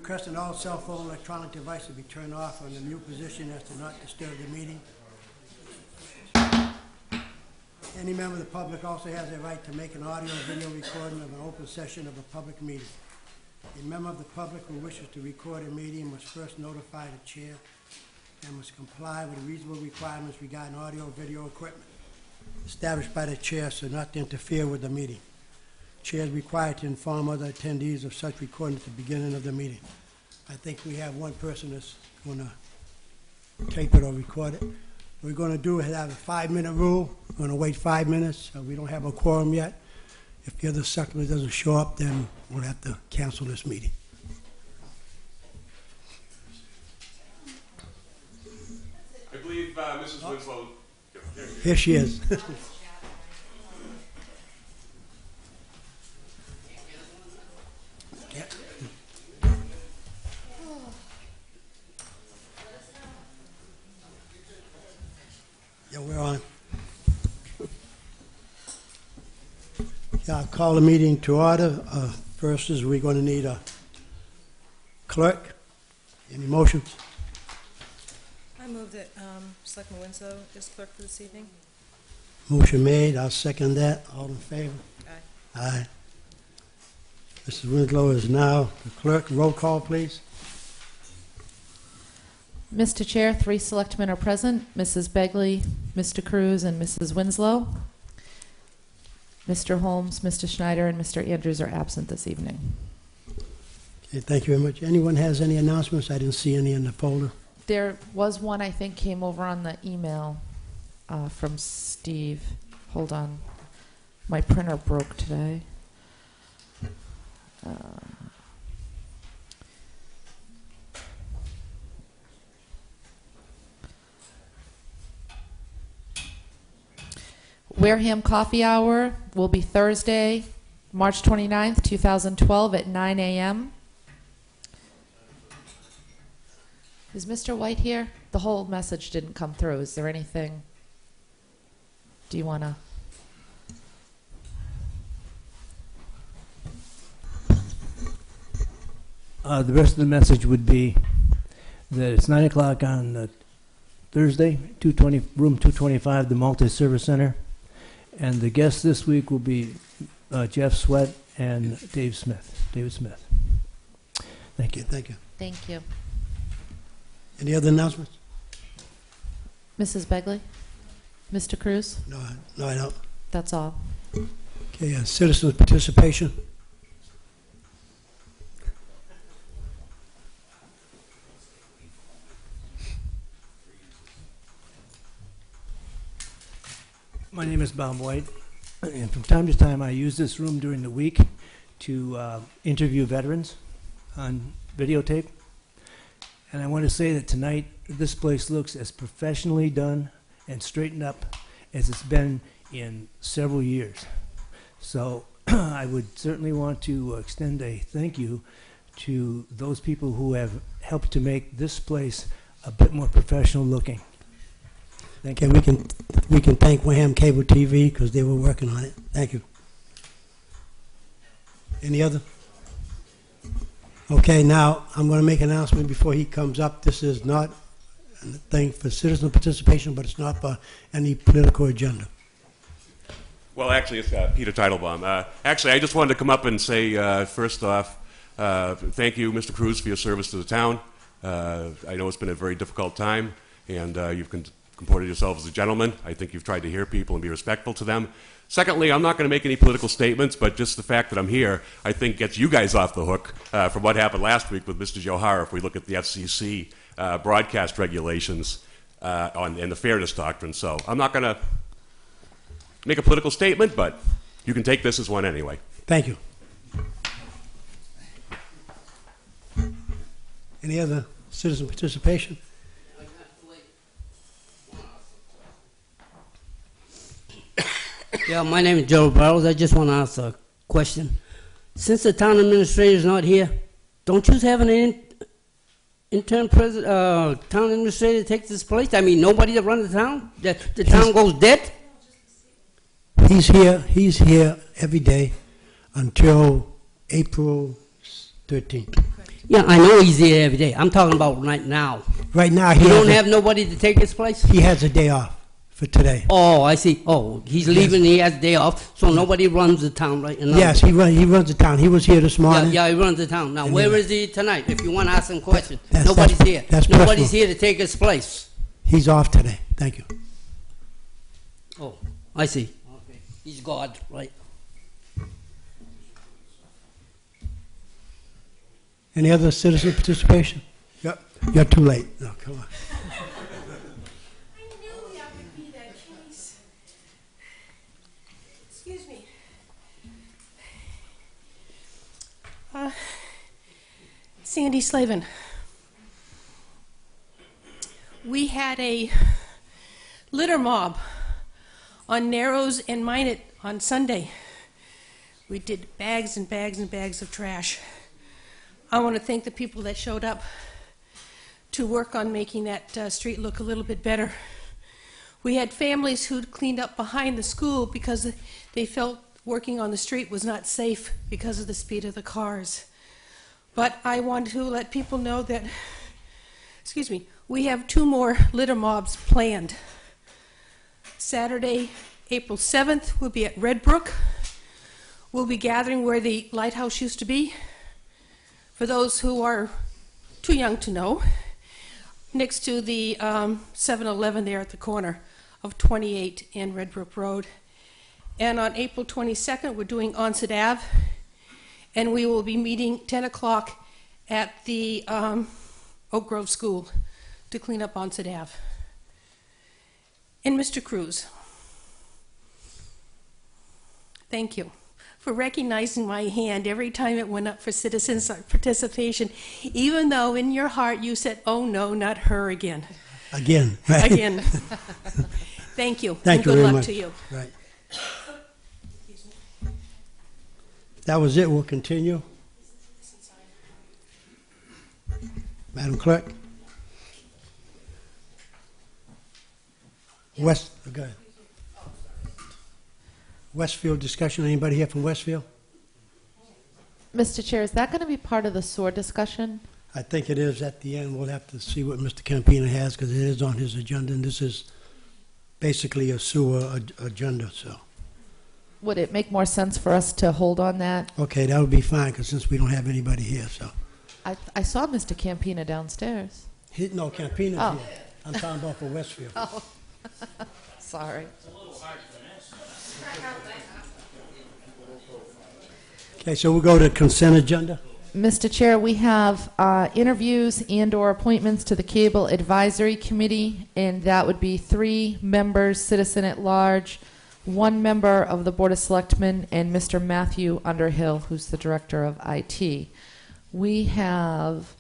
requesting all cell phone electronic devices be turned off on the mute position as to not disturb the meeting. Any member of the public also has a right to make an audio or video recording of an open session of a public meeting. A member of the public who wishes to record a meeting must first notify the chair and must comply with reasonable requirements regarding audio or video equipment established by the chair so not to interfere with the meeting. Chair is required to inform other attendees of such recording at the beginning of the meeting. I think we have one person that's going to tape it or record it. We're going to do is have a 5-minute rule. We're going to wait 5 minutes. We don't have a quorum yet. If the other secretary doesn't show up, then we'll have to cancel this meeting. I believe Mrs. Winslow. Here she is. Yeah, we're on. Yeah, I'll call the meeting to order. First is we're going to need a clerk. Any motions? I move that Selectman Winslow is clerk for this evening. Motion made. I'll second that. All in favor? Aye. Aye. Mrs. Winslow is now the clerk. Roll call, please. Mr. Chair, 3 selectmen are present, Mrs. Begley, Mr. Cruz, and Mrs. Winslow. Mr. Holmes, Mr. Schneider, and Mr. Andrews are absent this evening. Okay, thank you very much. Anyone has any announcements? I didn't see any in the folder. There was one, I think, came over on the email from Steve. Hold on. My printer broke today. Wareham Coffee Hour will be Thursday, March 29th, 2012 at 9 a.m. Is Mr. White here? The whole message didn't come through. Is there anything? Do you want to? The rest of the message would be that it's 9 o'clock on Thursday, room 225, the Multi-Service Center. And the guests this week will be Jeff Sweat and David Smith. Thank you. Thank you. Thank you. Any other announcements? Mrs. Begley? Mr. Cruz? No, I don't. That's all. Okay, citizen participation. My name is Bob White, and from time to time I use this room during the week to interview veterans on videotape. And I want to say that tonight this place looks as professionally done and straightened up as it's been in several years. So I would certainly want to extend a thank you to those people who have helped to make this place a bit more professional looking. Thank you. Okay, we can thank Wareham Cable TV because they were working on it. Thank you. Any other? Okay, now I'm going to make an announcement before he comes up. This is not a thing for citizen participation, but it's not for any political agenda. Well, actually, it's Peter Teitelbaum. Actually, I just wanted to come up and say, first off, thank you, Mr. Cruz, for your service to the town. I know it's been a very difficult time, and you've comported yourself as a gentleman. I think you've tried to hear people and be respectful to them. Secondly, I'm not going to make any political statements, but just the fact that I'm here, I think, gets you guys off the hook from what happened last week with Mr. Johar, if we look at the FCC broadcast regulations and the fairness doctrine. So I'm not going to make a political statement, but you can take this as one anyway. Thank you. Any other citizen participation? Yeah, my name is Joe Barrows. I just want to ask a question. Since the town administrator is not here, don't you have an intern town administrator take this place? I mean, nobody to run the town? The town goes dead? He's here every day until April 13th. Yeah, I know he's there every day. I'm talking about right now. Right now, You don't have nobody to take his place? he has a day off for today. Oh, I see. Oh, he's leaving, he has a day off, so nobody runs the town right now? Yes, he runs the town. He was here this Yeah, morning. yeah, he runs the town. Now, where is he tonight? If you want to ask him a question, That's- nobody's here. that's Nobody's personal. here to take his place. He's off today. Thank you. Oh, I see. Okay. He's God, right? Any other citizen participation? Yep. You're too late. No, come on. I knew that would be the case. Excuse me. Sandy Slavin. We had a litter mob on Narrows and Minot on Sunday. We did bags and bags and bags of trash. I want to thank the people that showed up to work on making that street look a little bit better. We had families who cleaned up behind the school because they felt working on the street was not safe because of the speed of the cars. But I want to let people know that, excuse me, we have 2 more litter mobs planned. Saturday, April 7th, we'll be at Red Brook. We'll be gathering where the lighthouse used to be. For those who are too young to know, next to the 7-Eleven there at the corner of 28 and Red Brook Road. And on April 22nd, we're doing Onset Ave, and we will be meeting 10 o'clock at the Oak Grove School to clean up Onset Ave. And Mr. Cruz, thank you for recognizing my hand every time it went up for citizens participation, even though in your heart you said, oh no, not her again. Again. Right? Again. Thank you. Thank you and good very luck much. to you. Right. That was it. We'll continue. Madam Clerk. Go ahead. Westfield discussion. Anybody here from Westfield? Mr. Chair, is that going to be part of the SOAR discussion? I think it is at the end. We'll have to see what Mr. Campina has because it is on his agenda, and this is basically a sewer agenda. So, Would it make more sense for us to hold on that? okay, that would be fine because since we don't have anybody here, so I saw Mr. Campina downstairs. no, Campina's Oh. here. I'm talking about for Westfield. Oh, sorry. Okay, so we'll go to consent agenda. Mr. Chair, we have interviews and/or appointments to the Cable Advisory Committee, and that would be 3 members, citizen at large, 1 member of the Board of Selectmen, and Mr. Matthew Underhill, who's the Director of IT. We have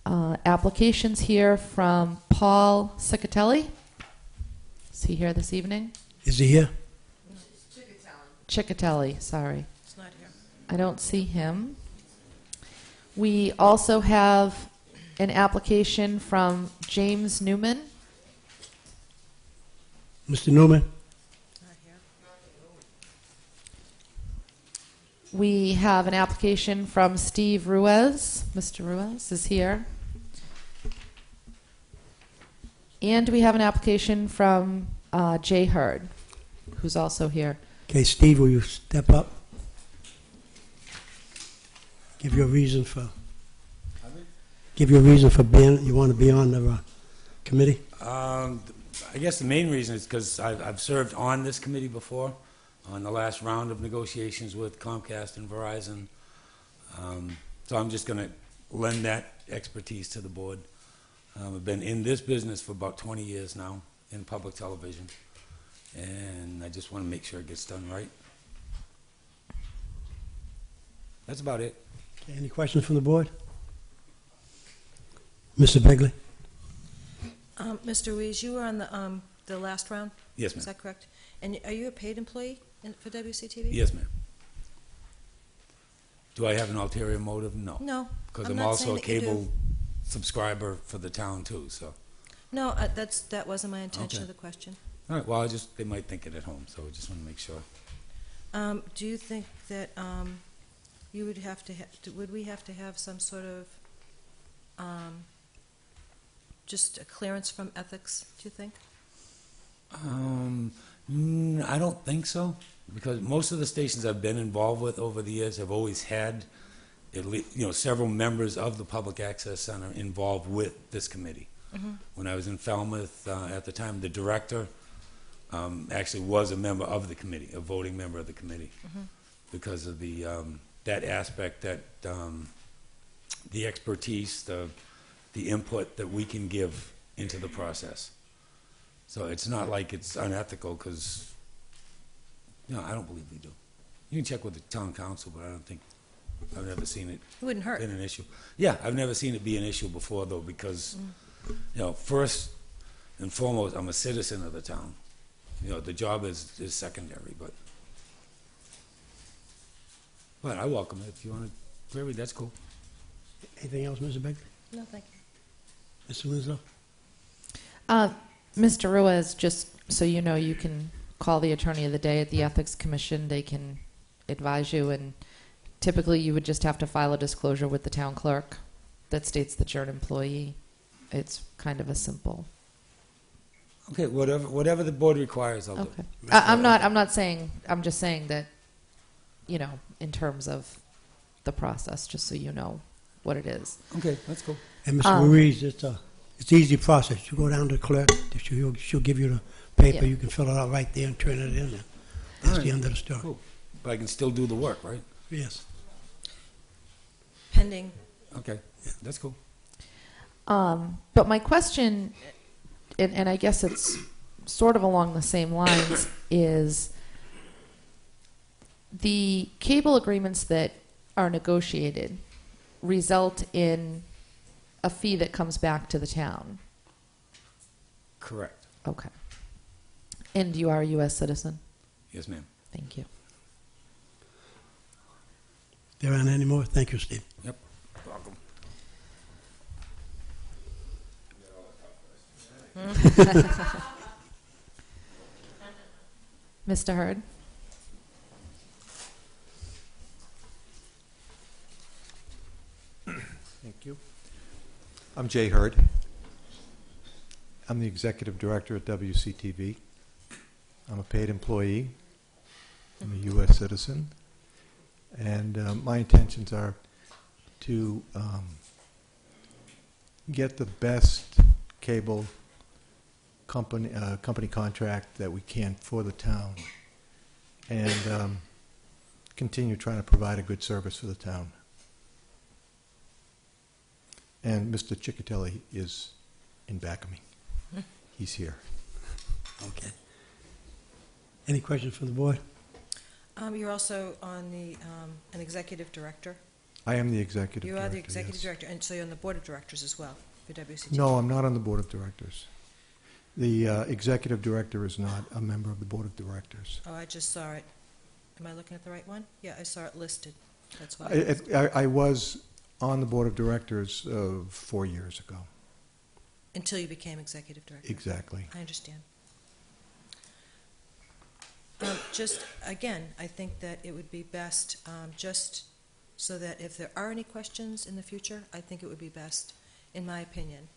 applications here from Paul Ciccatelli. Is he here this evening? Is he here? Ciccatelli, sorry. It's not here. I don't see him. We also have an application from James Newman. Mr. Newman? Not here. We have an application from Steve Ruiz. Mr. Ruiz is here. And we have an application from Jay Hurd, who's also here. Okay, Steve, will you step up? Give your reason for being, you want to be on the committee? I guess the main reason is because I've served on this committee before, on the last round of negotiations with Comcast and Verizon. So I'm just going to lend that expertise to the board. I've been in this business for about 20 years now, in public television, and I just want to make sure it gets done right. That's about it. Okay, any questions from the board? Mr. Begley? Mr. Ruiz, you were on the last round? Yes, ma'am. Is that correct? And are you a paid employee for WCTV? Yes, ma'am. Do I have an ulterior motive? No. No. Because I'm I'm not also saying a that you do. cable subscriber for the town, too, so. No, that wasn't my intention of Okay. the question. All right, well, they might think it at home, so I just want to make sure. Do you think that you would have to would we have to have some sort of just a clearance from ethics, do you think? I don't think so, because most of the stations I've been involved with over the years have always had several members of the Public Access Center involved with this committee. When I was in Falmouth, at the time, the director actually was a member of the committee, a voting member of the committee, because of the that aspect, that the expertise, the input that we can give into the process. So it's not like it's unethical, because I don't believe we do. You can check with the town council, but I don't think, I've never seen it. It wouldn't hurt. Been an issue. Yeah, I've never seen it be an issue before, though, because first and foremost, I'm a citizen of the town. The job is secondary, but I welcome it. If you want to query, that's cool. Anything else, Mr. Baker? No, thank you. Mr. Winslow? Mr. Ruiz, just so you know, you can call the attorney of the day at the Ethics Commission. They can advise you, and typically you would just have to file a disclosure with the town clerk that states that you're an employee. It's kind of a simple. Okay, whatever the board requires, I'll do. Okay. I'm not saying, I'm just saying that, in terms of the process, just so you know what it is. Okay, that's cool. And Mr. Ruiz, it's an easy process. You go down to the clerk, she'll give you the paper. Yeah. You can fill it out right there and turn it in there. That's the end of the story. Cool. But I can still do the work, right? Yes. Pending. Okay, that's cool. But my question, and I guess it's sort of along the same lines, is the cable agreements that are negotiated result in a fee that comes back to the town. Correct. Okay. And you are a U.S. citizen? Yes, ma'am. Thank you. There aren't any more? Thank you, Steve. Yep. Welcome. Mr. Hurd? Thank you. I'm Jay Hurd. I'm the executive director at WCTV. I'm a paid employee. I'm a U.S. citizen. And my intentions are to get the best cable company contract that we can for the town, and continue trying to provide a good service for the town. And Mr. Ciccatelli is in back of me. He's here. Okay. Any questions from the board? You're also on the an executive director. I am the executive You director. are the executive yes. director, and so you're on the board of directors as well for WCT. No, I'm not on the board of directors. The executive director is not a member of the board of directors. Oh, I just saw it. Am I looking at the right one? Yeah, I saw it listed. That's why. I was on the board of directors 4 years ago. Until you became executive director. Exactly. I understand. Just, again, I think that it would be best, just so that if there are any questions in the future, I think it would be best, in my opinion,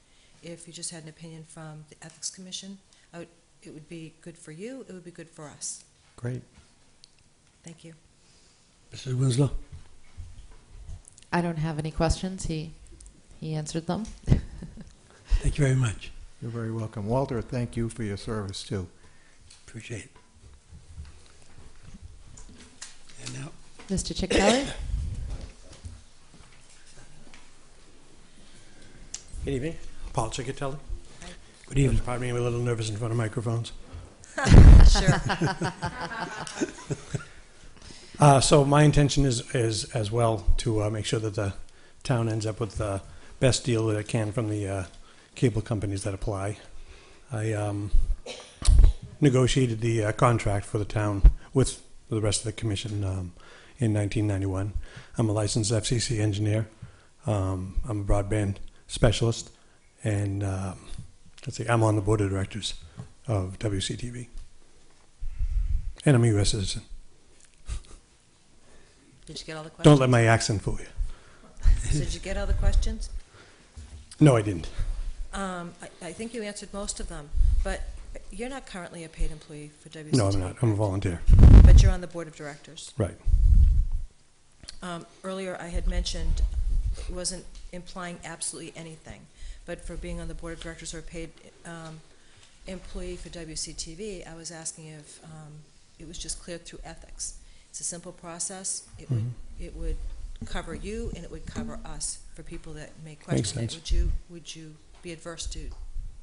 if you just had an opinion from the Ethics Commission. It would be good for you, it would be good for us. Great. Thank you. Mrs. Winslow? I don't have any questions. He answered them. Thank you very much. You're very welcome. Walter, thank you for your service, too. Appreciate it. And now, Mr. Ciccatelli? Good evening. Paul Ciccatelli. good evening. Pardon me, I'm a little nervous in front of microphones. Sure. So my intention is as well to make sure that the town ends up with the best deal that it can from the cable companies that apply. I negotiated the contract for the town with the rest of the commission in 1991. I'm a licensed FCC engineer. I'm a broadband specialist, and let's see, I'm on the board of directors of WCTV, and I'm a U.S. citizen. Did you get all the questions? Don't let my accent fool you. So did you get all the questions? No, I didn't. I think you answered most of them, but you're not currently a paid employee for WCT. No, I'm not. I'm a volunteer. But you're on the board of directors. Right. Earlier, I had mentioned, it wasn't implying absolutely anything, but for being on the board of directors or a paid employee for WCTV, I was asking if it was just cleared through ethics. It's a simple process. It would cover you, and it would cover us for people that may question it. sense. Would you be adverse to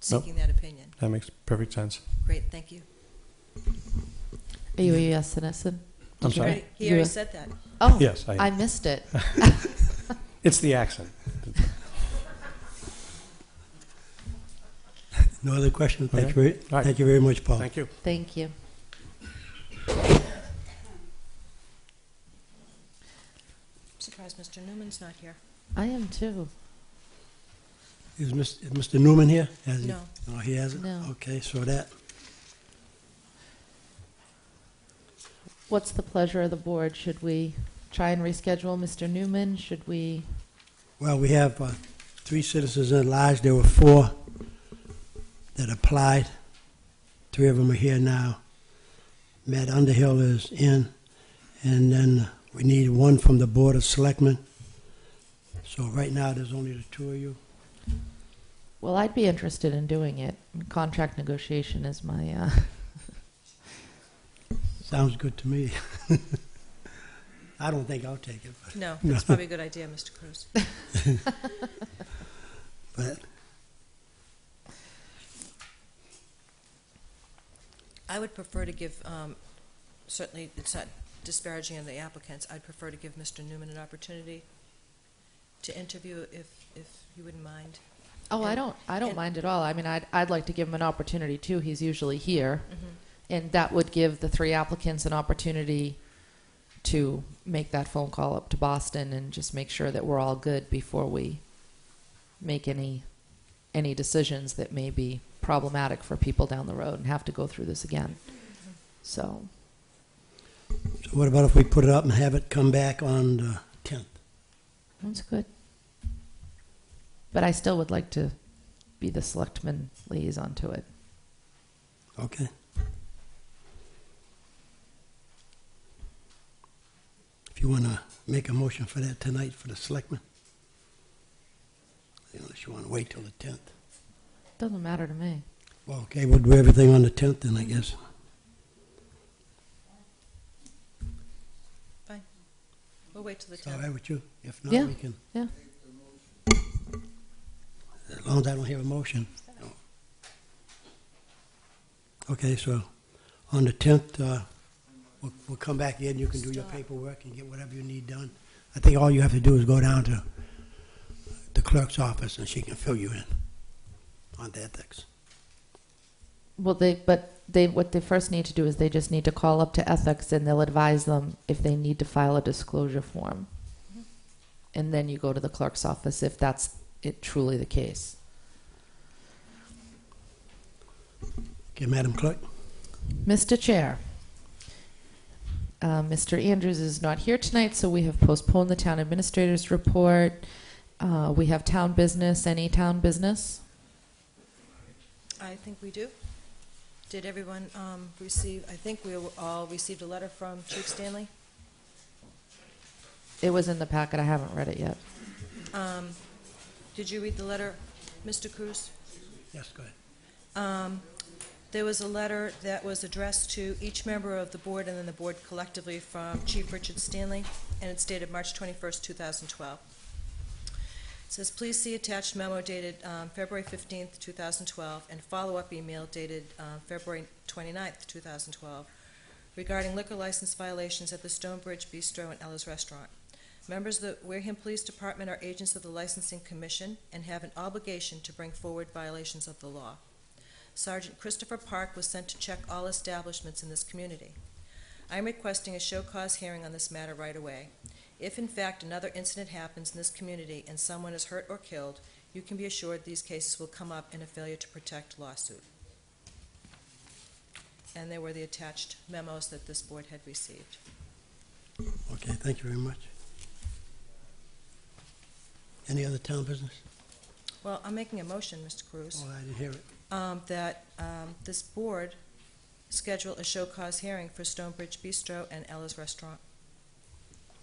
seeking that opinion? That makes perfect sense. Great, thank you. Are you a U.S. citizen? I'm Did you sorry? write- He you already a- said that. Oh, Yes, I am. I missed it. It's the accent. No other questions? Okay. All right. Thank you very much, Paul. Thank you. Thank you. I'm surprised Mr. Newman's not here. I am too. Is Mr. Newman here? Has he? No. Oh, he hasn't? No. Okay, so that, What's the pleasure of the board? Should we try and reschedule Mr. Newman? Should we? well, we have 3 citizens at large. There were 4 that applied. 3 of them are here now. Matt Underhill is in, and then we need 1 from the Board of Selectmen. So right now, there's only the 2 of you. Well, I'd be interested in doing it. Contract negotiation is my. Sounds good to me. I don't think I'll take it, No, that's probably a good idea, Mr. Cruz. but I would prefer to give, certainly, it's not disparaging of the applicants, I'd prefer to give Mr. Newman an opportunity to interview if you wouldn't mind. Oh, I don't and- mind at all. I mean, I'd like to give him an opportunity too. He's usually here, Mm-hmm. and that would give the 3 applicants an opportunity to make that phone call up to Boston and just make sure that we're all good before we make any decisions that may be problematic for people down the road and have to go through this again. So, what about if we put it up and have it come back on the 10th? that's good. But I still would like to be the selectman liaison to it. Okay. If you want to make a motion for that tonight for the selectmen, unless you want to wait till the 10th. Doesn't matter to me. Well, okay, we'll do everything on the 10th then, I guess. Fine. We'll wait till the Is all 10th. right with you? If not, Yeah. we can. Yeah. As long as I don't hear a motion. No. Okay, so on the 10th, we'll come back in. You can do your paperwork and get whatever you need done. I think all you have to do is go down to the clerk's office and she can fill you in on the ethics. Well, what they first need to do is they just need to call up to ethics and they'll advise them if they need to file a disclosure form. And then you go to the clerk's office if that's truly the case. Okay, Madam Clerk? Mr. Chair, Mr. Andrews is not here tonight, so we have postponed the town administrator's report. We have town business. Any town business? I think we do. Did everyone receive, I think we all received a letter from Chief Stanley? It was in the packet. I haven't read it yet. Did you read the letter, Mr. Cruz? Yes, go ahead. There was a letter that was addressed to each member of the board and then the board collectively from Chief Richard Stanley, and it's dated March 21st, 2012. It says, please see attached memo dated February 15th, 2012, and follow-up email dated February 29th, 2012, regarding liquor license violations at the Stonebridge Bistro and Ella's Restaurant. Members of the Wareham Police Department are agents of the Licensing Commission and have an obligation to bring forward violations of the law. Sergeant Christopher Park was sent to check all establishments in this community. I am requesting a show cause hearing on this matter right away. If in fact another incident happens in this community and someone is hurt or killed, you can be assured these cases will come up in a failure to protect lawsuit. And there were the attached memos that this board had received. Okay, thank you very much. Any other town business? Well, I'm making a motion, Mr. Cruz, Oh, I didn't hear it. that this board schedule a show cause hearing for Stonebridge Bistro and Ella's Restaurant.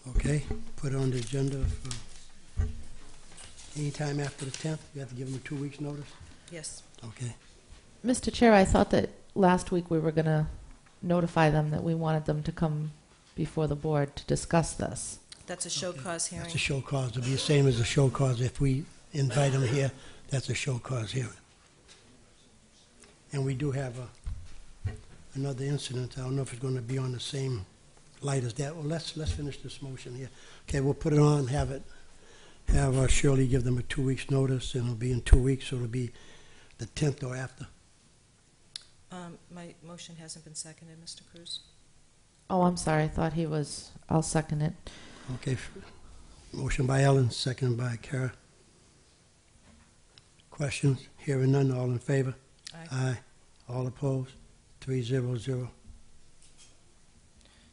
Okay, put it on the agenda for any time after the 10th. You have to give them a 2 weeks' notice? Yes. Okay. Mr. Chair, I thought that last week we were going to notify them that we wanted them to come before the board to discuss this. That's a show cause hearing. That's a show cause. It'll be the same as a show cause. If we invite them here, that's a show cause hearing. And we do have another incident. I don't know if it's going to be on the same light as that. Well, let's finish this motion here. Okay, we'll put it on, have Shirley give them a 2 weeks' notice, and it'll be in 2 weeks, so it'll be the 10th or after. My motion hasn't been seconded, Mr. Cruz. Oh, I'm sorry. I thought he was. I'll second it. Okay, motion by Ellen, seconded by Kara. Questions? Hearing none, all in favor? Aye. Aye. All opposed? 3-0-0.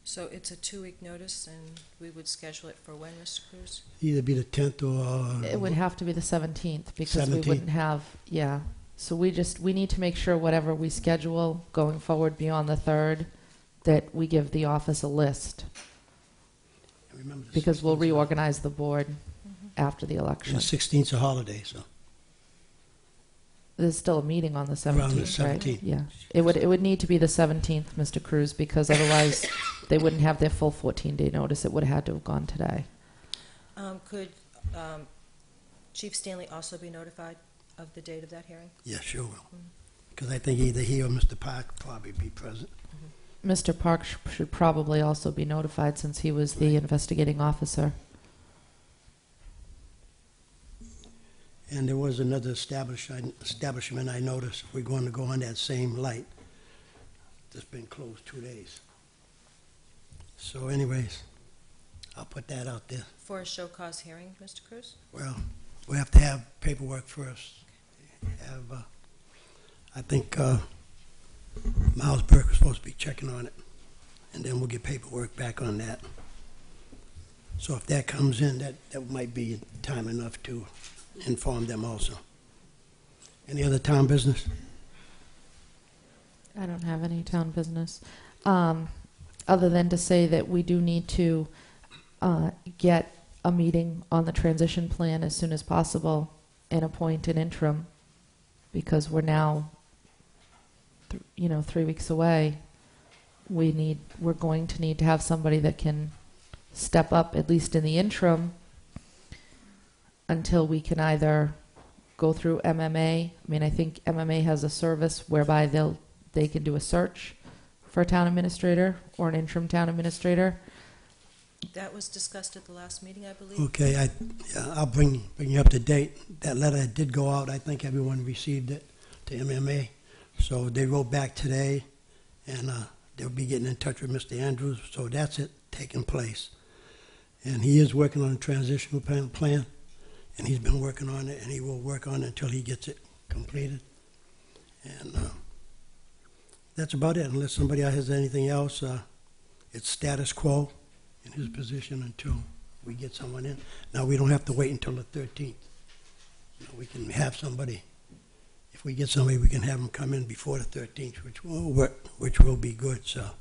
So it's a 2-week notice, and we would schedule it for when, Mr. Cruz? Either be the 10th or... It would have to be the 17th because 17th. we wouldn't have, yeah. So we need to make sure whatever we schedule going forward beyond the 3rd, that we give the office a list Remember the because we'll 16th. reorganize the board after the And election. the 16th is a holiday, so... There's still a meeting on the 17th, Around the right? 17th. Yeah. It would need to be the 17th, Mr. Cruz, because otherwise they wouldn't have their full 14-day notice. It would have had to have gone today. Could Chief Stanley also be notified of the date of that hearing? Yeah, sure will. Because I think either he or Mr. Park will probably be present. Mr. Park should probably also be notified since he was the investigating officer. And there was another establishment I noticed, if we're going to go on that same light, that's been closed 2 days. So anyways, I'll put that out there. For a show cause hearing, Mr. Cruz? Well, we have to have paperwork first. I think Miles Burke was supposed to be checking on it, and then we'll get paperwork back on that. So if that comes in, that might be time enough to inform them also. Any other town business? I don't have any town business, other than to say that we do need to get a meeting on the transition plan as soon as possible and appoint an interim, because we're now, 3 weeks away. We're going to need to have somebody that can step up, at least in the interim, until we can either go through MMA. I mean, I think MMA has a service whereby they can do a search for a town administrator or an interim town administrator. That was discussed at the last meeting, I believe. Okay, I'll bring you up to date. That letter did go out. I think everyone received it to MMA. So they wrote back today, and they'll be getting in touch with Mr. Andrews. So that's it, taking place. And he is working on a transitional plan, and he's been working on it, and he will work on it until he gets it completed. And that's about it, unless somebody else has anything else. It's status quo in his position until we get someone in. Now, we don't have to wait until the 13th. We can have somebody, if we get somebody, we can have them come in before the 13th, which will be good, so.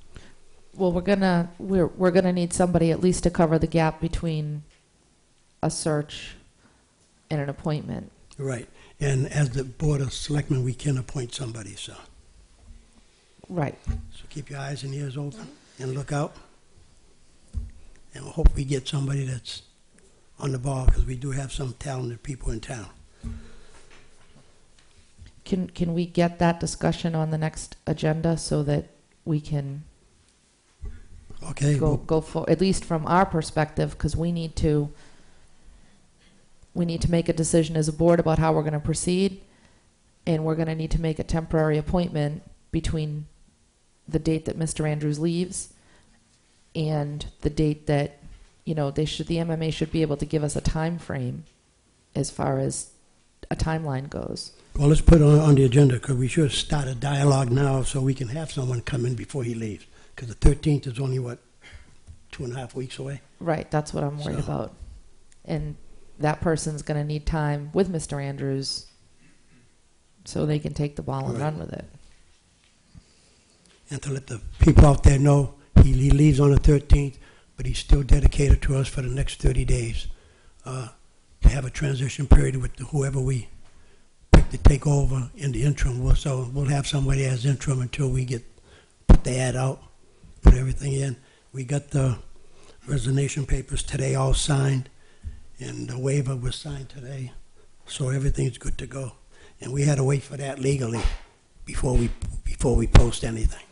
Well, we're gonna need somebody at least to cover the gap between a search and an appointment. Right, and as the Board of Selectmen, we can appoint somebody, so. Right. So keep your eyes and ears open and look out. And we'll hope we get somebody that's on the ball, because we do have some talented people in town. Can we get that discussion on the next agenda so that we can Okay, go for, at least from our perspective, because we need to make a decision as a board about how we're going to proceed, and we're going to need to make a temporary appointment between the date that Mr. Andrews leaves and the date that, the MMA should be able to give us a time frame as far as a timeline goes. well, let's put it on the agenda, because we should start a dialogue now so we can have someone come in before he leaves. Because the 13th is only, 2.5 weeks away? Right, that's what I'm worried So- about. And that person's going to need time with Mr. Andrews so they can take the ball and Right. run with it. And to let the people out there know, he leaves on the 13th, but he's still dedicated to us for the next 30 days to have a transition period with whoever we pick to take over in the interim. So we'll have somebody as interim until we put the ad out, put everything in. We got the resignation papers today all signed, and the waiver was signed today, so everything's good to go. And we had to wait for that legally before we post anything.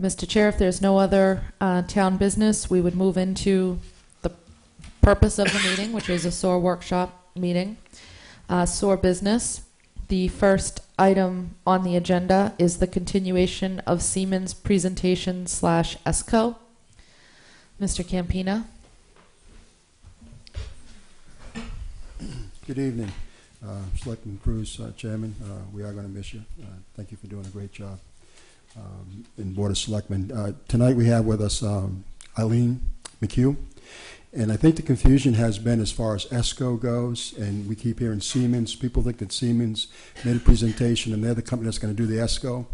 Mr. Chair, if there's no other town business, we would move into the purpose of the meeting, which is a SOAR workshop meeting. SOAR business. The first item on the agenda is the continuation of Siemens presentation / ESCO. Mr. Campina. Good evening. Selectman Cruz, Chairman, we are going to miss you. Thank you for doing a great job in Board of Selectmen. Tonight we have with us Eileen McHugh, and I think the confusion has been as far as ESCO goes, and we keep hearing Siemens. People think that Siemens made a presentation and they're the company that's going to do the ESCO.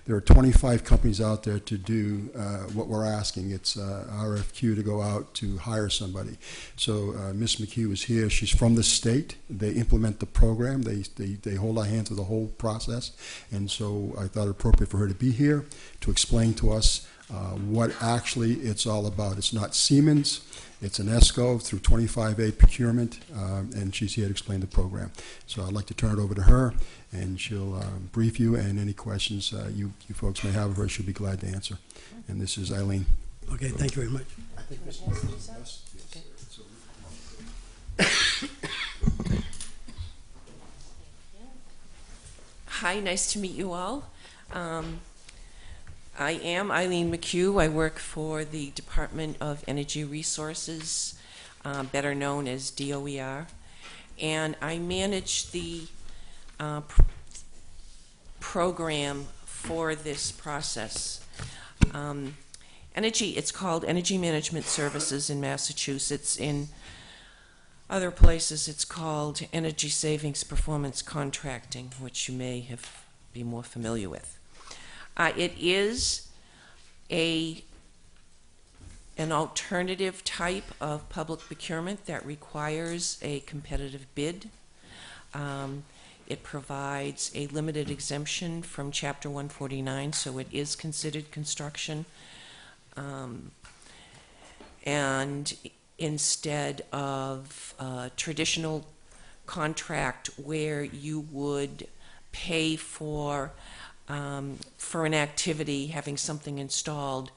There are 25 companies out there to do what we're asking. It's RFQ to go out to hire somebody. So Ms. McHugh is here. She's from the state. They implement the program. They hold our hand through the whole process. And so I thought it appropriate for her to be here to explain to us what actually it's all about. It's not Siemens. It's an ESCO through 25A procurement, and she's here to explain the program. So I'd like to turn it over to her, and she'll brief you, and any questions you folks may have of her, she'll be glad to answer. And this is Eileen. Okay, thank you very much. Hi, nice to meet you all. I am Eileen McHugh. I work for the Department of Energy Resources, better known as DOER, and I manage the program for this process. It's called Energy Management Services in Massachusetts. In other places, it's called Energy Savings Performance Contracting, which you may be more familiar with. It is an alternative type of public procurement that requires a competitive bid. It provides a limited exemption from Chapter 149, so it is considered construction. And instead of a traditional contract where you would pay for an activity, having something installed,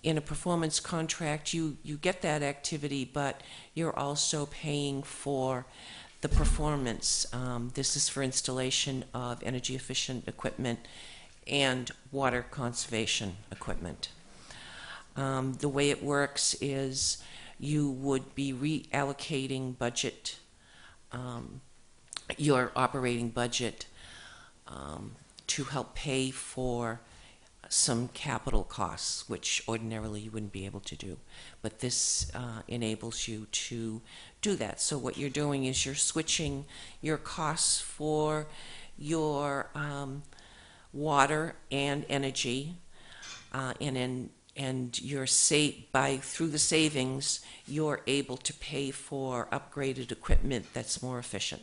in a performance contract, you get that activity, but you're also paying for the performance. This is for installation of energy efficient equipment and water conservation equipment. The way it works is you would be reallocating budget, your operating budget, to help pay for some capital costs, which ordinarily you wouldn't be able to do. But this enables you to do that. So what you're doing is you're switching your costs for your water and energy, and you're through the savings, you're able to pay for upgraded equipment that's more efficient.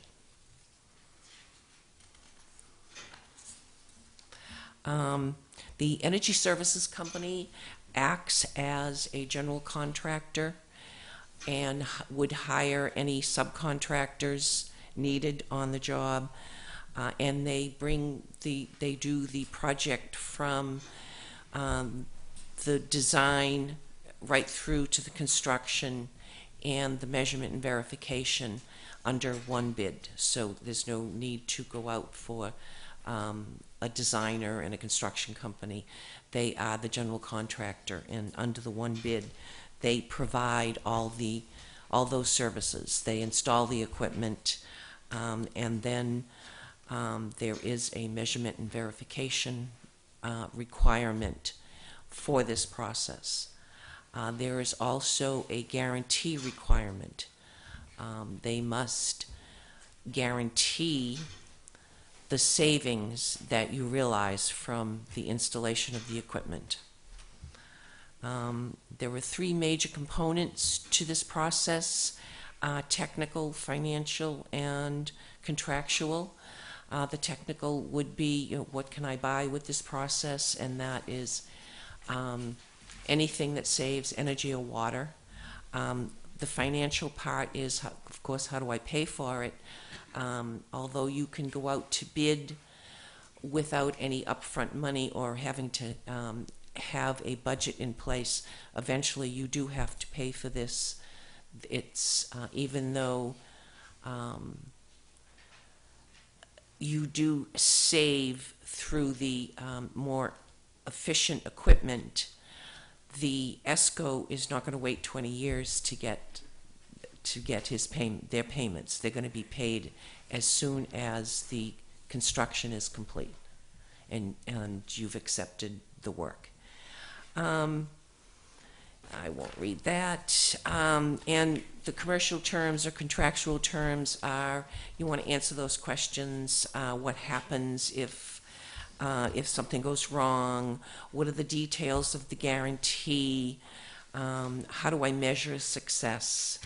The Energy Services Company acts as a general contractor and would hire any subcontractors needed on the job, and they do the project from the design right through to the construction and the measurement and verification under one bid. So there's no need to go out for a designer and a construction company. They are the general contractor, and under the one bid, they provide all those services. They install the equipment, and then there is a measurement and verification requirement for this process. There is also a guarantee requirement. They must guarantee the savings that you realize from the installation of the equipment. There were three major components to this process: technical, financial, and contractual. The technical would be, what can I buy with this process? And that is anything that saves energy or water. The financial part is, of course, how do I pay for it? Although you can go out to bid without any upfront money or having to have a budget in place, eventually you do have to pay for this. It's even though you do save through the more efficient equipment, the ESCO is not going to wait 20 years to get their payments. They're going to be paid as soon as the construction is complete and you've accepted the work. I won't read that. And the commercial terms or contractual terms are, you want to answer those questions. What happens if something goes wrong? What are the details of the guarantee? How do I measure success?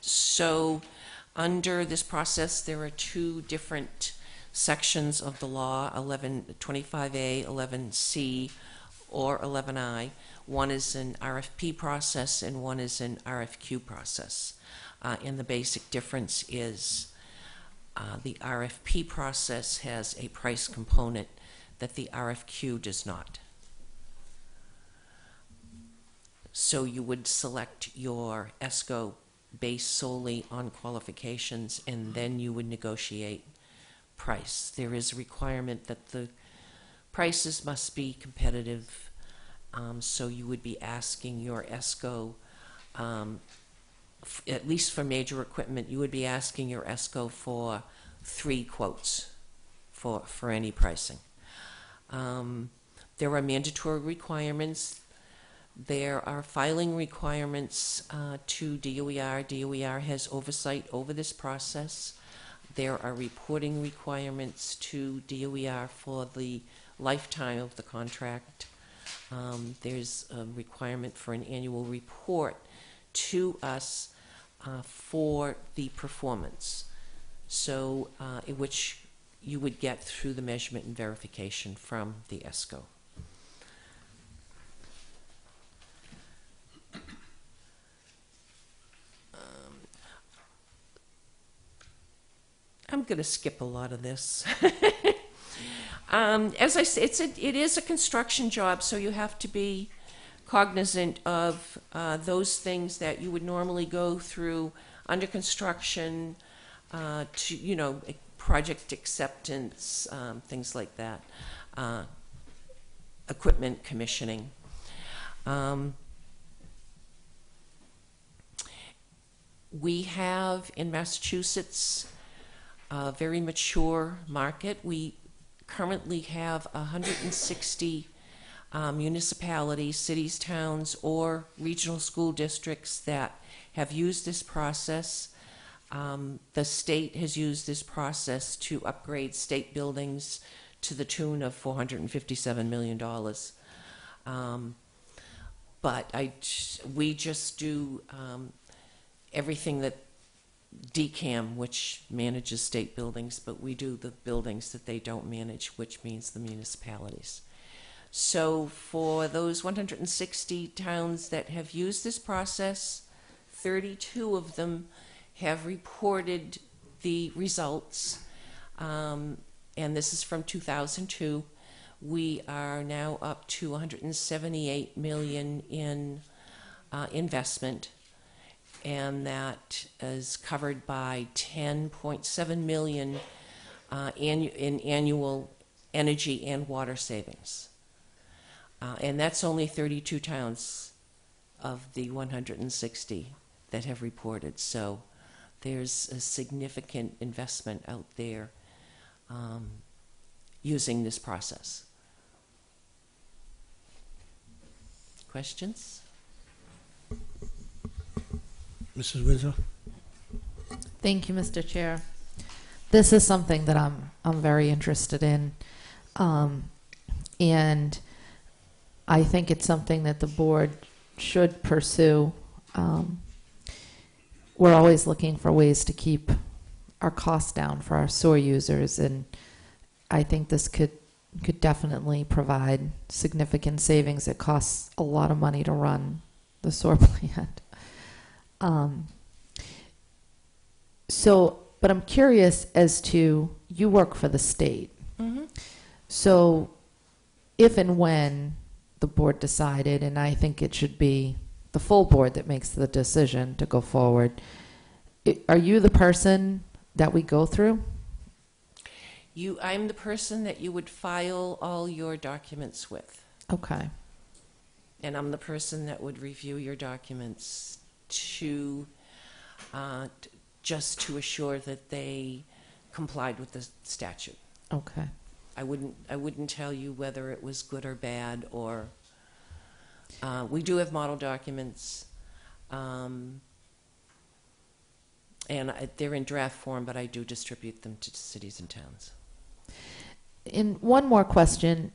So under this process, there are two different sections of the law, 1125A, 11C, or 11I. One is an RFP process and one is an RFQ process. And the basic difference is the RFP process has a price component that the RFQ does not. So you would select your ESCO based solely on qualifications, and then you would negotiate price. There is a requirement that the prices must be competitive, so you would be asking your ESCO, at least for major equipment, you would be asking your ESCO for 3 quotes for any pricing. There are mandatory requirements. There are filing requirements to DOER. DOER has oversight over this process. There are reporting requirements to DOER for the lifetime of the contract. There's a requirement for an annual report to us for the performance, so which you would get through the measurement and verification from the ESCO. I'm going to skip a lot of this. As I said, it is a construction job, so you have to be cognizant of those things that you would normally go through under construction, to project acceptance, things like that, equipment commissioning. We have in Massachusetts a very mature market. We currently have 160 municipalities, cities, towns, or regional school districts that have used this process. The state has used this process to upgrade state buildings to the tune of $457 million. But we just do everything that DCAM, which manages state buildings, but we do the buildings that they don't manage, which means the municipalities. So for those 160 towns that have used this process, 32 of them have reported the results, and this is from 2002. We are now up to $178 million in investment, and that is covered by $10.7 million in annual energy and water savings. And that's only 32 towns of the 160 that have reported. So there's a significant investment out there using this process. questions? Mrs. Windsor? Thank you, Mr. Chair. This is something that I'm very interested in, and I think it's something that the board should pursue. We're always looking for ways to keep our costs down for our sewer users, and I think this could definitely provide significant savings. It costs a lot of money to run the sewer plant. But I'm curious as to, you work for the state. Mm-hmm. So if and when the board decided, and I think it should be the full board that makes the decision to go forward, are you the person that we go through? I'm the person that you would file all your documents with. Okay. And I'm the person that would review your documents just to assure that they complied with the statute. Okay. I wouldn't tell you whether it was good or bad, or we do have model documents, and they're in draft form, but I do distribute them to cities and towns. And one more question.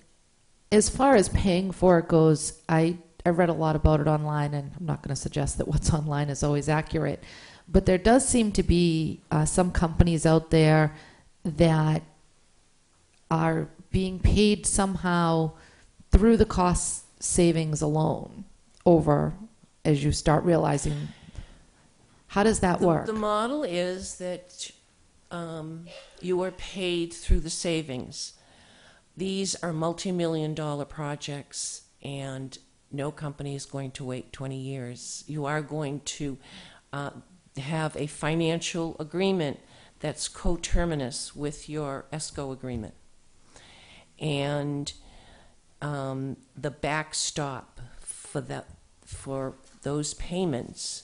As far as paying for it goes, I read a lot about it online, and I'm not going to suggest that what's online is always accurate, but there does seem to be some companies out there that are being paid somehow through the cost savings alone over as you start realizing. How does that work? The model is that you are paid through the savings. These are multi-million-dollar projects, and no company is going to wait 20 years. You are going to have a financial agreement that's coterminous with your ESCO agreement. And the backstop for those payments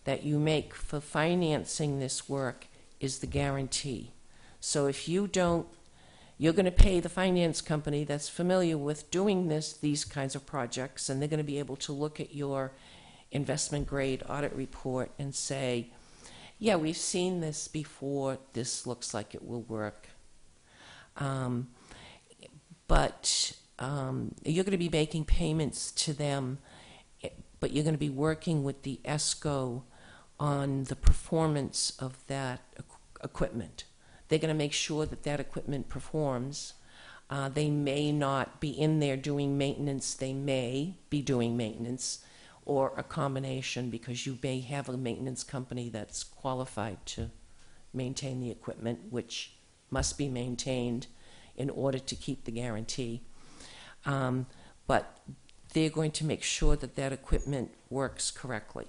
that you make for financing this work is the guarantee. So if you don't, you're going to pay the finance company that's familiar with doing these kinds of projects, and they're going to be able to look at your investment grade audit report and say, yeah, we've seen this before, this looks like it will work. But you're going to be making payments to them, but you're going to be working with the ESCO on the performance of that equipment. They're going to make sure that that equipment performs. They may not be in there doing maintenance. They may be doing maintenance, or a combination, because you may have a maintenance company that's qualified to maintain the equipment, which must be maintained in order to keep the guarantee. But they're going to make sure that that equipment works correctly.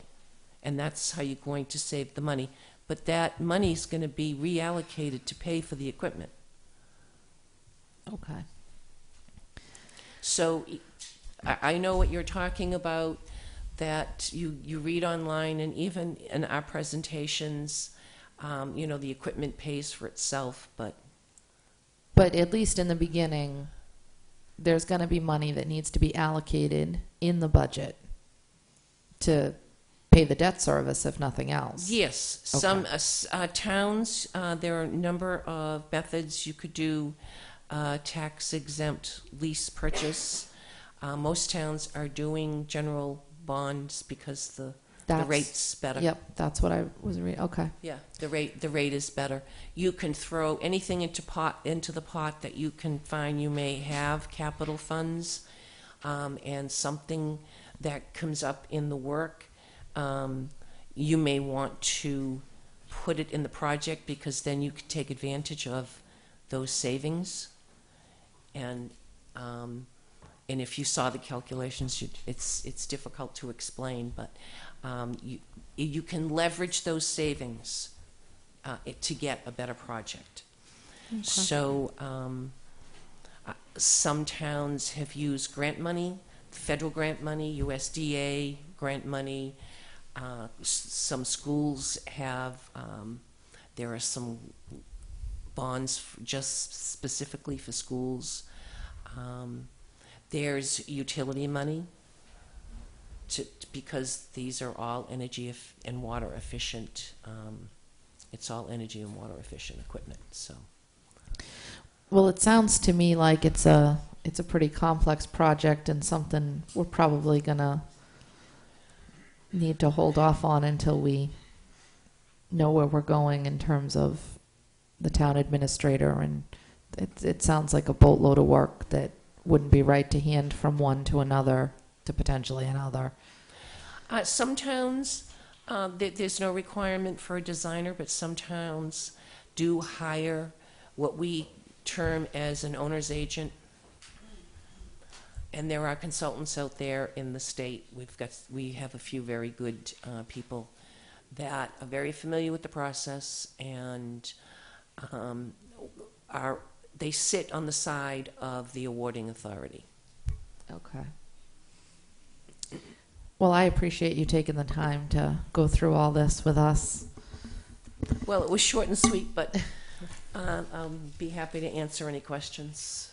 And that's how you're going to save the money. But that money is going to be reallocated to pay for the equipment. Okay. So I know what you're talking about, that you read online, and even in our presentations, the equipment pays for itself, but at least in the beginning, there's going to be money that needs to be allocated in the budget to pay the debt service, if nothing else. yes, Okay. some towns, there are a number of methods you could do. Tax-exempt lease purchase. Most towns are doing general bonds because the rate's better. Yep, that's what I was reading. Okay. Yeah, the rate is better. You can throw anything into the pot that you can find. You may have capital funds, and something that comes up in the work. You may want to put it in the project, because then you could take advantage of those savings. And if you saw the calculations, it's difficult to explain, but you can leverage those savings to get a better project. Okay. So some towns have used grant money, federal grant money, USDA grant money. Some schools have, there are some bonds just specifically for schools. There's utility money. because these are all energy and water efficient. It's all energy and water efficient equipment. So. Well, it sounds to me like it's a pretty complex project and something we're probably gonna need to hold off on until we know where we're going in terms of the town administrator, and it sounds like a boatload of work that wouldn't be right to hand from one to another to potentially another. Some towns, there's no requirement for a designer, but some towns do hire what we term as an owner's agent. And there are consultants out there in the state. We have a few very good people that are very familiar with the process, and they sit on the side of the awarding authority. Okay. Well, I appreciate you taking the time to go through all this with us. Well, it was short and sweet, but I'll be happy to answer any questions,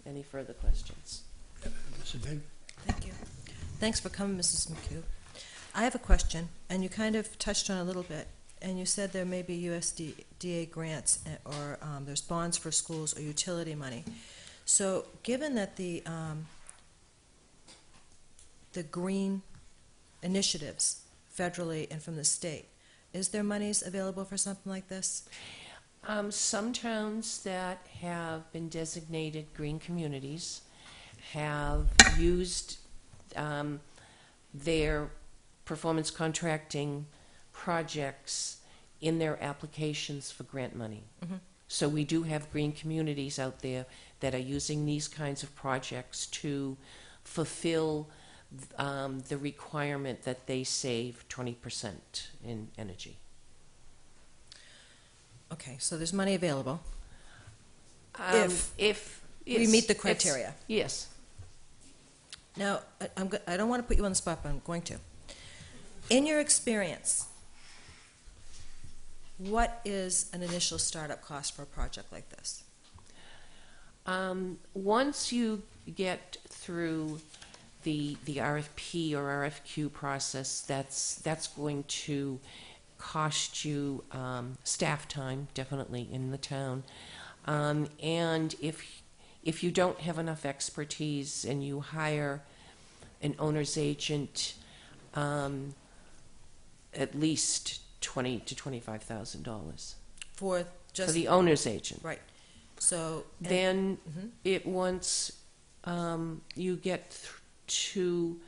any further questions. Mr. Big? Thank you. Thanks for coming, Mrs. McHugh. I have a question, and you kind of touched on it a little bit, and you said there may be USDA grants or there's bonds for schools or utility money. So given that the green initiatives federally and from the state, is there monies available for something like this? Some towns that have been designated green communities have used their performance contracting projects in their applications for grant money. Mm-hmm. So we do have green communities out there that are using these kinds of projects to fulfill the requirement that they save 20% in energy. Okay, so there's money available. If we meet the criteria. Yes. Now, I don't want to put you on the spot, but I'm going to. In your experience, what is an initial startup cost for a project like this? Once you get through the RFP or RFQ process, that's going to cost you staff time, definitely, in the town. And if you don't have enough expertise and you hire an owner's agent, at least $20,000 to $25,000 For the owner's agent. Right. So then once you get to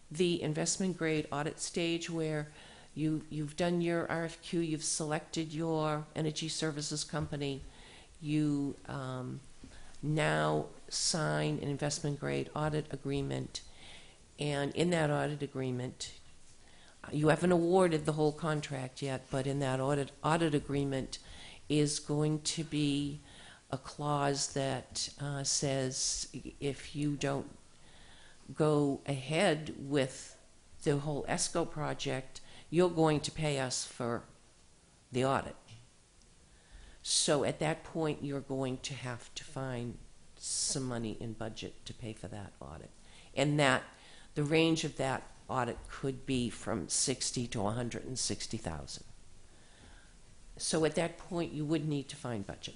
the investment grade audit stage where you've done your RFQ, you've selected your energy services company, you now sign an investment grade audit agreement, and in that audit agreement, you haven't awarded the whole contract yet, but in that audit agreement is going to be a clause that says if you don't go ahead with the whole ESCO project, you're going to pay us for the audit. So at that point, you're going to have to find some money in budget to pay for that audit. And that the range of that audit could be from $60,000 to $160,000. So at that point, you would need to find budget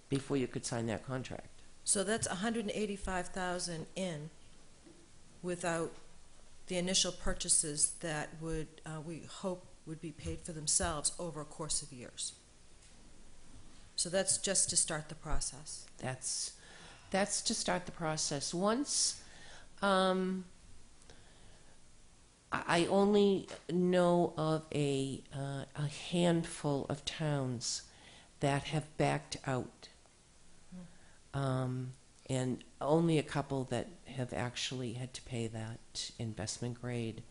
before you could sign that contract. So that's $185,000 in without the initial purchases that would we hope would be paid for themselves over a course of years. So that's just to start the process. That's to start the process. Once I only know of a handful of towns that have backed out, and only a couple that have actually had to pay that investment grade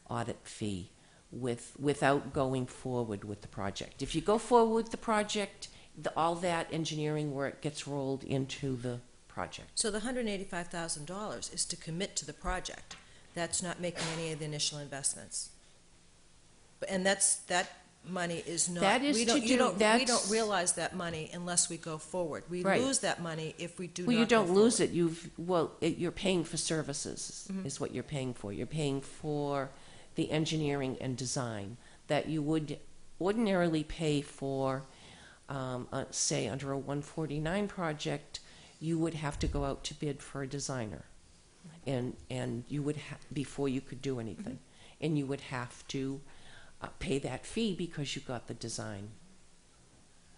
audit fee without going forward with the project. If you go forward with the project, all that engineering work gets rolled into the project. So the $185,000 is to commit to the project. That's not making any of the initial investments. And that money is not. That is we to don't, do- you don't, we that's- don't realize that money unless we go forward. We Right. lose that money if we do Well, not you don't go lose forward. it. You're paying for services, is what you're paying for. You're paying for the engineering and design that you would ordinarily pay for, say, under a 149 project. You would have to go out to bid for a designer, and you would before you could do anything, and you would have to pay that fee because you got the design.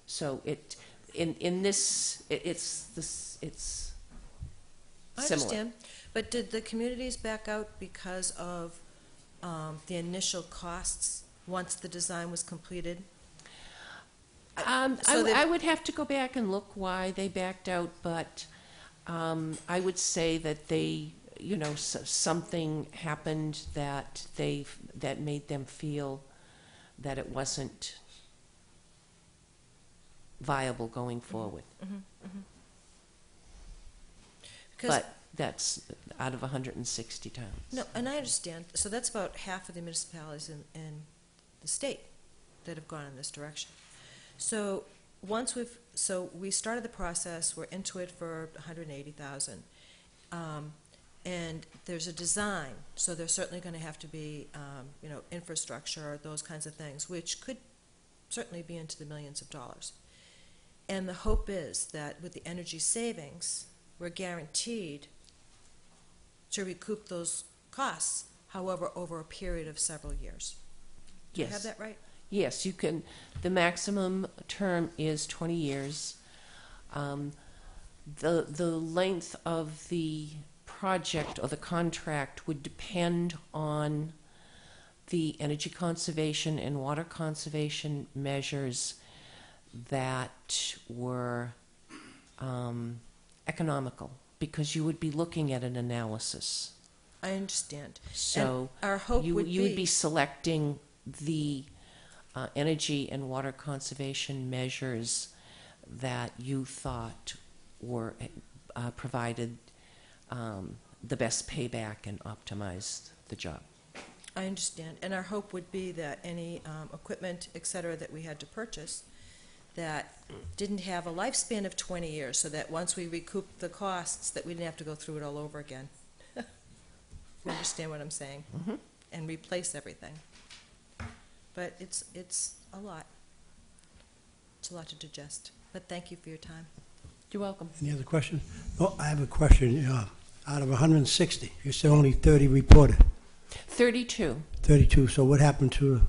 So it's I similar. understand. But did the communities back out because of the initial costs once the design was completed? I would have to go back and look why they backed out, but I would say that they, something happened that made them feel that it wasn't viable going forward. Because But that's out of 160 towns. no, and I understand. So that's about half of the municipalities in the state that have gone in this direction. So we started the process. We're into it for 180,000, and there's a design. So there's certainly going to have to be, infrastructure, those kinds of things, which could certainly be into the millions of dollars. And the hope is that with the energy savings, we're guaranteed to recoup those costs, however, over a period of several years. Do Yes. I have that right? Yes, you can. The maximum term is 20 years. The length of the project or the contract would depend on the energy conservation and water conservation measures that were economical, because you would be looking at an analysis. I understand. So and our hope you would would be selecting the energy and water conservation measures that you thought were provided the best payback and optimized the job. I understand. And our hope would be that any equipment, et cetera, that we had to purchase that didn't have a lifespan of 20 years, so that once we recouped the costs, that we didn't have to go through it all over again. You understand what I'm saying? Mm-hmm. And replace everything. But it's a lot. It's a lot to digest. But thank you for your time. You're welcome. Any other questions? Oh, I have a question. Out of 160, you said only 30 reported. 32. 32. So what happened to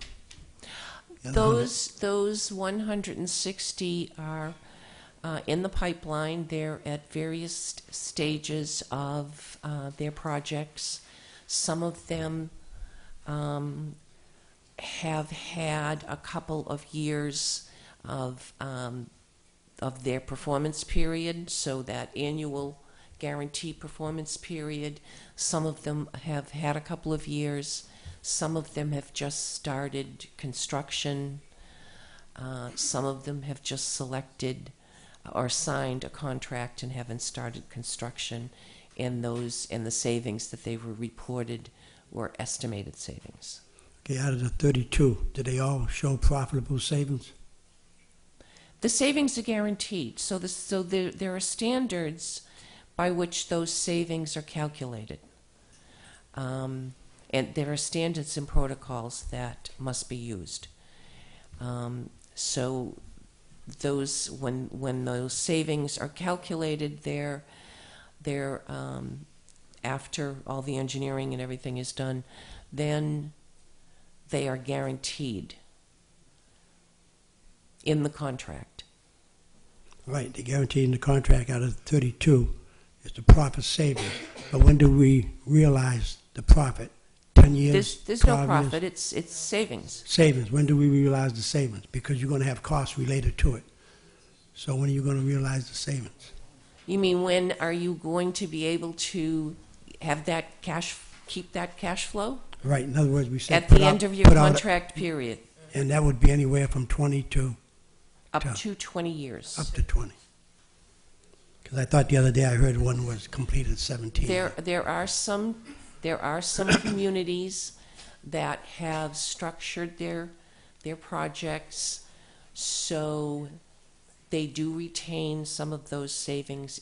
the other 100? Those 160 are in the pipeline. They're at various stages of their projects. Some of them have had a couple of years of their performance period, so that annual guarantee performance period. Some of them have had a couple of years. Some of them have just started construction. Some of them have just selected or signed a contract and haven't started construction. And the savings that they were reported were estimated savings. Okay, out of the 32, did they all show profitable savings? The savings are guaranteed. So there are standards by which those savings are calculated. And there are standards and protocols that must be used. So those when those savings are calculated, they're after all the engineering and everything is done, then they are guaranteed in the contract. Right, they guaranteed in the contract out of the 32 is the profit savings. But when do we realize the profit? 10 years? There's no 12 profit. years? It's savings. Savings. When do we realize the savings? Because you're going to have costs related to it. So when are you going to realize the savings? You mean, when are you going to be able to have that keep that cash flow? Right, in other words, we said At the end of your contract period, and that would be anywhere from 20 to up to 20 years. up to 20. Because I thought the other day I heard one was completed 17. There are some communities that have structured their their projects, so they do retain some of those savings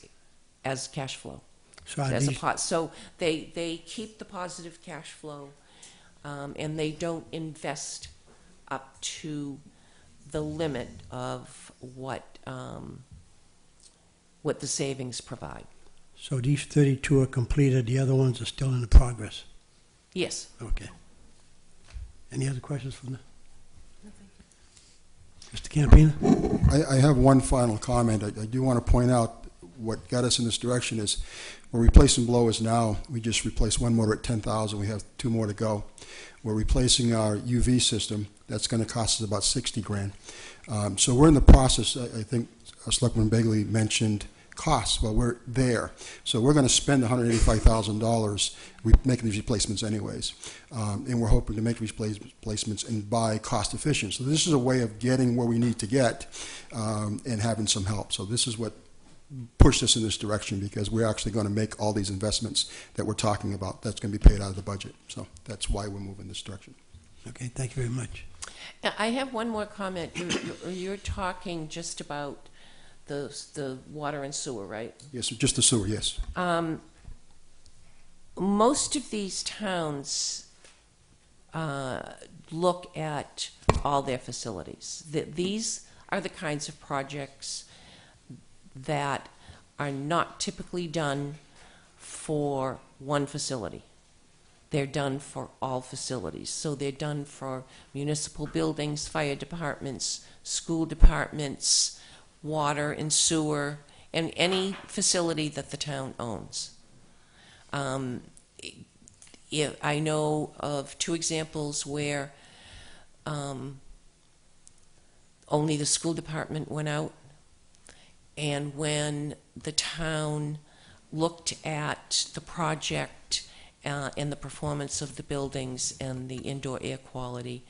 as cash flow. So are As a these, pot, so they keep the positive cash flow, and they don't invest up to the limit of what the savings provide. so these 32 are completed, the other ones are still in the progress? Yes. Okay. Any other questions from the? Mr. Campina? I have one final comment. I do want to point out what got us in this direction is we're replacing blowers now. We just replaced one motor at 10,000. We have 2 more to go. We're replacing our UV system. That's going to cost us about 60 grand. So we're in the process. I think Selectman Begley mentioned costs. Well, we're there. So we're going to spend $185,000 making these replacements anyways. And we're hoping to make these replacements and buy cost efficient. So this is a way of getting where we need to get and having some help. So this is what pushed us in this direction, because we're actually going to make all these investments that we're talking about. That's going to be paid out of the budget. So that's why we're moving this direction. Okay, thank you very much. I have one more comment. You're talking just about the water and sewer, right? Yes, just the sewer, yes. Most of these towns look at all their facilities. These are the kinds of projects that are not typically done for one facility. They're done for all facilities. So they're done for municipal buildings, fire departments, school departments, water and sewer, and any facility that the town owns. I know of 2 examples where only the school department went out, and when the town looked at the project and the performance of the buildings and the indoor air quality,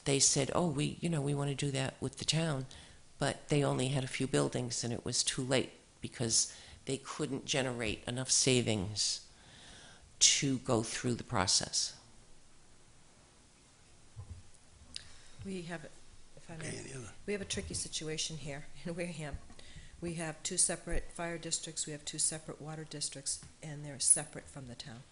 they said, "Oh, we want to do that with the town," but they only had a few buildings, and it was too late because they couldn't generate enough savings to go through the process. We have, if I may, Okay, any other? we have a tricky situation here in Wareham. We have 2 separate fire districts, we have 2 separate water districts, and they're separate from the town.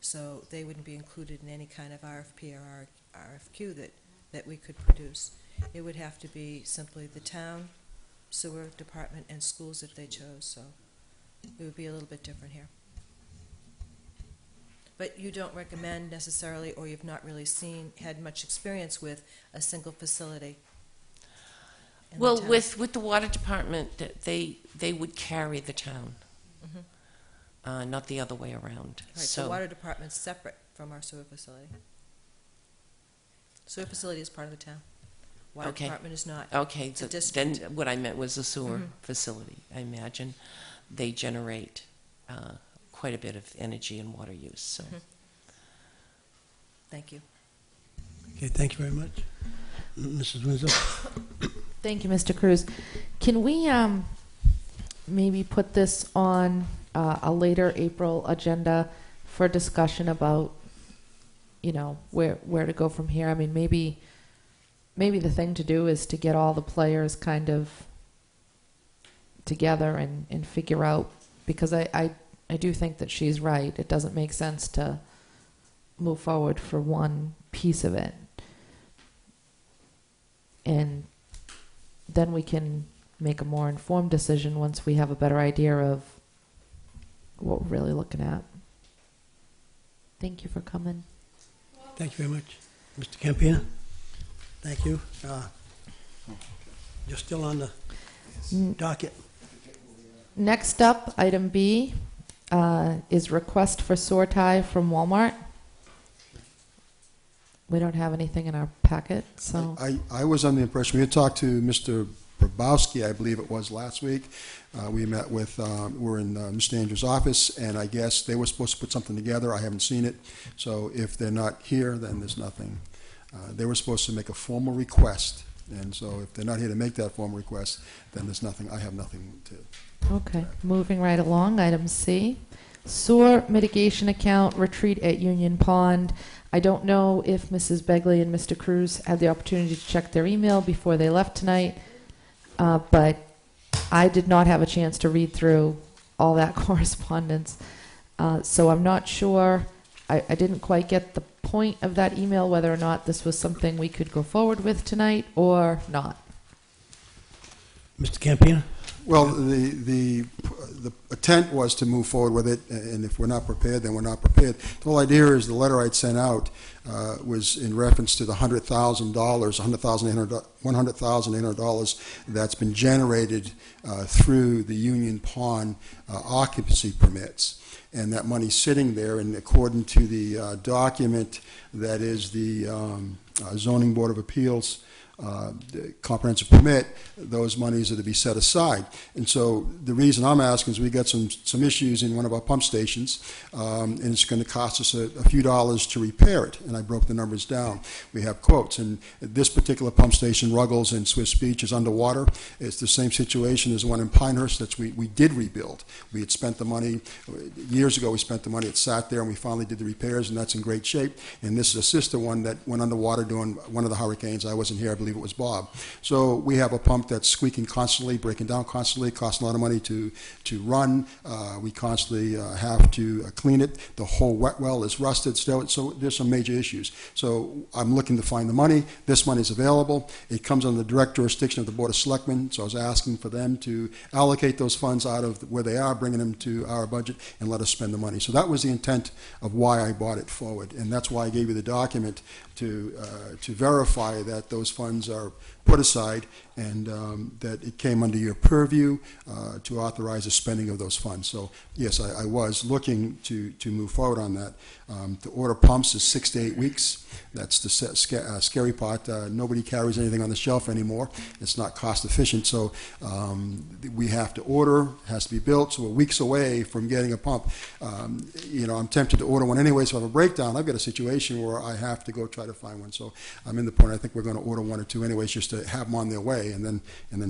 So they wouldn't be included in any kind of RFP or RFQ that we could produce. It would have to be simply the town, sewer department, and schools if they chose, so it would be a little bit different here. But you don't recommend necessarily, or you've not really had much experience with a single facility in the Well, town. with the water department, they would carry the town, not the other way around. Right, so water department's separate from our sewer facility. Sewer facility is part of the town. Water Okay. department is not. Okay, It's a so district. then what I meant was the sewer facility. I imagine they generate quite a bit of energy and water use. So Thank you. Okay, thank you very much. Mrs. Winslow? Thank you, Mr. Cruz. Can we maybe put this on a later April agenda for discussion about, where to go from here? I mean, maybe the thing to do is to get all the players kind of together and figure out, because I do think that she's right. It doesn't make sense to move forward for one piece of it. And then we can make a more informed decision once we have a better idea of what we're really looking at. Thank you for coming. Thank you very much. Mr. Campina? Thank you. You're still on the docket. Next up, item B, is request for sewer tie from Walmart. We don't have anything in our packet, so. I was under the impression, we had talked to Mr. Brabowski, I believe it was last week. We met with, we're in Mr. Andrews' office, and I guess they were supposed to put something together. I haven't seen it. So if they're not here, then there's nothing. They were supposed to make a formal request, and so if they're not here to make that formal request, then there's nothing. I have nothing to. Okay, moving right along, item C, Sewer mitigation account, retreat at Union Pond. I don't know if Mrs. Begley and Mr. Cruz had the opportunity to check their email before they left tonight, but I did not have a chance to read through all that correspondence. So I'm not sure. I didn't quite get the point of that email, whether or not this was something we could go forward with tonight or not. Mr. Campina? Well, the intent was to move forward with it, and if we're not prepared, then we're not prepared. The whole idea is the letter I'd sent out was in reference to the $100,800 that's been generated through the Union Pond occupancy permits. And that money's sitting there, and according to the document that is the Zoning Board of Appeals the comprehensive permit, those monies are to be set aside. And so the reason I'm asking is we got some issues in one of our pump stations, and it's going to cost us a few dollars to repair it. And I broke the numbers down. We have quotes. And this particular pump station, Ruggles in Swiss Beach, is underwater. It's the same situation as one in Pinehurst that we did rebuild. We had spent the money, years ago we spent the money, it sat there, and we finally did the repairs, and that's in great shape. And this is a sister one that went underwater during one of the hurricanes. I wasn't here, I believe it was Bob. So we have a pump that's squeaking constantly, breaking down constantly, costs a lot of money to run. We constantly have to clean it. The whole wet well is rusted still, so there's some major issues. So I'm looking to find the money. This money is available. It comes under the direct jurisdiction of the Board of Selectmen, so I was asking for them to allocate those funds out of where they are, bringing them to our budget, and let us spend the money. So that was the intent of why I brought it forward, and that's why I gave you the document to verify that those funds are put aside and that it came under your purview to authorize the spending of those funds. So yes, I was looking to move forward on that. To order pumps is 6 to 8 weeks. That's the scary part. Nobody carries anything on the shelf anymore. It's not cost efficient, so we have to order, it has to be built, so we're weeks away from getting a pump. I'm tempted to order one anyway, so if I have a breakdown, I've got a situation where I have to go try to find one. So I'm in the point, I think we're going to order one or two anyways, just to have them on their way and then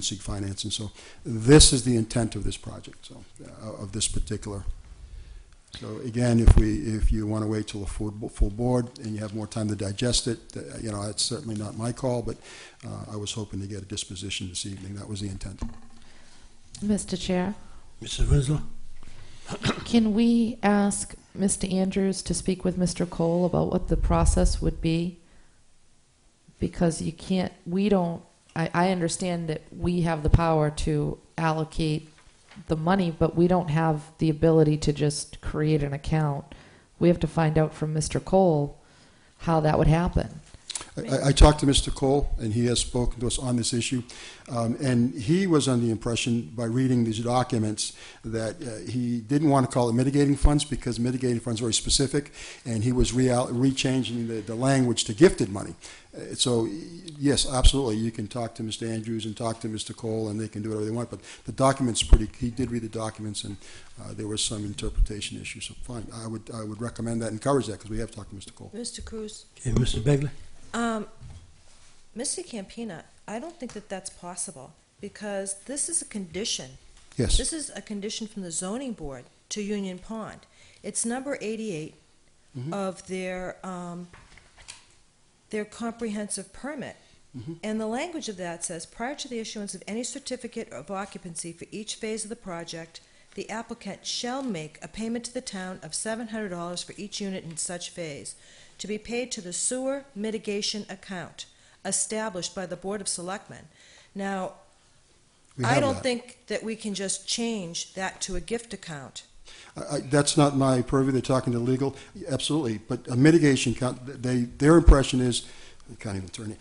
seek financing. So this is the intent of this project, so of this particular. So again, if you want to wait till the full board and you have more time to digest it, it's certainly not my call, but I was hoping to get a disposition this evening. That was the intent. Mr. Chair, Mrs. Winslow? can we ask Mr. Andrews to speak with Mr. Cole about what the process would be? Because I understand that we have the power to allocate the money, but we don't have the ability to just create an account. We have to find out from Mr. Cole how that would happen. I talked to Mr. Cole, and he has spoken to us on this issue, and he was under the impression by reading these documents that he didn't want to call it mitigating funds because mitigating funds are very specific, and he was rechanging the language to gifted money. So yes, absolutely, you can talk to Mr. Andrews and talk to Mr. Cole, and they can do whatever they want, but the document's he did read the documents, and there was some interpretation issues, so fine. I would recommend that, encourage that, because we have talked to Mr. Cole. Mr. Cruz. Okay, Mr. Begley? Mr. Campina, I don't think that that's possible because this is a condition. Yes. This is a condition from the zoning board to Union Pond. It's number 88 of their comprehensive permit. And the language of that says, prior to the issuance of any certificate of occupancy for each phase of the project, the applicant shall make a payment to the town of $700 for each unit in such phase, to be paid to the sewer mitigation account established by the Board of Selectmen. Now, I don't think that we can just change that to a gift account. That's not my purview. They're talking to legal. Absolutely. But a mitigation account, their impression is, I can't even turn it,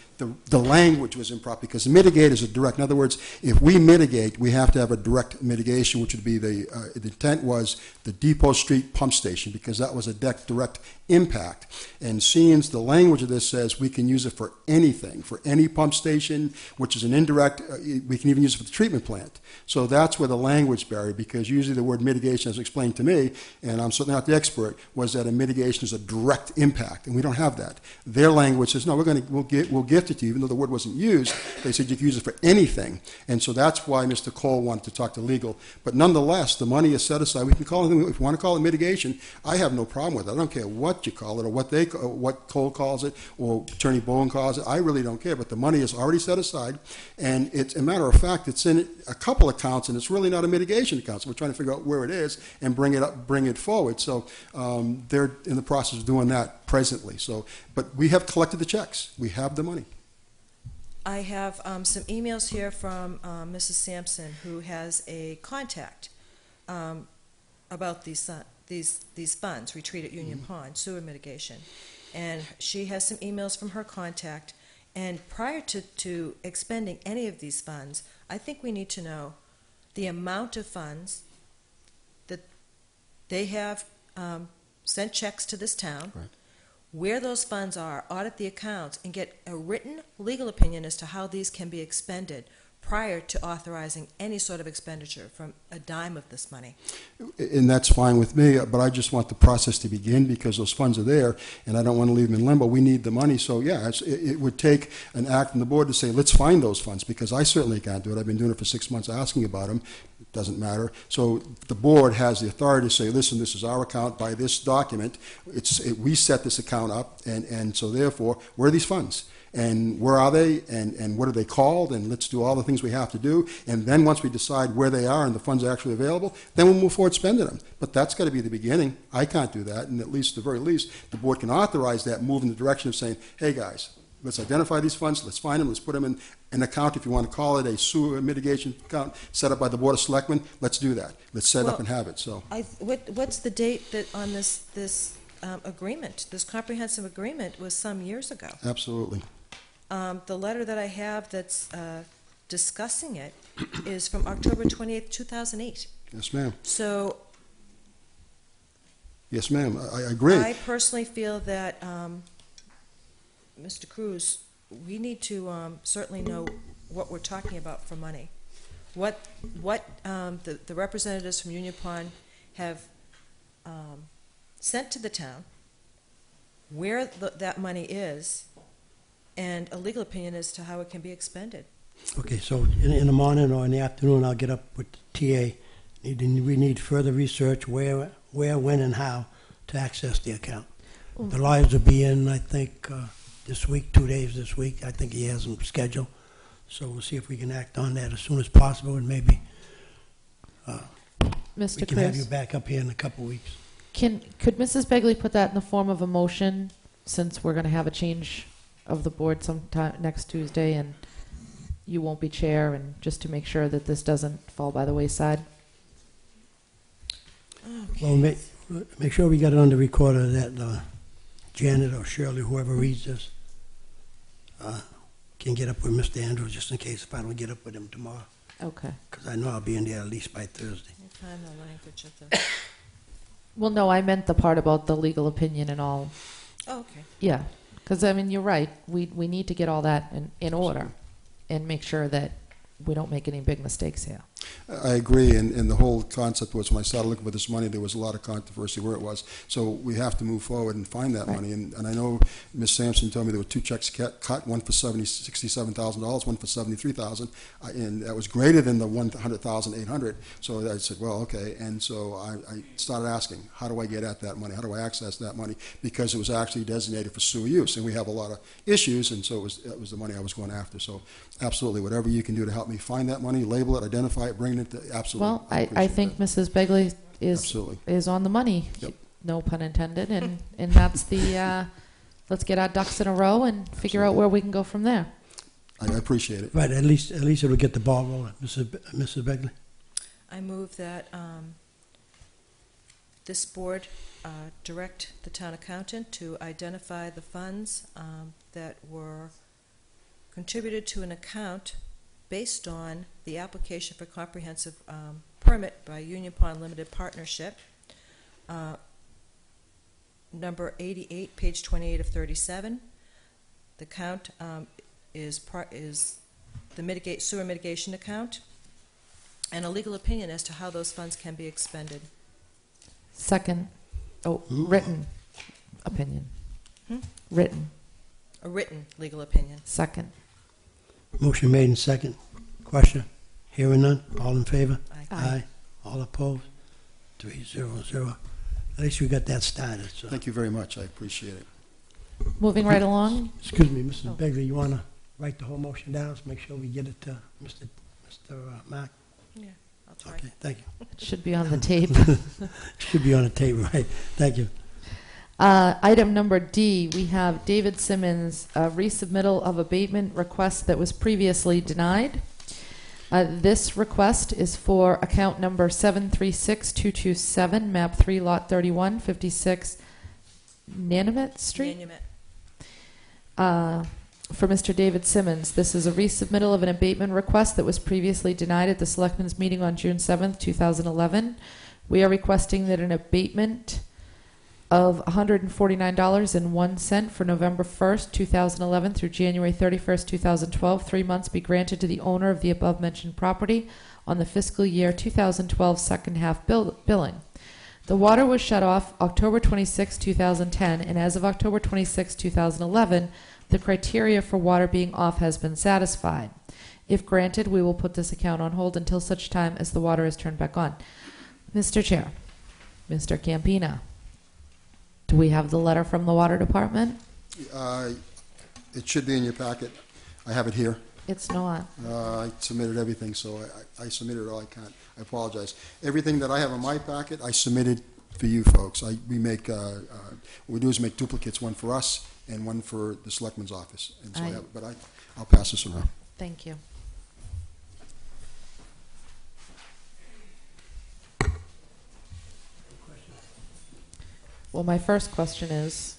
the language was improper because mitigate is a direct. In other words, if we mitigate, we have to have a direct mitigation, which would be the intent was the Depot Street pump station because that was a direct impact. And seeing the language of this says we can use it for anything, for any pump station, which is an indirect, we can even use it for the treatment plant. So that's where the language barrier, because usually the word mitigation, as explained to me, and I'm certainly not the expert, was that a mitigation is a direct impact, and we don't have that. Their language says, no, we'll gift it to you, even though the word wasn't used. They said you can use it for anything. And so that's why Mr. Cole wanted to talk to legal. But nonetheless, the money is set aside. We can call it, if you want to call it mitigation, I have no problem with it. I don't care what you call it, or what Cole calls it, or Attorney Bowen calls it. I really don't care. But the money is already set aside, and it's a matter of fact, it's in a couple accounts, and it's really not a mitigation account. So we're trying to figure out where it is and bring it forward. So they're in the process of doing that presently. So, but we have collected the checks. We have the money. I have some emails here from Mrs. Sampson, who has a contact about these funds, Retreat at Union Pond, sewer mitigation. And she has some emails from her contact. And prior to expending any of these funds, I think we need to know the amount of funds that they have sent checks to this town, Right. where those funds are, audit the accounts, and get a written legal opinion as to how these can be expended prior to authorizing any sort of expenditure from a dime of this money. And that's fine with me, but I just want the process to begin because those funds are there, and I don't want to leave them in limbo. We need the money. So, yeah, it would take an act from the board to say, let's find those funds, because I certainly can't do it. I've been doing it for 6 months asking about them. It doesn't matter. So the board has the authority to say, listen, this is our account by this document. We set this account up, and so therefore, where are these funds? And where are they, and what are they called, and let's do all the things we have to do. And then once we decide where they are and the funds are actually available, then we'll move forward spending them. But that's got to be the beginning. I can't do that, and at least, at the very least, the board can authorize that, move in the direction of saying, hey, guys, let's identify these funds, let's find them, let's put them in an account, if you want to call it a sewer mitigation account, set up by the Board of Selectmen, let's do that. Let's set it up and have it, so. What's the date that on this agreement? This comprehensive agreement was some years ago. Absolutely. The letter that I have that's discussing it is from October 28th, 2008. Yes, ma'am. So Yes, ma'am. I agree. I personally feel that, Mr. Cruz, we need to certainly know what we're talking about for money. What the representatives from Union Pond have sent to the town, where that money is, and a legal opinion as to how it can be expended. Okay, so in the morning or in the afternoon, I'll get up with TA. We need further research where, when, and how to access the account. The lawyers will be in, I think, this week, 2 days this week. I think he has them scheduled. So we'll see if we can act on that as soon as possible, and maybe Mr. we can have Chris, you back up here in a couple weeks. could Mrs. Begley put that in the form of a motion, since we're going to have a change of the board sometime next Tuesday, and you won't be chair, and just to make sure that this doesn't fall by the wayside? Okay. Well, make sure we got it on the recorder that Janet or Shirley, whoever reads this, can get up with Mr. Andrews, just in case if I don't get up with him tomorrow. Okay. Because I know I'll be in there at least by Thursday. We'll find the language of the. Well, no, I meant the part about the legal opinion and all. Oh, okay. Yeah, because, I mean, you're right. We need to get all that in order and make sure that we don't make any big mistakes here. I agree, and the whole concept was, when I started looking for this money, there was a lot of controversy where it was. So we have to move forward and find that money. And I know Ms. Sampson told me there were 2 checks cut, one for $67,000, one for $73,000, and that was greater than the $100,800. So I said, well, okay. And so I started asking, how do I get at that money? How do I access that money? Because it was actually designated for sewer use, and we have a lot of issues, and so it was the money I was going after. So absolutely, whatever you can do to help me find that money, label it, identify it, bring it to, absolutely. Well, I think Mrs. Begley Absolutely. is on the money. Yep. No pun intended. And that's the, let's get our ducks in a row and figure out where we can go from there. I appreciate it. Right, at least it'll get the ball rolling, Mrs. Begley. I move that this board direct the town accountant to identify the funds that were contributed to an account based on the application for comprehensive permit by Union Pond Limited Partnership number 88, page 28 of 37. The count is the sewer mitigation account, and a legal opinion as to how those funds can be expended. Second. Oh, written opinion. Written. A written legal opinion. Second. Motion made and second. Question? Hearing none? All in favor? Aye. All opposed? 3-0-0. At least we got that started, so. Thank you very much. I appreciate it. Moving right along. Excuse me, Mrs. Begley, you want to write the whole motion down, so make sure we get it to Mr. Mark? Yeah, I'll try. Okay, thank you. It should be on the tape. Should be on the tape, right? Thank you. Item number D, we have David Simmons, resubmittal of abatement request that was previously denied. This request is for account number 736227, map 3, lot 31, 56 Nanamet Street. For Mr. David Simmons. This is a resubmittal of an abatement request that was previously denied at the Selectmen's meeting on June 7th, 2011. We are requesting that an abatement of $149.01 for November 1st, 2011 through January 31st, 2012, 3 months be granted to the owner of the above-mentioned property on the fiscal year 2012 second half billing. The water was shut off October 26, 2010, and as of October 26, 2011, the criteria for water being off has been satisfied. If granted, we will put this account on hold until such time as the water is turned back on. Mr. Chair, Mr. Campina, do we have the letter from the Water Department? It should be in your packet. I have it here. It's not. I submitted everything, so I submitted all I can. I apologize. Everything that I have in my packet, I submitted for you folks. What we do is make duplicates, one for us and one for the Selectman's office. And so I'll pass this around. Thank you. Well, my first question is,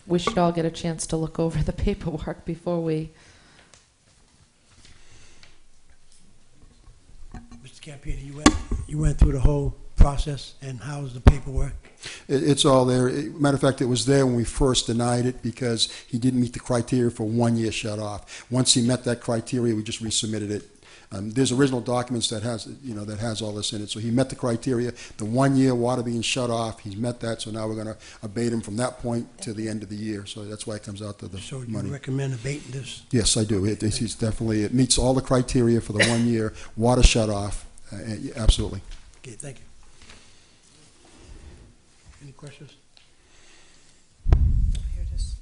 we should all get a chance to look over the paperwork before we... Mr. Campina, you went through the whole process, and how's the paperwork? It's all there. Matter of fact, it was there when we first denied it because he didn't meet the criteria for 1 year shut off. Once he met that criteria, we just resubmitted it. There's original documents that has all this in it. So he met the criteria. The 1 year water being shut off, he's met that. So now we're going to abate him from that point to the end of the year. So that's why it comes out to the So money. you recommend abating this? Yes, I do. It meets all the criteria for the 1 year water shut off. Absolutely. Okay, thank you. Any questions? Here it is.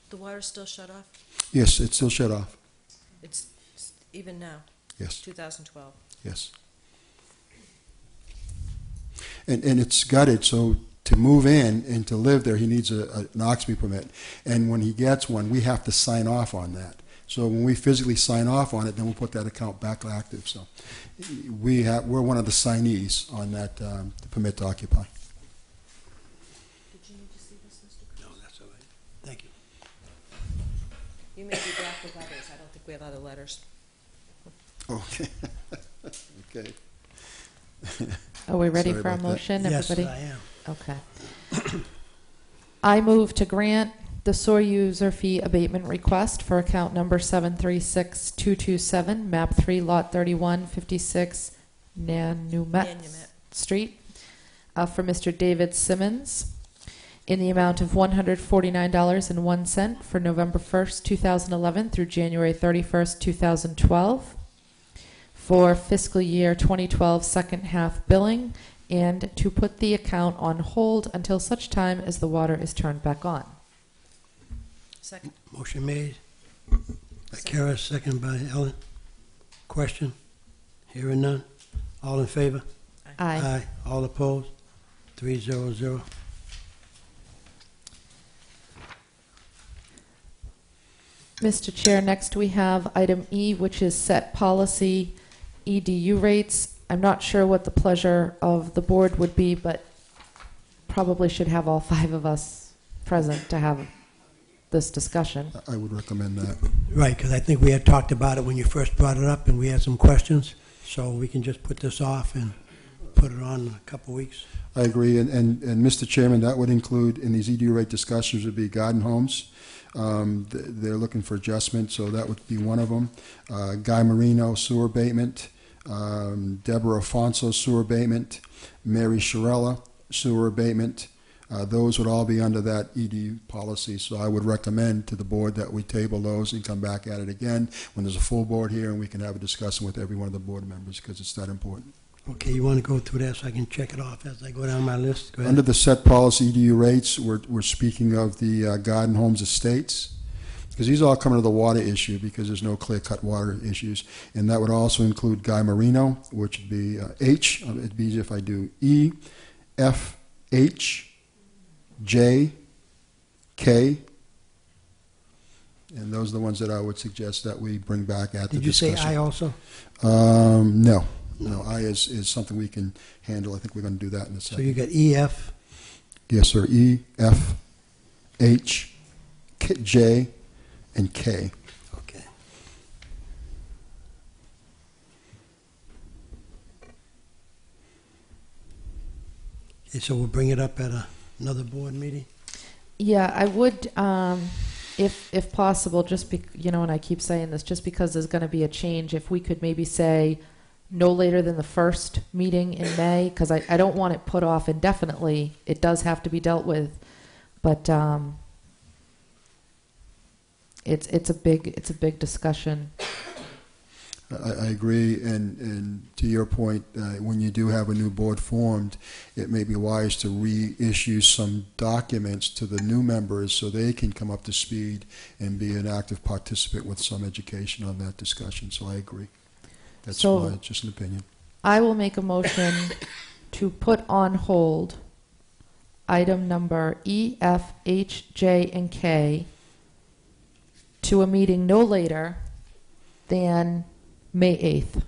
The water's still shut off? Yes, it's still shut off. It's even now? Yes. 2012. Yes. And it's gutted, so to move in and to live there, he needs an occupancy permit. And when he gets one, we have to sign off on that. So when we physically sign off on it, then we'll put that account back active. So we're one of the signees on that permit to occupy. Did you need to see this, Mr. Cruz? No, that's all right. Thank you. You may be back with others. I don't think we have other letters. Okay. Okay. Are we ready Sorry for a about that. motion, Yes, everybody? I am. Okay. I move to grant the sewer user fee abatement request for account number 736227, map 3, lot 31, 56 Nanumet Street, for Mr. David Simmons in the amount of $149.01 for November 1st, 2011 through January 31st, 2012 for fiscal year 2012 second half billing, and to put the account on hold until such time as the water is turned back on. Second. Motion made by Kara, second by Ellen. Question? Hearing none. All in favor? Aye. Aye. All opposed? 3-0-0. Mr. Chair, next we have item E, which is set policy EDU rates. I'm not sure what the pleasure of the board would be, but probably should have all 5 of us present to have this discussion. I would recommend that. Right, because I think we had talked about it when you first brought it up, and we had some questions, so we can just put this off and put it on in a couple weeks. I agree, and Mr. Chairman, that would include, in these EDU rate discussions, would be garden homes. They're looking for adjustment, so that would be one of them. Guy Marino, sewer abatement. Deborah Afonso, sewer abatement. Mary Shirella, sewer abatement. Those would all be under that EDU policy, so I would recommend to the board that we table those and come back at it again when there's a full board here and we can have a discussion with every one of the board members because it's that important. Okay, you want to go through that so I can check it off as I go down my list? Go ahead. Under the set policy EDU rates, we're speaking of the garden homes estates, because these all come under the water issue because there's no clear-cut water issues. And that would also include Guy Marino, which would be H. It'd be easier if I do E, F, H, J, K. And those are the ones that I would suggest that we bring back at the discussion. Did you say I also? No. No, I is something we can handle. I think we're going to do that in a second. So you got E, F? Yes, sir. E, F, H, K, J, and K. Okay. Okay, so we'll bring it up at another board meeting? Yeah, I would, if possible, and I keep saying this, just because there's going to be a change, if we could maybe say no later than the first meeting in May, because I don't want it put off indefinitely. It does have to be dealt with, but it's a big discussion. I agree, and to your point, when you do have a new board formed, it may be wise to reissue some documents to the new members so they can come up to speed and be an active participant with some education on that discussion. So I agree. That's just an opinion. I will make a motion to put on hold item number E, F, H, J, and K to a meeting no later than May 8th.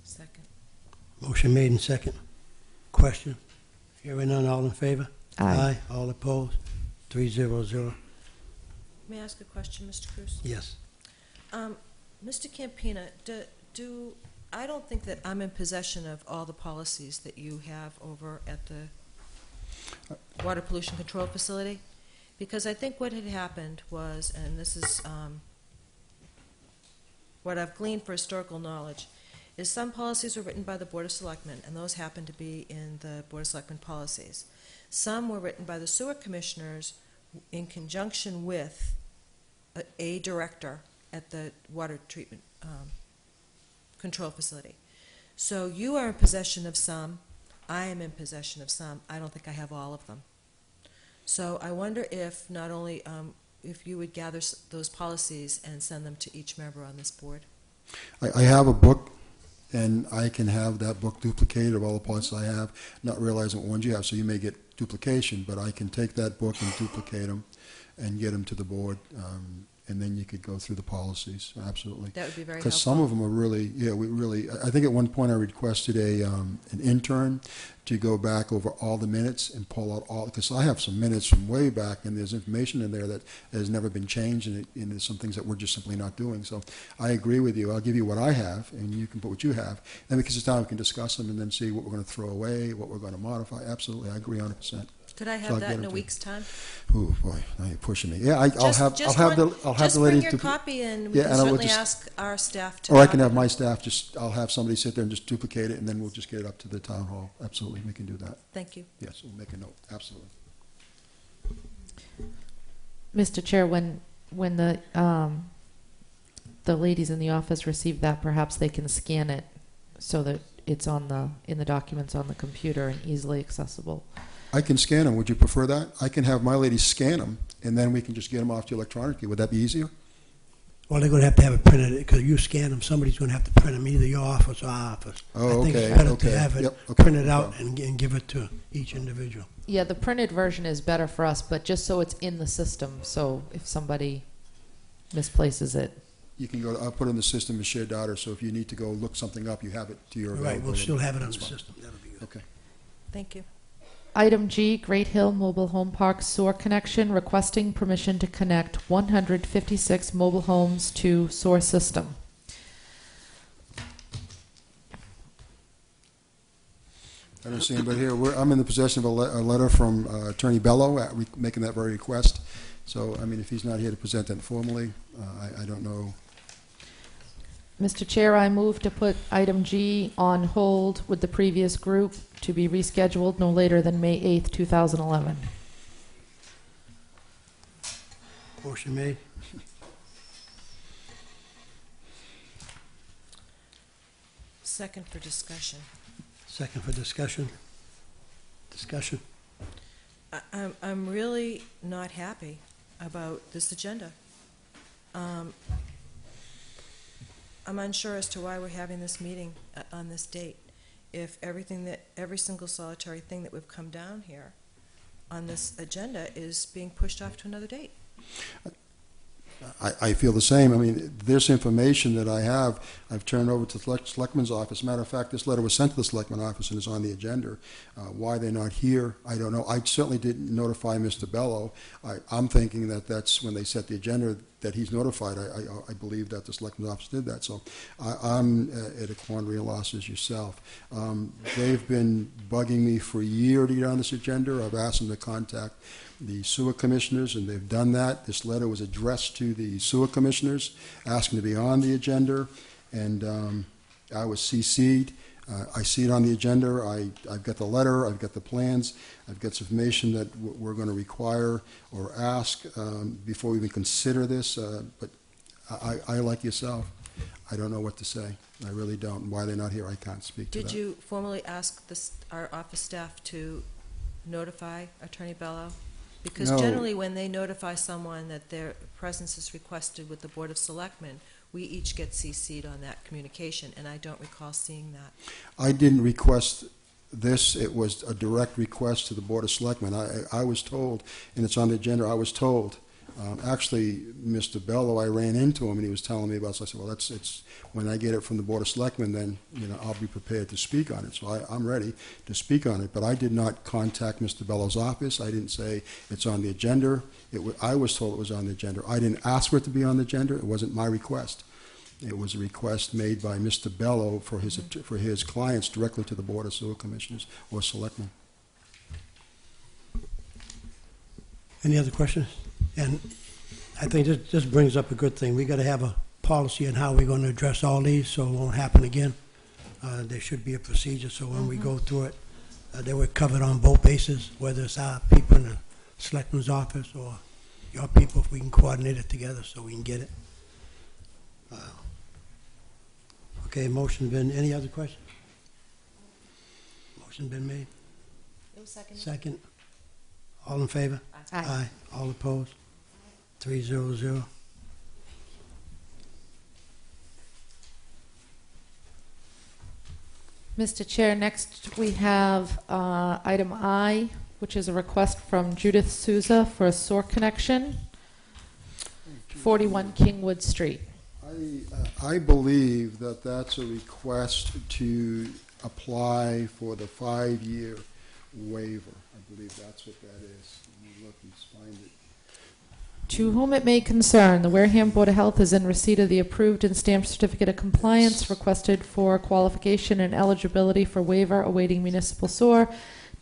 Second. Motion made and second. Question? Hearing none, all in favor? Aye. All opposed? 3-0-0. May I ask a question, Mr. Cruz? Yes. Mr. Campina, I don't think that I'm in possession of all the policies that you have over at the Water Pollution Control Facility, because I think what had happened was, and this is what I've gleaned for historical knowledge, is some policies were written by the Board of Selectmen, and those happen to be in the Board of Selectmen policies. Some were written by the sewer commissioners in conjunction with a director at the water treatment control facility. So you are in possession of some, I am in possession of some. I don't think I have all of them. So I wonder if not only if you would gather those policies and send them to each member on this board. I have a book, and I can have that book duplicated of all the policies I have, not realizing what ones you have. So you may get duplication, but I can take that book and duplicate them and get them to the board, and then you could go through the policies. Absolutely. That would be very helpful. Because some of them are really, I think at one point I requested an intern to go back over all the minutes and pull out all, because I have some minutes from way back, and there's information in there that has never been changed, and there's some things that we're just simply not doing. So I agree with you. I'll give you what I have, and you can put what you have. Then because it's time, we can discuss them and then see what we're going to throw away, what we're going to modify. Absolutely, I agree 100%. Could I have that in a week's time? Oh boy, now you're pushing me. Yeah, I'll have the Just lady bring your to copy, and we can certainly ask our staff to. Or I can have my staff I'll have somebody sit there and just duplicate it, and then we'll just get it up to the town hall. Absolutely, we can do that. Thank you. Yes, we'll make a note. Absolutely. Mr. Chair, when the ladies in the office receive that, perhaps they can scan it so that it's in the documents on the computer and easily accessible. I can scan them. Would you prefer that? I can have my ladies scan them, and then we can just get them off to you electronically. Would that be easier? Well, they're going to have it printed, because you scan them, somebody's going to have to print them, either your office or our office. Oh, I think okay, it's better okay. to have it Yep, okay, printed no out problem. and give it to each individual. Yeah, the printed version is better for us, but just so it's in the system, so if somebody misplaces it. You can I'll put it in the system and share data, so if you need to go look something up, you have it to your Right, we'll availability. still have it on That's the fine. system. That'll be good. Okay. Thank you. Item G, Great Hill Mobile Home Park Sewer Connection, requesting permission to connect 156 mobile homes to sewer system. I don't see anybody here. I'm in the possession of a letter from Attorney Bello making that very request. So, I mean, if he's not here to present that formally, I don't know. Mr. Chair, I move to put item G on hold with the previous group to be rescheduled no later than May 8th, 2011. Motion made. Second for discussion. Second for discussion. Discussion. I'm really not happy about this agenda. I'm unsure as to why we're having this meeting on this date. If every single solitary thing that we've come down here on this agenda is being pushed off to another date. I feel the same. I mean, this information that I have, I've turned over to the Selectman's office. Matter of fact, this letter was sent to the Selectman's office and is on the agenda. Why they're not here, I don't know. I certainly didn't notify Mr. Bello. I'm thinking that that's when they set the agenda that he's notified. I believe that the Selectman's office did that. So I'm at a quandary loss as yourself. They've been bugging me for a year to get on this agenda. I've asked them to contact the sewer commissioners, and they've done that. This letter was addressed to the sewer commissioners, asking to be on the agenda, and I was CC'd. I see it on the agenda. I've got the letter. I've got the plans. I've got some information that we're going to require or ask before we even consider this. But I, like yourself, I don't know what to say. I really don't. Why they're not here, I can't speak to that. Did you formally ask our office staff to notify Attorney Bello? Because No. generally when they notify someone that their presence is requested with the Board of Selectmen, we each get CC'd on that communication, and I don't recall seeing that. I didn't request this. It was a direct request to the Board of Selectmen. I was told, and it's on the agenda, I was told. Actually, Mr. Bello, I ran into him, and he was telling me about it. So I said, well, it's when I get it from the Board of Selectmen, then I'll be prepared to speak on it. So I'm ready to speak on it. But I did not contact Mr. Bello's office. I didn't say it's on the agenda. I was told it was on the agenda. I didn't ask for it to be on the agenda. It wasn't my request. It was a request made by Mr. Bello for his clients directly to the Board of Sewer Commissioners or Selectmen. Any other questions? And I think this brings up a good thing. We got to have a policy on how we're going to address all these so it won't happen again. There should be a procedure so when we go through it, they were covered on both bases, whether it's our people in the Selectman's office or your people, if we can coordinate it together so we can get it. Okay, motion been, any other questions? Motion been made? It was seconded. Second. All in favor? Aye. All opposed? 3-0-0. Mr. Chair, next we have item I, which is a request from Judith Souza for a sewer connection, 41 Kingwood Street. I believe that that's a request to apply for the 5-year waiver. I believe that's what that is. Let me look and find it. To whom it may concern, the Wareham Board of Health is in receipt of the approved and stamped certificate of compliance requested for qualification and eligibility for waiver awaiting municipal sewer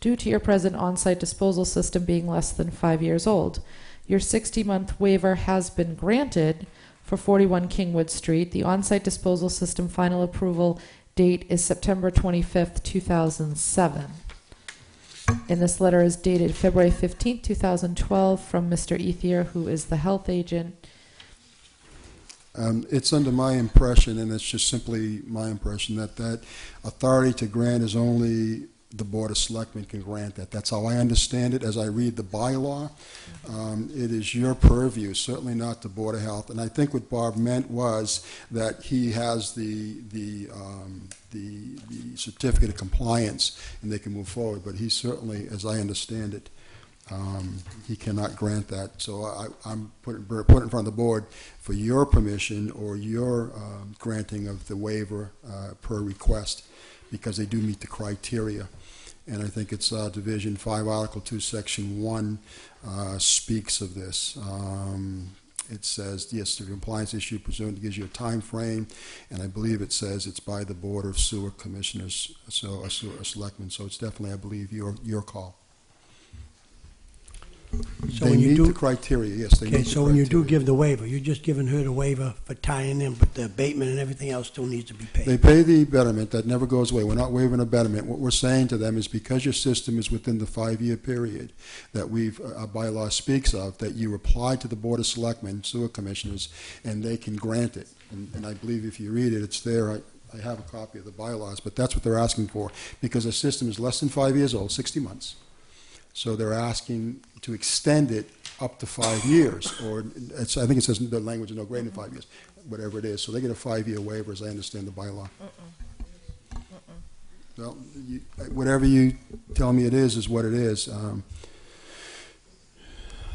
due to your present on-site disposal system being less than 5 years old. Your 60-month waiver has been granted for 41 Kingwood Street. The on-site disposal system final approval date is September 25th, 2007. And this letter is dated February 15th, 2012 from Mr. Ethier, who is the health agent. It's under my impression, and it's just simply my impression, that authority to grant is only the Board of Selectmen can grant that. That's how I understand it as I read the bylaw. It is your purview, certainly not the Board of Health. And I think what Bob meant was that he has the certificate of compliance and they can move forward. But he certainly, as I understand it, he cannot grant that. So I'm put in front of the board for your permission or your granting of the waiver per request, because they do meet the criteria. and I think it's Division 5, Article 2, Section 1 speaks of this. It says, yes, the compliance issue pursuant gives you a time frame, and I believe it says it's by the Board of Sewer Commissioners, so a selectman. So it's definitely, I believe, your call. So They when you meet do- the criteria, yes, they Okay, meet the so when you do criteria. give the waiver, you're just giving her the waiver for tying in, but the abatement and everything else still needs to be paid. They pay the betterment, that never goes away. We're not waiving a betterment. What we're saying to them is because your system is within the 5-year period that our bylaw speaks of, that you apply to the Board of Selectmen, sewer commissioners, and they can grant it. And I believe if you read it, it's there. I have a copy of the bylaws, but that's what they're asking for, because the system is less than 5 years old, 60 months. So they're asking to extend it up to 5 years, or I think it says the language is no greater than 5 years, whatever it is. So they get a 5-year waiver, as I understand the bylaw. Well, whatever you tell me it is what it is.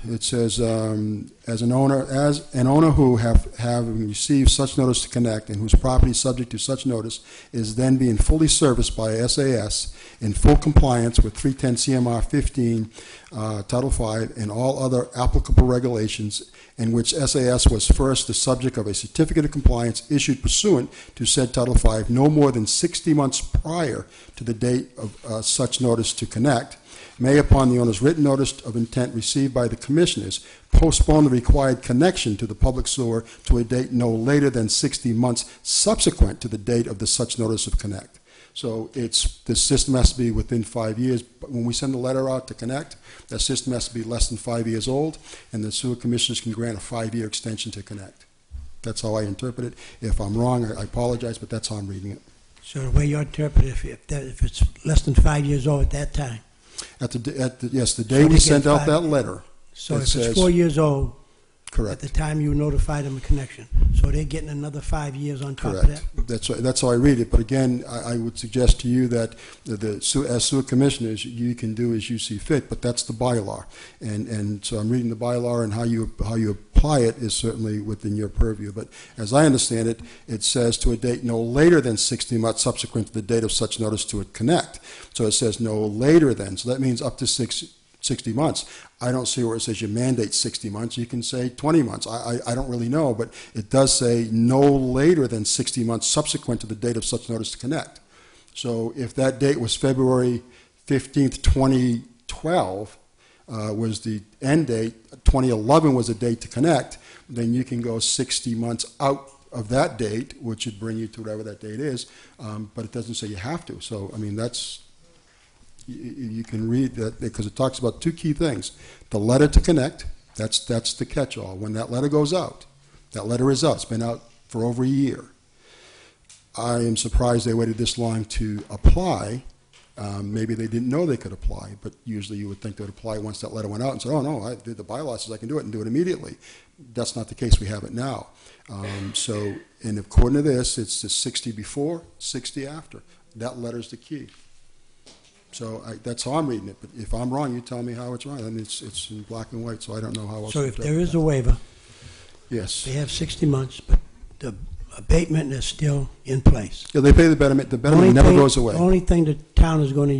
It says, as an owner who have received such notice to connect and whose property is subject to such notice is then being fully serviced by SAS in full compliance with 310 CMR 15, Title 5, and all other applicable regulations in which SAS was first the subject of a certificate of compliance issued pursuant to said Title 5 no more than 60 months prior to the date of such notice to connect, may, upon the owner's written notice of intent received by the commissioners, postpone the required connection to the public sewer to a date no later than 60 months subsequent to the date of the such notice of connect. So the system has to be within 5 years. But when we send a letter out to connect, that system has to be less than 5 years old, and the sewer commissioners can grant a 5-year extension to connect. That's how I interpret it. If I'm wrong, I apologize, but that's how I'm reading it. So the way you interpret it, if it's less than 5 years old at that time, Yes, the So day they we get sent out 5 that letter, so it if it's says- 4 years old at correct. the time you notify them of connection, so they're getting another 5 years on top of that? Correct. That's how I read it. But again, I would suggest to you that as sewer commissioners, you can do as you see fit. But that's the bylaw, and so I'm reading the bylaw, and how you apply it is certainly within your purview. But as I understand it, it says to a date no later than 60 months subsequent to the date of such notice to it connect. So it says no later than. So that means up to 60 months. I don't see where it says you mandate 60 months. You can say 20 months. I don't really know, but it does say no later than 60 months subsequent to the date of such notice to connect. So if that date was February 15th, 2012, was the end date, 2011 was the date to connect, then you can go 60 months out of that date, which would bring you to whatever that date is, but it doesn't say you have to. So, I mean, you can read that, because it talks about two key things. The letter to connect, that's the catch-all. When that letter goes out, that letter is out. It's been out for over a year. I am surprised they waited this long to apply. Maybe they didn't know they could apply, but usually you would think they would apply once that letter went out and say, oh, no, the bylaw says I can do it and do it immediately. That's not the case. We have it now. So, and according to this, it's the 60 before, 60 after. That letter's the key. So that's how I'm reading it. But if I'm wrong, you tell me how it's wrong. I mean, it's in black and white, so I don't know how else So to if interpret there is that. a waiver, Yes. they have 60 months, but the abatement is still in place. Yeah, they pay the betterment. The betterment never goes away. The only thing the town is going to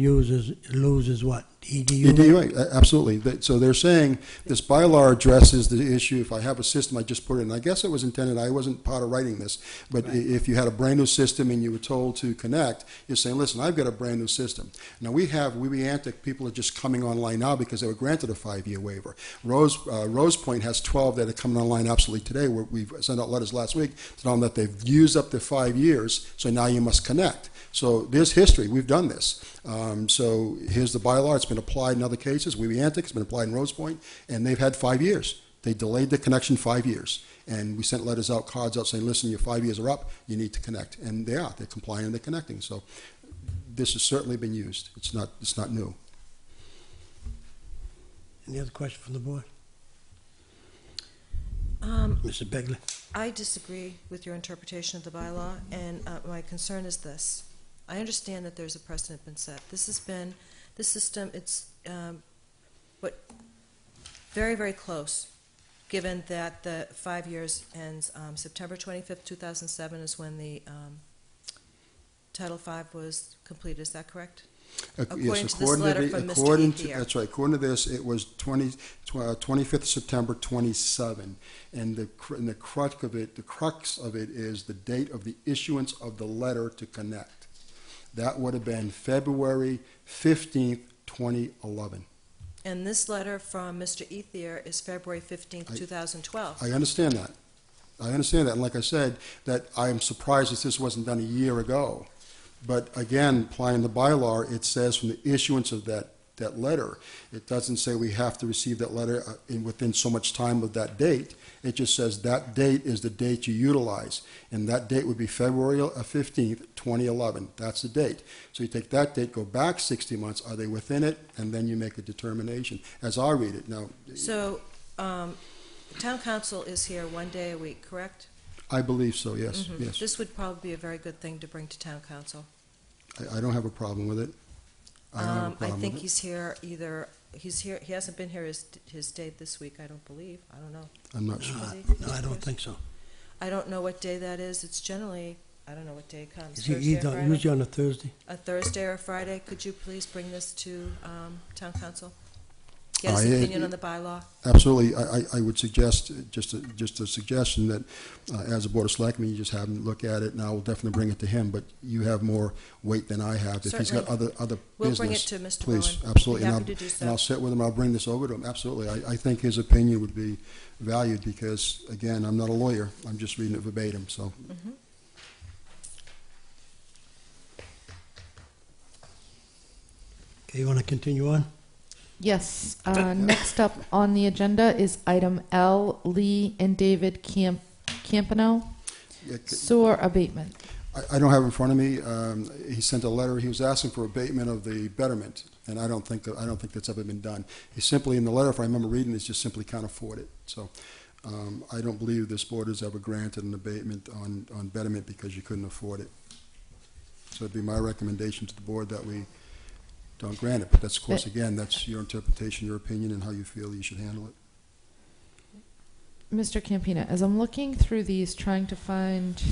lose is what? EDU? EDUA, absolutely. So they're saying this bylaw addresses the issue. If I have a system, I just put it in. I guess it was intended, I wasn't part of writing this, but if you had a brand new system and you were told to connect, you're saying, listen, I've got a brand new system. Now we Antic, people are just coming online now because they were granted a 5-year waiver. Rose Point has 12 that are coming online absolutely today. We've sent out letters last week to tell them that they've used up their 5 years, so now you must connect. So there's history. We've done this. So here's the bylaw. It's been applied in other cases. Antic, it's been applied in Rose Point, and they've had 5 years. They delayed the connection 5 years. And we sent letters out, cards out saying, listen, your 5 years are up. You need to connect. And they are. They're complying and they're connecting. So this has certainly been used. It's not new. Any other question from the board? Mr. Begley? I disagree with your interpretation of the bylaw, and my concern is this. I understand that there's a precedent been set. This system, it's very, very close, given that the 5 years ends September 25th, 2007 is when the Title V was completed. Is that correct? According to this letter from Mr. according to, Ethier. that's right, according to this, it was 25th September 27, and the crux of it is the date of the issuance of the letter to connect. That would have been February 15th, 2011. And this letter from Mr. Ethier is February 15th, 2012. I understand that. And like I said, that I'm surprised that this wasn't done a year ago. But again, applying the bylaw, it says from the issuance of that letter. It doesn't say we have to receive that letter within so much time of that date. It just says that date is the date you utilize. And that date would be February 15th, 2011. That's the date. So you take that date, go back 60 months, are they within it? And then you make a determination, as I read it. Now, So, town council is here one day a week, correct? I believe so, yes, Mhm. yes. This would probably be a very good thing to bring to town council. I don't have a problem with it. I don't have a I problem think with it. he's here he hasn't been here his date this week, I don't believe. I don't know. I'm not sure. Is he? No, I don't think so. I don't know what day that is. It's generally, I don't know what day it comes. Is Thursday or Friday? usually on a Thursday? A Thursday or Friday. Could you please bring this to town council? Get his I- opinion on the bylaw. Absolutely. I would suggest, just a suggestion, that as a Board of Selectmen, you just have him look at it, and I will definitely bring it to him, but you have more weight than I have. If he's got Certainly. other We'll business. bring it to Mr. Please, Bowen. absolutely. Be And happy to do so. And I'll sit with him, I'll bring this over to him, absolutely. I think his opinion would be valued, because, again, I'm not a lawyer, I'm just reading it verbatim, so. Mhm. Okay, you want to continue on? Yes. Next up on the agenda is item L. Lee and David Campano, Yeah, sewer abatement. I don't have it in front of me. He sent a letter. He was asking for abatement of the betterment, and I don't think that's ever been done. He simply, in the letter, if I remember reading, it's just simply can't afford it. So I don't believe this board has ever granted an abatement on betterment because you couldn't afford it. So it'd be my recommendation to the board that we don't grant it. But that's, of course, again, that's your interpretation, your opinion, and how you feel you should handle it. Mr. Campina, as I'm looking through these, trying to find,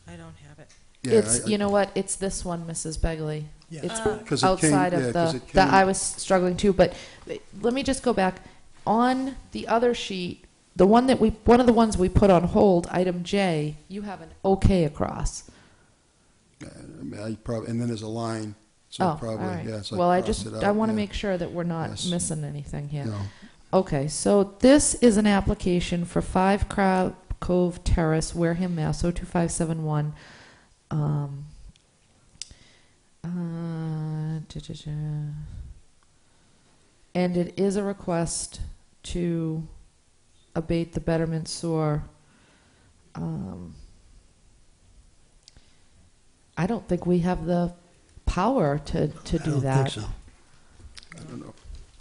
I don't have it. Yeah, you know what? It's this one, Mrs. Begley. Yeah. It's 'cause it came- outside yeah, of 'cause the it that came- I was struggling to. But let me just go back on the other sheet. The one that one of the ones we put on hold, item J. You have an OK across. and then there's a line. So Oh, probably, all right. yeah. So Well, I crossed it out, I want to yeah. make sure that we're not Yes. missing anything here. No. Okay, so this is an application for 5 Crab Cove Terrace, Wareham, Mass. 02571. And it is a request to abate the betterment sewer. I don't think we have the power to do I don't that. think so. I don't know.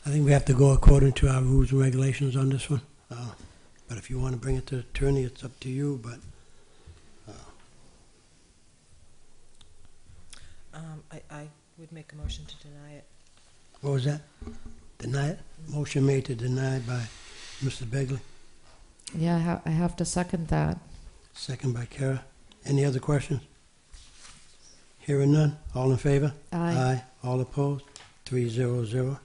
I think we have to go according to our rules and regulations on this one. But if you want to bring it to the attorney, it's up to you, but I would make a motion to deny it. what was that? Deny it? Motion made to deny by Mr. Begley, Yeah, I have to second that. second by Kara. Any other questions? Hearing none, all in favor? Aye. All opposed? 300.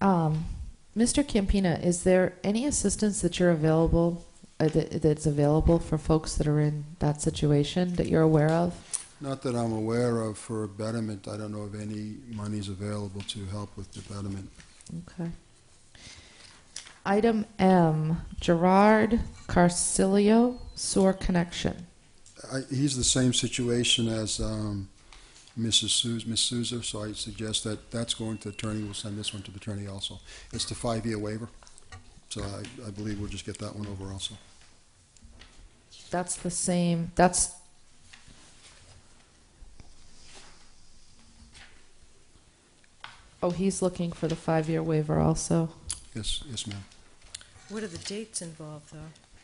Mr. Campina, is there any assistance that you're available, that's available for folks that are in that situation that you're aware of? Not that I'm aware of for betterment. I don't know of any monies available to help with the betterment. Okay. Item M, Gerard Carcilio, sewer connection. He's the same situation as Miss Souza, so I suggest that that's going to the attorney. We'll send this one to the attorney also. It's the 5-year waiver, so I believe we'll just get that one over also. That's the same, that's, oh, he's looking for the 5-year waiver also. Yes, ma'am. What are the dates involved, though?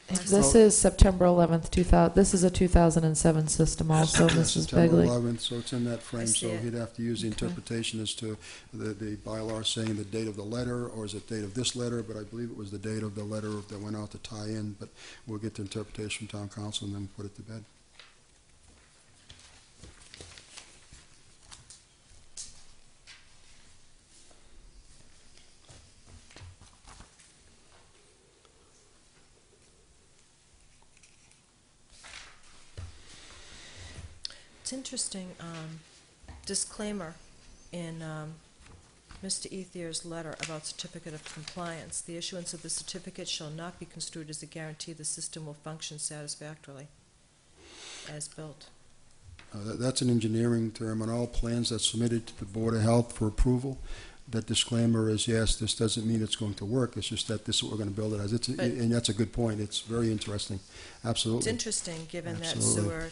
This is September 11th, 2000. This is a 2007 system also, Mrs. September Begley. 11th, so it's in that frame, see so it. he'd have to use the Okay. interpretation as to the bylaw saying the date of the letter, or is it date of this letter, but I believe it was the date of the letter that went out to tie in, but we'll get the interpretation from town council and then put it to bed. It's interesting, disclaimer in Mr. Ethier's letter about certificate of compliance. The issuance of the certificate shall not be construed as a guarantee the system will function satisfactorily as built. That's an engineering term. On all plans that's submitted to the Board of Health for approval, that disclaimer is, yes, this doesn't mean it's going to work. It's just that this is what we're going to build it as. And that's a good point. It's very interesting. Absolutely. It's interesting, given Absolutely. that sewer.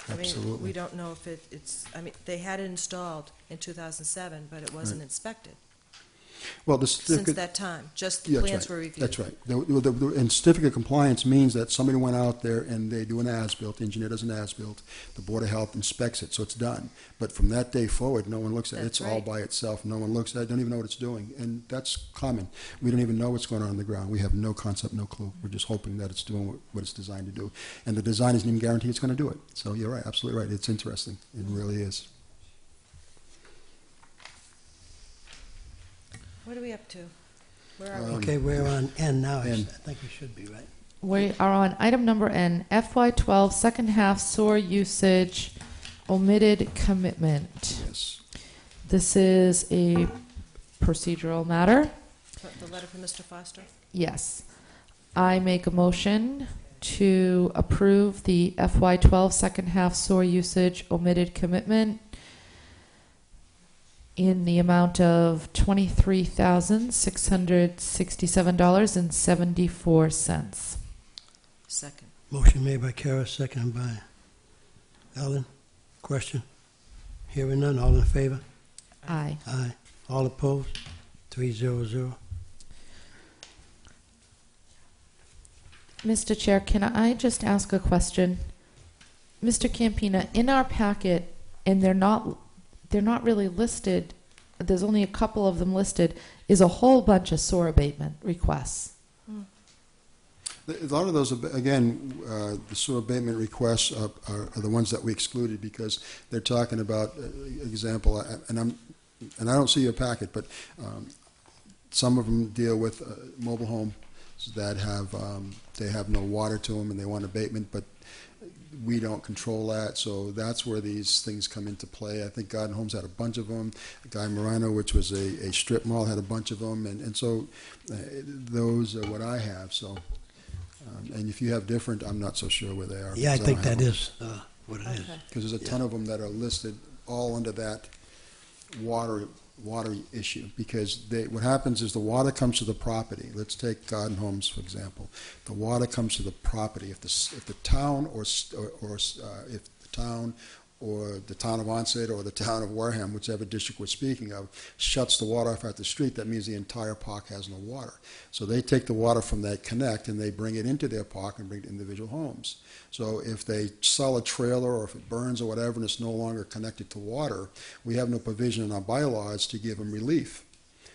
I mean, Absolutely. we don't know if it's. I mean, they had it installed in 2007, but it wasn't Right. inspected Well, the since certificate, that time. Just the Yeah, that's plans right. were reviewed. That's right. And certificate of compliance means that somebody went out there and they do an as-built, the engineer does an as-built, the Board of Health inspects it, so it's done. But from that day forward, no one looks at it. That's It's all right. by itself. No one looks at it, don't even know what it's doing. And that's common. We don't even know what's going on the ground. We have no concept, no clue. We're just hoping that it's doing what it's designed to do. And the design doesn't even guarantee it's going to do it. So you're right, absolutely right. It's interesting. It really is. What are we up to? Where are we? Okay, we're on N now. I N. think we should be, right? We are on item number N, FY12 second half sewer usage omitted commitment. Yes. This is a procedural matter. The letter from Mr. Foster? Yes. I make a motion to approve the FY12 second half sewer usage omitted commitment in the amount of $23,667.74. Second. Motion made by Kara, seconded by Ellen. Question? Hearing none, all in favor? Aye. Aye. All opposed? 300. Mr. Chair, can I just ask a question? Mr. Campina, in our packet, and they're not really listed, there's only a couple of them listed, is a whole bunch of sewer abatement requests. A lot of those, again, the sewer abatement requests are the ones that we excluded because they're talking about, example, and I don't see your packet, but some of them deal with mobile homes that they have no water to them and they want abatement, but we don't control that, so that's where these things come into play. I think Garden Homes had a bunch of them. Guy Moreno, which was a strip mall, had a bunch of them, and so those are what I have. So, and if you have different, I'm not so sure where they are. Yeah, I because think don't that have is what it is. because there's a ton of them that are listed all under that water issue, because what happens is the water comes to the property. Let's take Garden Homes, for example. The water comes to the property. If the town or if the town or the town of Onset or the town of Wareham, whichever district we're speaking of, shuts the water off at the street, that means the entire park has no water. So they take the water from that connect and they bring it into their park and bring it to individual homes. So if they sell a trailer or if it burns or whatever and it's no longer connected to water, we have no provision in our bylaws to give them relief.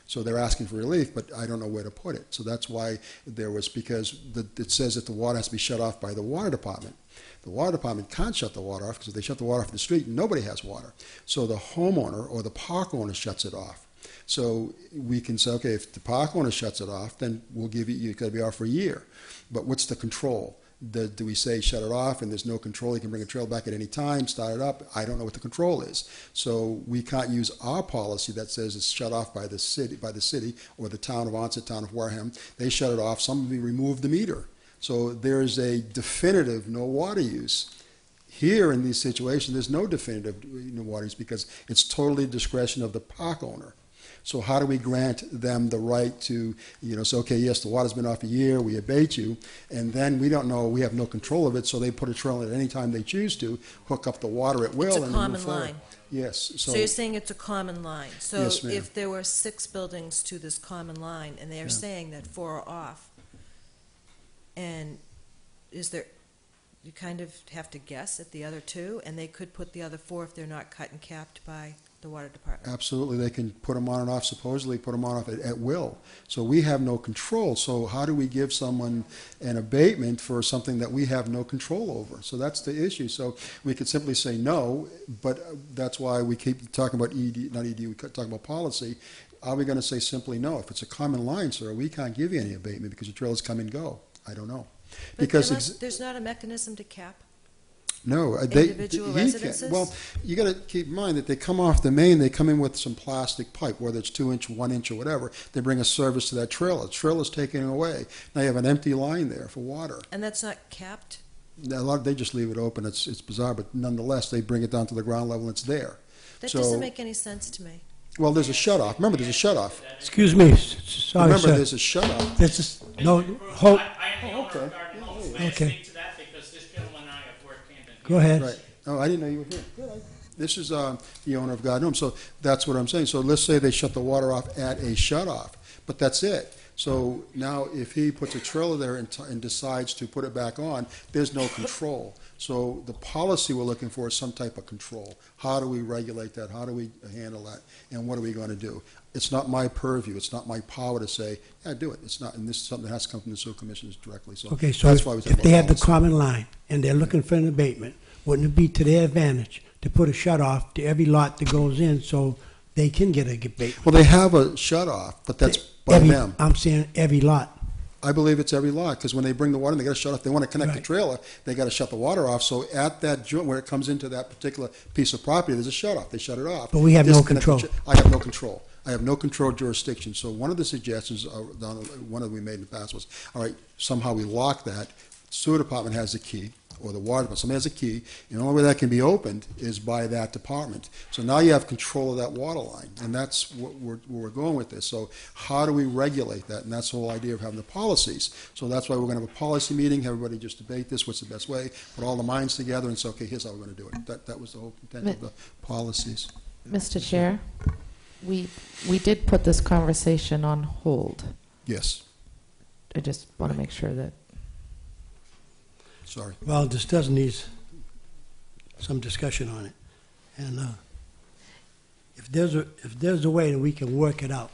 So they're asking for relief, but I don't know where to put it. So that's why because it says that the water has to be shut off by the water department. The water department can't shut the water off because if they shut the water off the street, nobody has water. So the homeowner or the park owner shuts it off. So we can say, okay, if the park owner shuts it off, then we'll give you've got to be off for a year. But what's the control? Do we say shut it off and there's no control? You can bring a trail back at any time, start it up. I don't know what the control is. So we can't use our policy that says it's shut off by the city or the town of Onset, town of Wareham. They shut it off. Somebody removed the meter. So there is a definitive no water use. Here in these situations, there's no definitive no water use because it's totally discretion of the park owner. So how do we grant them the right to, say, okay, yes, the water's been off a year, we abate you, and then we don't know, we have no control of it, so they put a trail in at any time they choose to, hook up the water at will, It's a and common move forward. line. Yes. So you're saying it's a common line. So Yes, ma'am. if there were 6 buildings to this common line, and they are saying that 4 are off, and you kind of have to guess at the other 2, and they could put the other 4 if they're not cut and capped by the water department. Absolutely, they can put them on and off, supposedly put them on and off at will. So we have no control. So how do we give someone an abatement for something that we have no control over? So that's the issue. So we could simply say no, but that's why we keep talking about not ED, we talk about policy. Are we going to say simply no? If it's a common line, sir, we can't give you any abatement because your trailers come and go. I don't know. But Because there's not a mechanism to cap? No, Individual he can't. residences? Well, you got to keep in mind that they come off the main, they come in with some plastic pipe, whether it's 2 inch, 1 inch, or whatever. They bring a service to that trailer. The trailer's taken away. Now you have an empty line there for water. And that's not capped? A lot, they just leave it open. It's bizarre, but nonetheless, they bring it down to the ground level and it's there. That So- doesn't make any sense to me. Well, there's a shut-off. Remember, there's a shut-off. Excuse me, sorry, Remember, sir. there's a shut-off. This is, no, hold, I am the owner of Garden Homes. May I Okay. speak to that? Because this gentleman and I have worked hand in hand. go ahead. Right. Oh, I didn't know you were here. Good. This is the owner of Garden Home. So that's what I'm saying. So let's say they shut the water off at a shut-off, but that's it. So now if he puts a trailer there and decides to put it back on, there's no control. So the policy we're looking for is some type of control. How do we regulate that? How do we handle that? And what are we going to do? It's not my purview. It's not my power to say, yeah, do it. It's not, and this is something that has to come from the sewer commissioners directly. So Okay, so that's why we if they have the policy. common line and they're looking for an abatement, wouldn't it be to their advantage to put a shut-off to every lot that goes in so they can get a abatement? Well, they have a shut-off, but that's by them. I'm saying every lot. I believe it's every lot, because when they bring the water in, they got to shut off. They want to connect the Right. trailer, they got to shut the water off. So at that joint where it comes into that particular piece of property, there's a shut off. They shut it off. But we have no Disconnect the control. I have no control. I have no control jurisdiction. So one of the suggestions, one that we made in the past was, all right, somehow we lock that. Sewer department has a key, or the water department, somebody has a key, and the only way that can be opened is by that department. So now you have control of that water line, and that's what we're going with this. So how do we regulate that? And that's the whole idea of having the policies. So that's why we're going to have a policy meeting, everybody just debate this, what's the best way, put all the minds together and say, okay, here's how we're going to do it. That was the whole intent of the policies. Mr. Chair, we did put this conversation on hold. Yes, I just want to make sure that, sorry. Well, this does need some discussion on it. And if there's a way that we can work it out,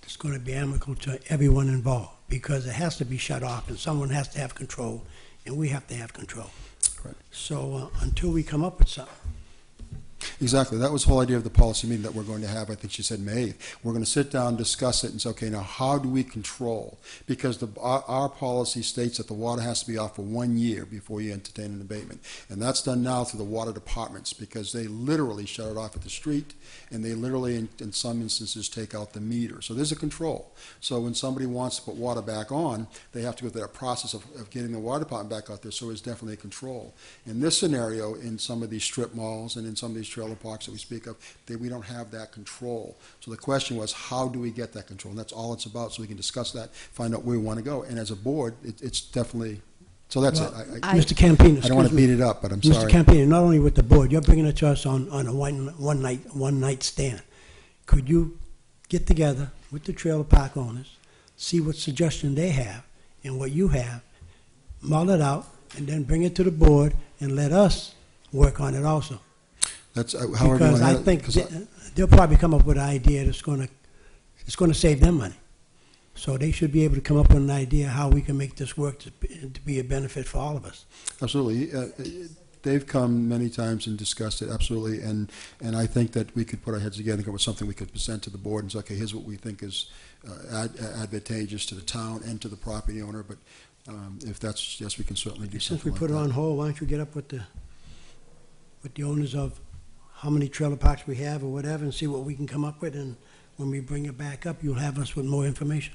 it's going to be amicable to everyone involved, because it has to be shut off and someone has to have control, and we have to have control. Correct. So until we come up with something. Exactly. That was the whole idea of the policy meeting that we're going to have. I think she said May 8th. We're going to sit down, discuss it, and say, okay, now how do we control? Because our policy states that the water has to be off for 1 year before you entertain an abatement. And that's done now through the water departments, because they literally shut it off at the street, and they literally, in some instances, take out the meter. So there's a control. So when somebody wants to put water back on, they have to go through that process of getting the water department back out there, so there's definitely a control. In this scenario, in some of these strip malls and in some of these trailer parks that we speak of, we don't have that control. So the question was, how do we get that control? And that's all it's about, so we can discuss that, find out where we want to go. And as a board, it's definitely, so that's Well, it. Mr. Campino, I don't want to excuse me. beat it up, but I'm Mr. sorry. Campino, not only with the board, you're bringing it to us on a one night stand. Could you get together with the trailer park owners, see what suggestion they have and what you have, mull it out, and then bring it to the board and let us work on it also? That's however you want Because to I handle it, think 'cause they'll probably come up with an idea that's going to save them money. So they should be able to come up with an idea how we can make this work to be a benefit for all of us. Absolutely. They've come many times and discussed it, absolutely, and I think that we could put our heads together and come up with something we could present to the board and say, okay, here's what we think is advantageous to the town and to the property owner, but if that's, yes, we can certainly do something Since we like put it that. on hold, why don't you get up with the owners of how many trailer parks we have or whatever, and see what we can come up with, and when we bring it back up, you'll have us with more information.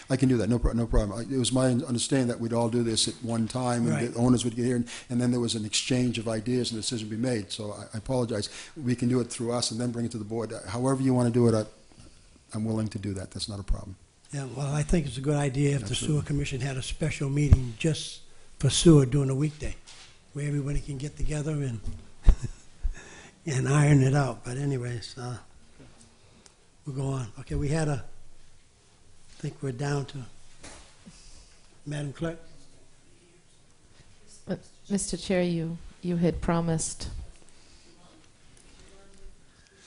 I can do that, no problem. It was my understanding that we'd all do this at one time, and Right. the owners would get here, and then there was an exchange of ideas and a decision be made, so I apologize. We can do it through us and then bring it to the board. However you want to do it, I'm willing to do that. That's not a problem. Yeah, well, I think it's a good idea if the Absolutely. sewer commission had a special meeting just for sewer during a weekday, where everybody can get together and and iron it out. But anyways, we'll go on. Okay, I think we're down to Madam Clerk. Mr. Chair, you had promised.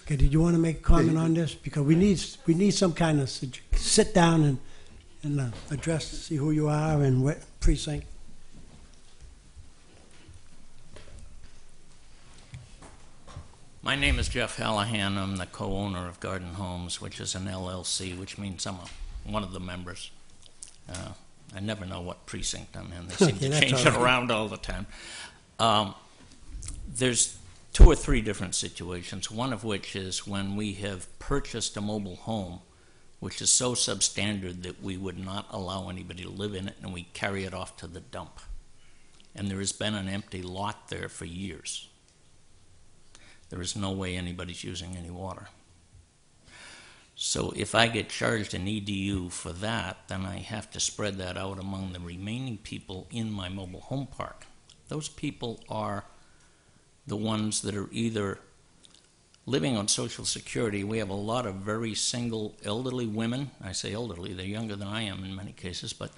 Okay, did you want to make a comment on this? Because we need some kind of sit down and address, see who you are and what precinct. My name is Jeff Hallahan. I'm the co-owner of Garden Homes, which is an LLC, which means I'm one of the members. I never know what precinct I'm in. They seem Okay, to that's change all it right. around all the time. There's 2 or 3 different situations, one of which is when we have purchased a mobile home which is so substandard that we would not allow anybody to live in it, and we carry it off to the dump. And there has been an empty lot there for years. There is no way anybody's using any water. So if I get charged an EDU for that, then I have to spread that out among the remaining people in my mobile home park. Those people are the ones that are either living on Social Security. We have a lot of very single elderly women. I say elderly, they're younger than I am in many cases, but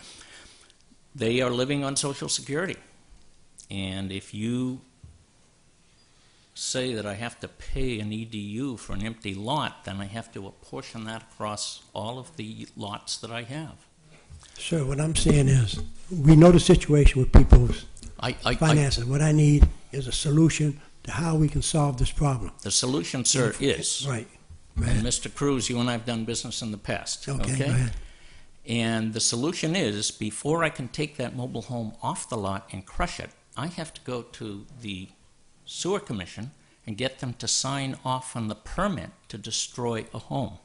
they are living on Social Security. And if you say that I have to pay an EDU for an empty lot, then I have to apportion that across all of the lots that I have. Sir, what I'm saying is, we know the situation with people's finances. What I need is a solution to how we can solve this problem. The solution, sir, is... Right. And Mr. Cruz, you and I have done business in the past. Okay, go ahead. And the solution is, before I can take that mobile home off the lot and crush it, I have to go to the Sewer Commission and get them to sign off on the permit to destroy a home.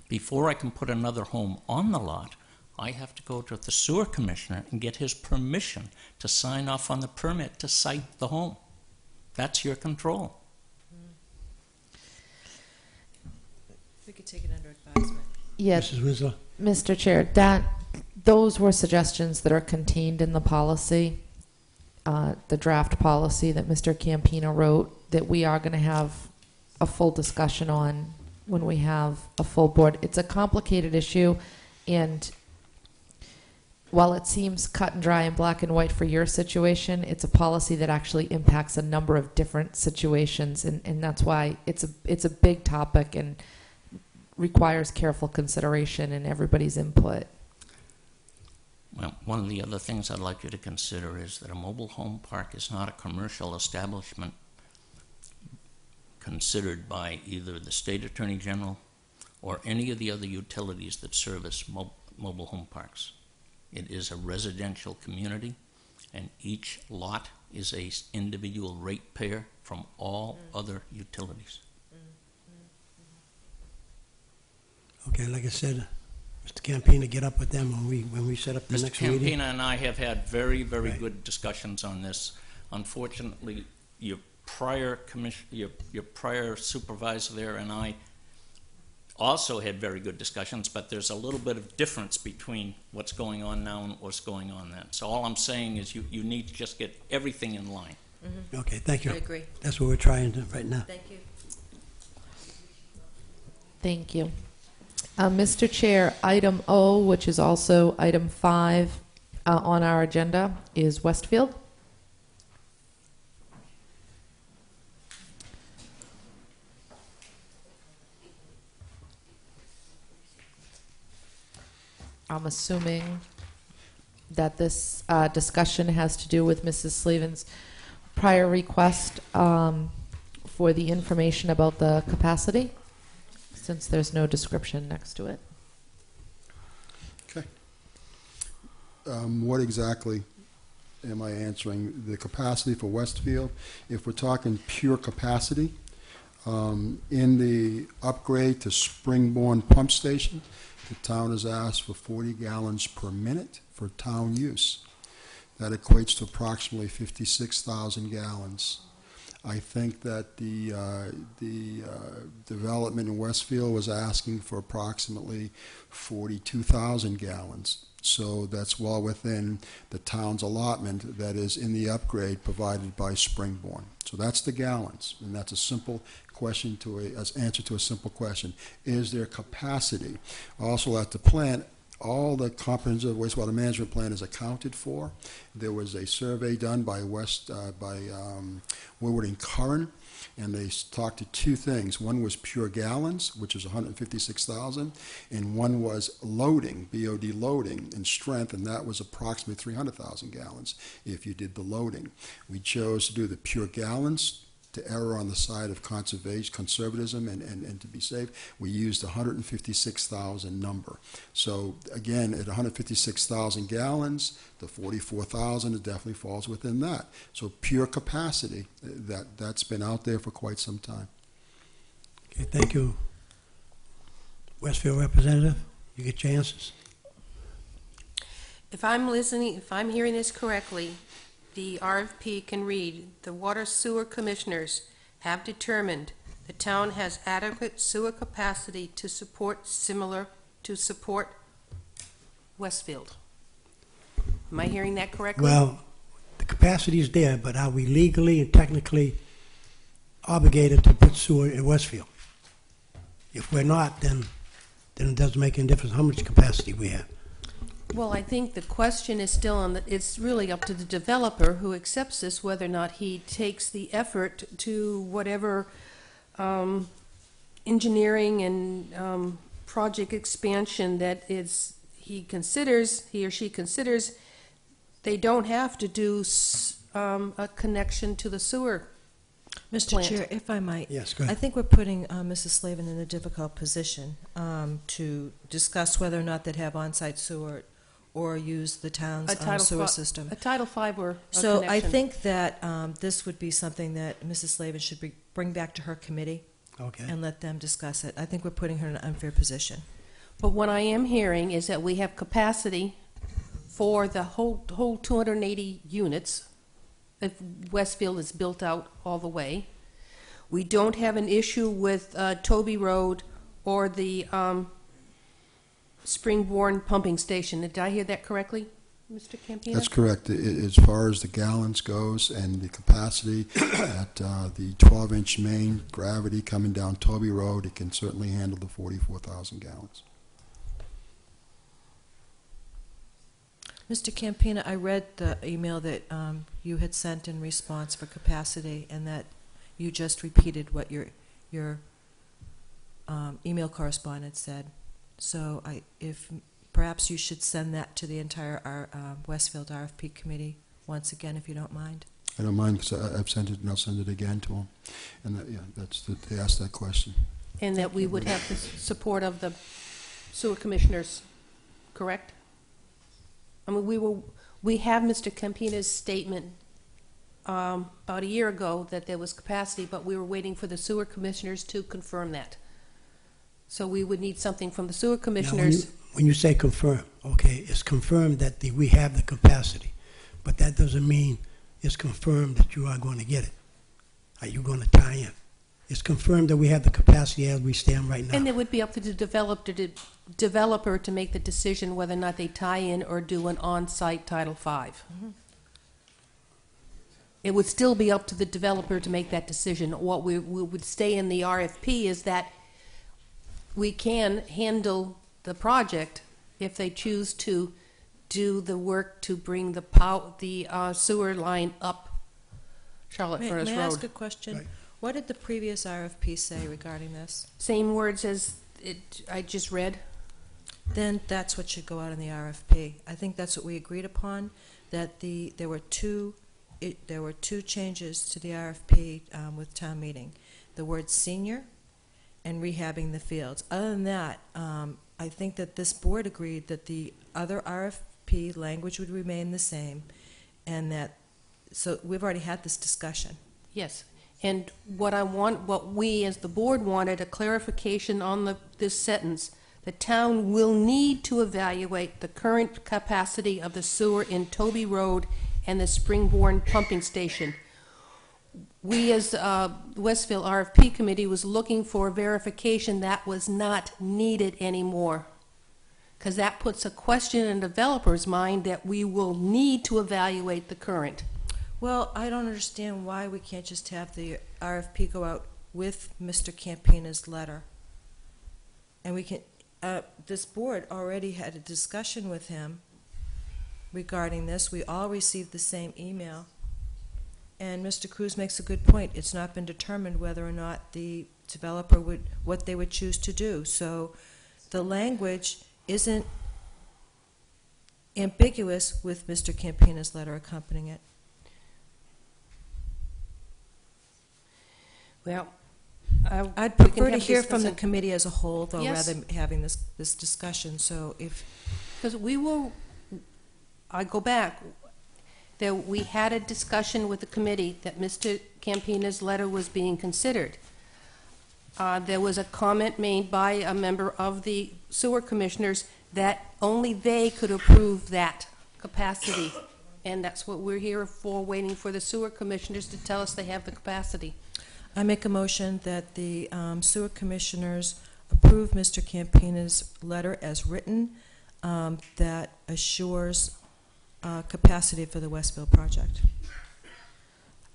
Before I can put another home on the lot, I have to go to the Sewer Commissioner and get his permission to sign off on the permit to site the home. That's your control. We could take it under advisement. Yes, Mrs. Winslow? Mr. Chair, those were suggestions that are contained in the policy, the draft policy that Mr. Campino wrote, that we are going to have a full discussion on when we have a full board. It's a complicated issue, and while it seems cut and dry and black and white for your situation, it's a policy that actually impacts a number of different situations, and that's why it's a big topic and requires careful consideration and everybody's input. Well, one of the other things I'd like you to consider is that a mobile home park is not a commercial establishment considered by either the State Attorney General or any of the other utilities that service mobile home parks. It is a residential community, and each lot is an individual ratepayer from all other utilities. Okay, like I said, Mr. Campina, get up with them when we set up the Mr. next meeting. Campina and I have had very, very good discussions on this. Unfortunately, your prior supervisor there and I also had very good discussions, but there's a little bit of difference between what's going on now and what's going on then. So all I'm saying is you need to just get everything in line. Mm-hmm. Okay, thank you. I agree. That's what we're trying to right now. Thank you. Thank you. Mr. Chair, item O, which is also item 5 on our agenda, is Westfield. I'm assuming that this discussion has to do with Mrs. Sleevan's prior request for the information about the capacity, since there's no description next to it. Okay. What exactly am I answering? The capacity for Westfield? If we're talking pure capacity, in the upgrade to Springborn Pump Station, the town has asked for 40 gallons per minute for town use. That equates to approximately 56,000 gallons. I think that the development in Westfield was asking for approximately 42,000 gallons. So that's well within the town's allotment that is in the upgrade provided by Springborn. So that's the gallons, and that's a simple question as answer to a simple question. Is there capacity? Also at the plant, all the comprehensive wastewater management plan is accounted for. There was a survey done by Woodward and Curran, and they talked to two things. One was pure gallons, which is 156,000, and one was loading, BOD loading, and strength, and that was approximately 300,000 gallons if you did the loading. We chose to do the pure gallons to err on the side of conservatism and to be safe, we used 156,000 number. So again, at 156,000 gallons, the 44,000, it definitely falls within that. So pure capacity, that's been out there for quite some time. Okay, thank you. Westfield representative, you get your answers. If I'm listening, if I'm hearing this correctly, the RFP can read, the Water Sewer Commissioners have determined the town has adequate sewer capacity to support Westfield. Am I hearing that correctly? Well, the capacity is there, but are we legally and technically obligated to put sewer in Westfield? If we're not, then it doesn't make any difference how much capacity we have. Well, I think the question is still on it's really up to the developer who accepts this, whether or not he takes the effort to whatever engineering and project expansion that he or she considers. They don't have to do a connection to the sewer Mr. plant. Chair, if I might. Yes, go ahead. I think we're putting Mrs. Slavin in a difficult position to discuss whether or not they'd have on-site sewer or use the town's sewer system. A Title V or a So I connection. think that this would be something that Mrs. Slavin should bring back to her committee Okay. and let them discuss it. I think we're putting her in an unfair position. But what I am hearing is that we have capacity for the whole 280 units if Westfield is built out all the way. We don't have an issue with Toby Road or the Springborn pumping station. Did I hear that correctly, Mr. Campina? That's correct. As far as the gallons goes and the capacity at the 12-inch main gravity coming down Toby Road, it can certainly handle the 44,000 gallons. Mr. Campina, I read the email that you had sent in response for capacity, and that you just repeated what your email correspondent said. So if perhaps you should send that to the entire Westfield RFP committee once again, if you don't mind. I don't mind because I've sent it and I'll send it again to them. And they asked that question. And that we would have the support of the sewer commissioners, correct? I mean, we have Mr. Campina's statement about a year ago that there was capacity, but we were waiting for the sewer commissioners to confirm that. So we would need something from the sewer commissioners. Now, when you say confirm, okay, it's confirmed that we have the capacity, but that doesn't mean it's confirmed that you are going to get it. Are you going to tie in? It's confirmed that we have the capacity as we stand right now. And it would be up to the developer to make the decision whether or not they tie in or do an on-site Title V. Mm-hmm. It would still be up to the developer to make that decision. What we would stay in the RFP is that we can handle the project if they choose to do the work to bring the sewer line up Charlotte Furnace May I Road. ask a question? Right. What did the previous RFP say regarding this? Same words as I just read. Then that's what should go out in the RFP. I think that's what we agreed upon, that there were two changes to the RFP with town meeting. The word senior and rehabbing the fields. Other than that, I think that this board agreed that the other RFP language would remain the same, and so we've already had this discussion. Yes. And what we as the board wanted, a clarification on this sentence. The town will need to evaluate the current capacity of the sewer in Toby Road and the Springborn pumping station. We as Westfield RFP committee was looking for verification that was not needed anymore, because that puts a question in the developer's mind that we will need to evaluate the current. Well, I don't understand why we can't just have the RFP go out with Mr. Campina's letter. And we can, this board already had a discussion with him regarding this. We all received the same email. And Mr. Cruz makes a good point. It's not been determined whether or not the developer what they would choose to do. So the language isn't ambiguous with Mr. Campina's letter accompanying it. Well, I'd we can prefer to have hear from the discussion. committee as a whole, though, Yes. rather than having this discussion. So if, Because I go back, we had a discussion with the committee that Mr. Campina's letter was being considered. There was a comment made by a member of the sewer commissioners that only they could approve that capacity. And that's what we're here for, waiting for the sewer commissioners to tell us they have the capacity. I make a motion that the sewer commissioners approve Mr. Campina's letter as written, that assures capacity for the Westfield project.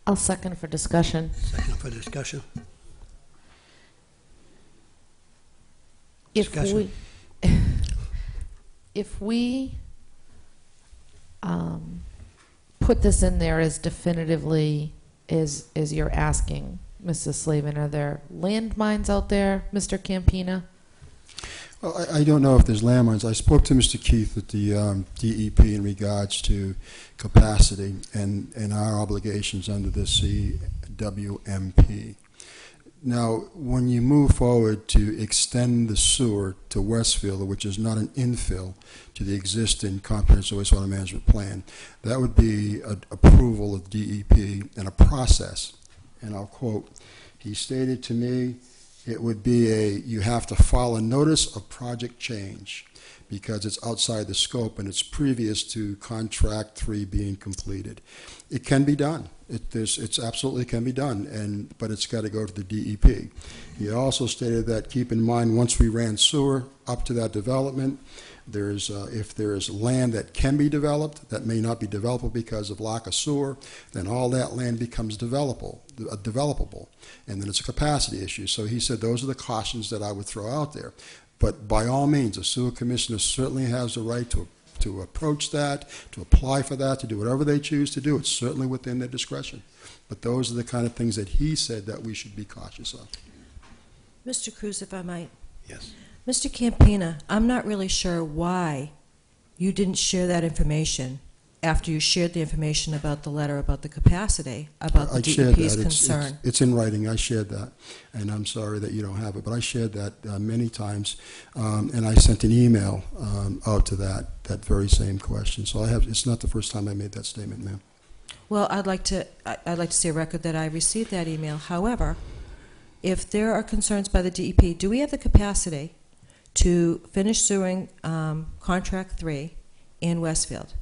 I'll second for discussion. Second for discussion. If Discussion. if we put this in there as definitively as you're asking, Mrs. Slavin, are there landmines out there, Mr. Campina? Well, I don't know if there's landmines. I spoke to Mr. Keith at the DEP in regards to capacity and our obligations under the CWMP. Now, when you move forward to extend the sewer to Westfield, which is not an infill to the existing comprehensive wastewater management plan, that would be an approval of DEP and a process. And I'll quote, he stated to me, it would be you have to file a notice of project change because it's outside the scope and it's previous to contract 3 being completed. It can be done. It's absolutely can be done, but it's got to go to the DEP. He also stated that keep in mind once we ran sewer up to that development, if there is land that can be developed that may not be developable because of lack of sewer, then all that land becomes developable, and then it's a capacity issue. So he said those are the cautions that I would throw out there. But by all means, the sewer commissioner certainly has the right to approach that, to apply for that, to do whatever they choose to do. It's certainly within their discretion. But those are the kind of things that he said that we should be cautious of. Mr. Cruz, if I might. Yes. Mr. Campina, I'm not really sure why you didn't share that information after you shared the information about the letter about the capacity, about the DEP's concern. It's in writing. I shared that, and I'm sorry that you don't have it, but I shared that many times, and I sent an email out to that very same question. So it's not the first time I made that statement, ma'am. Well, I'd like to see a record that I received that email. However, if there are concerns by the DEP, do we have the capacity to finish sewing contract 3 in Westfield?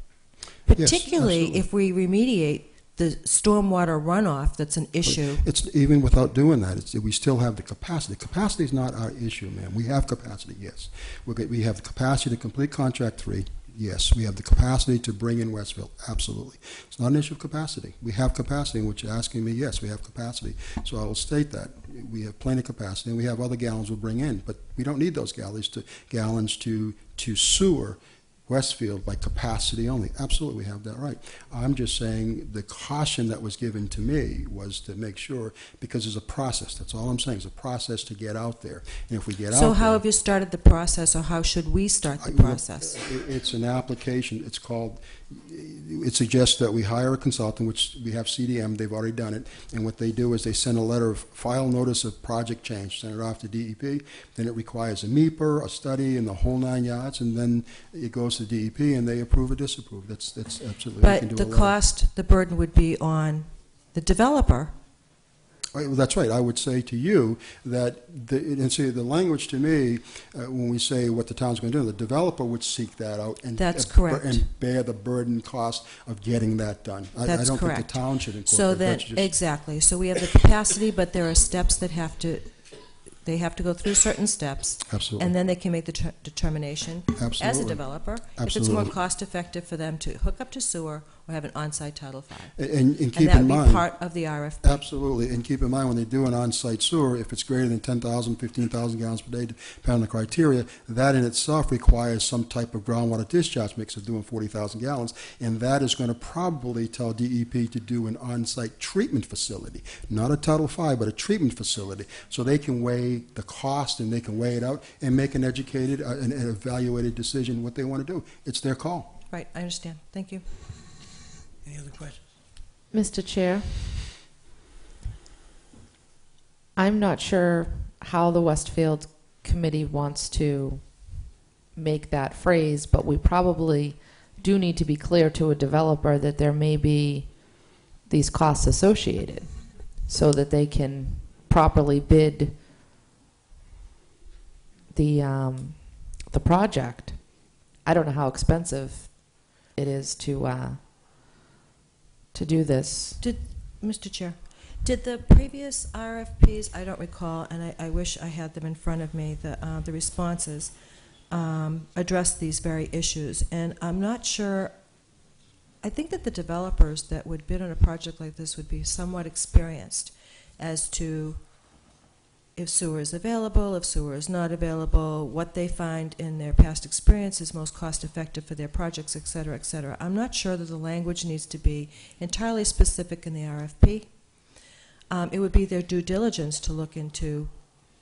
Particularly yes, if we remediate the stormwater runoff that's an issue. It's even without doing that, we still have the capacity. Capacity is not our issue, ma'am. We have capacity, yes. We have the capacity to complete contract 3. Yes, we have the capacity to bring in Westfield. Absolutely. It's not an issue of capacity. We have capacity, and what you're asking me, yes, we have capacity. So I will state that. We have plenty of capacity, and we have other gallons we'll bring in, but we don't need those gallons to sewer Westfield by capacity only. Absolutely, we have that right. I'm just saying the caution that was given to me was to make sure, because there's a process. That's all I'm saying. It's a process to get out there. And if we get out there... So how have you started the process, or how should we start the process? It's an application. It's called... It suggests that we hire a consultant, which we have CDM. They've already done it. And what they do is they send a letter of file notice of project change, send it off to DEP. Then it requires a MEPR, a study, and the whole 9 yards. And then it goes to DEP, and they approve or disapprove. That's absolutely... But the cost, the burden would be on the developer. Well, that's right. I would say to you that, the language to me, when we say what the town's going to do, the developer would seek that out and, That's correct. And bear the burden cost of getting that done. That's I don't correct. think the town should incorporate So that. that, exactly. So we have the capacity, but there are steps that they have to go through certain steps. Absolutely. And then they can make the determination as a Absolutely. developer if it's Absolutely. more cost effective for them to hook up to sewer or have an on-site Title V. And keep And that in would mind... be part of the RFP. Absolutely. And keep in mind, when they do an on-site sewer, if it's greater than 10,000, 15,000 gallons per day, depending on the criteria, that in itself requires some type of groundwater discharge mix of doing 40,000 gallons, and that is going to probably tell DEP to do an on-site treatment facility, not a Title V, but a treatment facility, so they can weigh the cost and they can weigh it out and make an educated and evaluated decision what they want to do. It's their call. Right, I understand. Thank you. Any other questions? Mr. Chair, I'm not sure how the Westfield committee wants to make that phrase, but we probably do need to be clear to a developer that there may be these costs associated so that they can properly bid the project. I don't know how expensive it is to do this. Mr. Chair, did the previous RFPs, I don't recall, and I wish I had them in front of me, the responses, address these very issues. And I'm not sure, I think that the developers that would bid on a project like this would be somewhat experienced as to if sewer is available, if sewer is not available, what they find in their past experience is most cost effective for their projects, et cetera, et cetera. I'm not sure that the language needs to be entirely specific in the RFP. It would be their due diligence to look into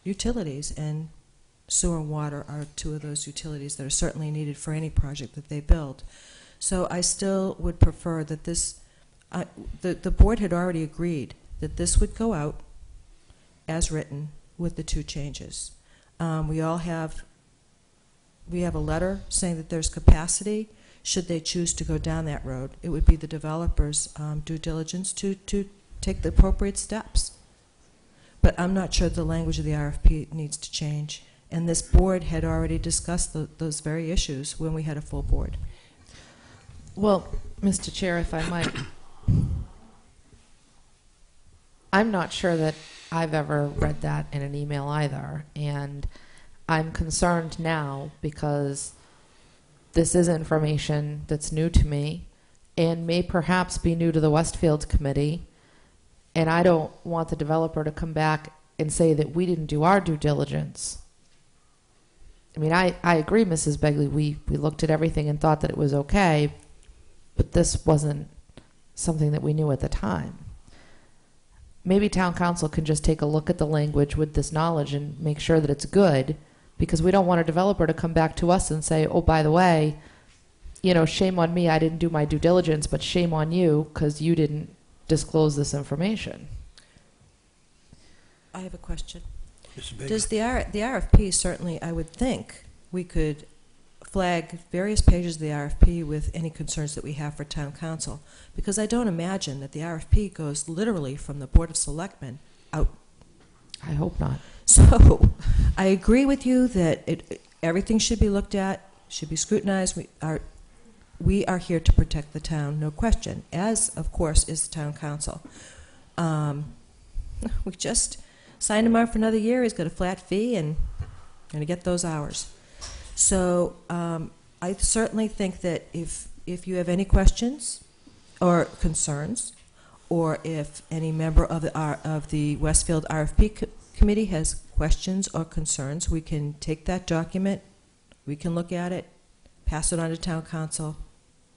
utilities, and sewer and water are two of those utilities that are certainly needed for any project that they build. So I still would prefer that this, the board had already agreed that this would go out as written with the two changes. We have a letter saying that there's capacity. Should they choose to go down that road, it would be the developer's due diligence to take the appropriate steps. But I'm not sure the language of the RFP needs to change. And this board had already discussed those very issues when we had a full board. Well, Mr. Chair, if I might, I'm not sure that I've ever read that in an email either, and I'm concerned now because this is information that's new to me and may perhaps be new to the Westfield Committee, and I don't want the developer to come back and say that we didn't do our due diligence. I mean, I agree, Mrs. Begley, we looked at everything and thought that it was okay, but this wasn't something that we knew at the time. Maybe town council can just take a look at the language with this knowledge and make sure that it's good, because we don't want a developer to come back to us and say, oh, by the way, you know, shame on me, I didn't do my due diligence, but shame on you because you didn't disclose this information. I have a question. Does the RFP, certainly I would think we could flag various pages of the RFP with any concerns that we have for town council, because I don't imagine that the RFP goes literally from the Board of Selectmen out. I hope not. So I agree with you that everything should be looked at, should be scrutinized. We are here to protect the town, no question, as of course is the town council. We just signed him up for another year. He's got a flat fee and going to get those hours. So I certainly think that if you have any questions or concerns, or if any member of the Westfield RFP committee has questions or concerns, we can take that document, we can look at it, pass it on to town council,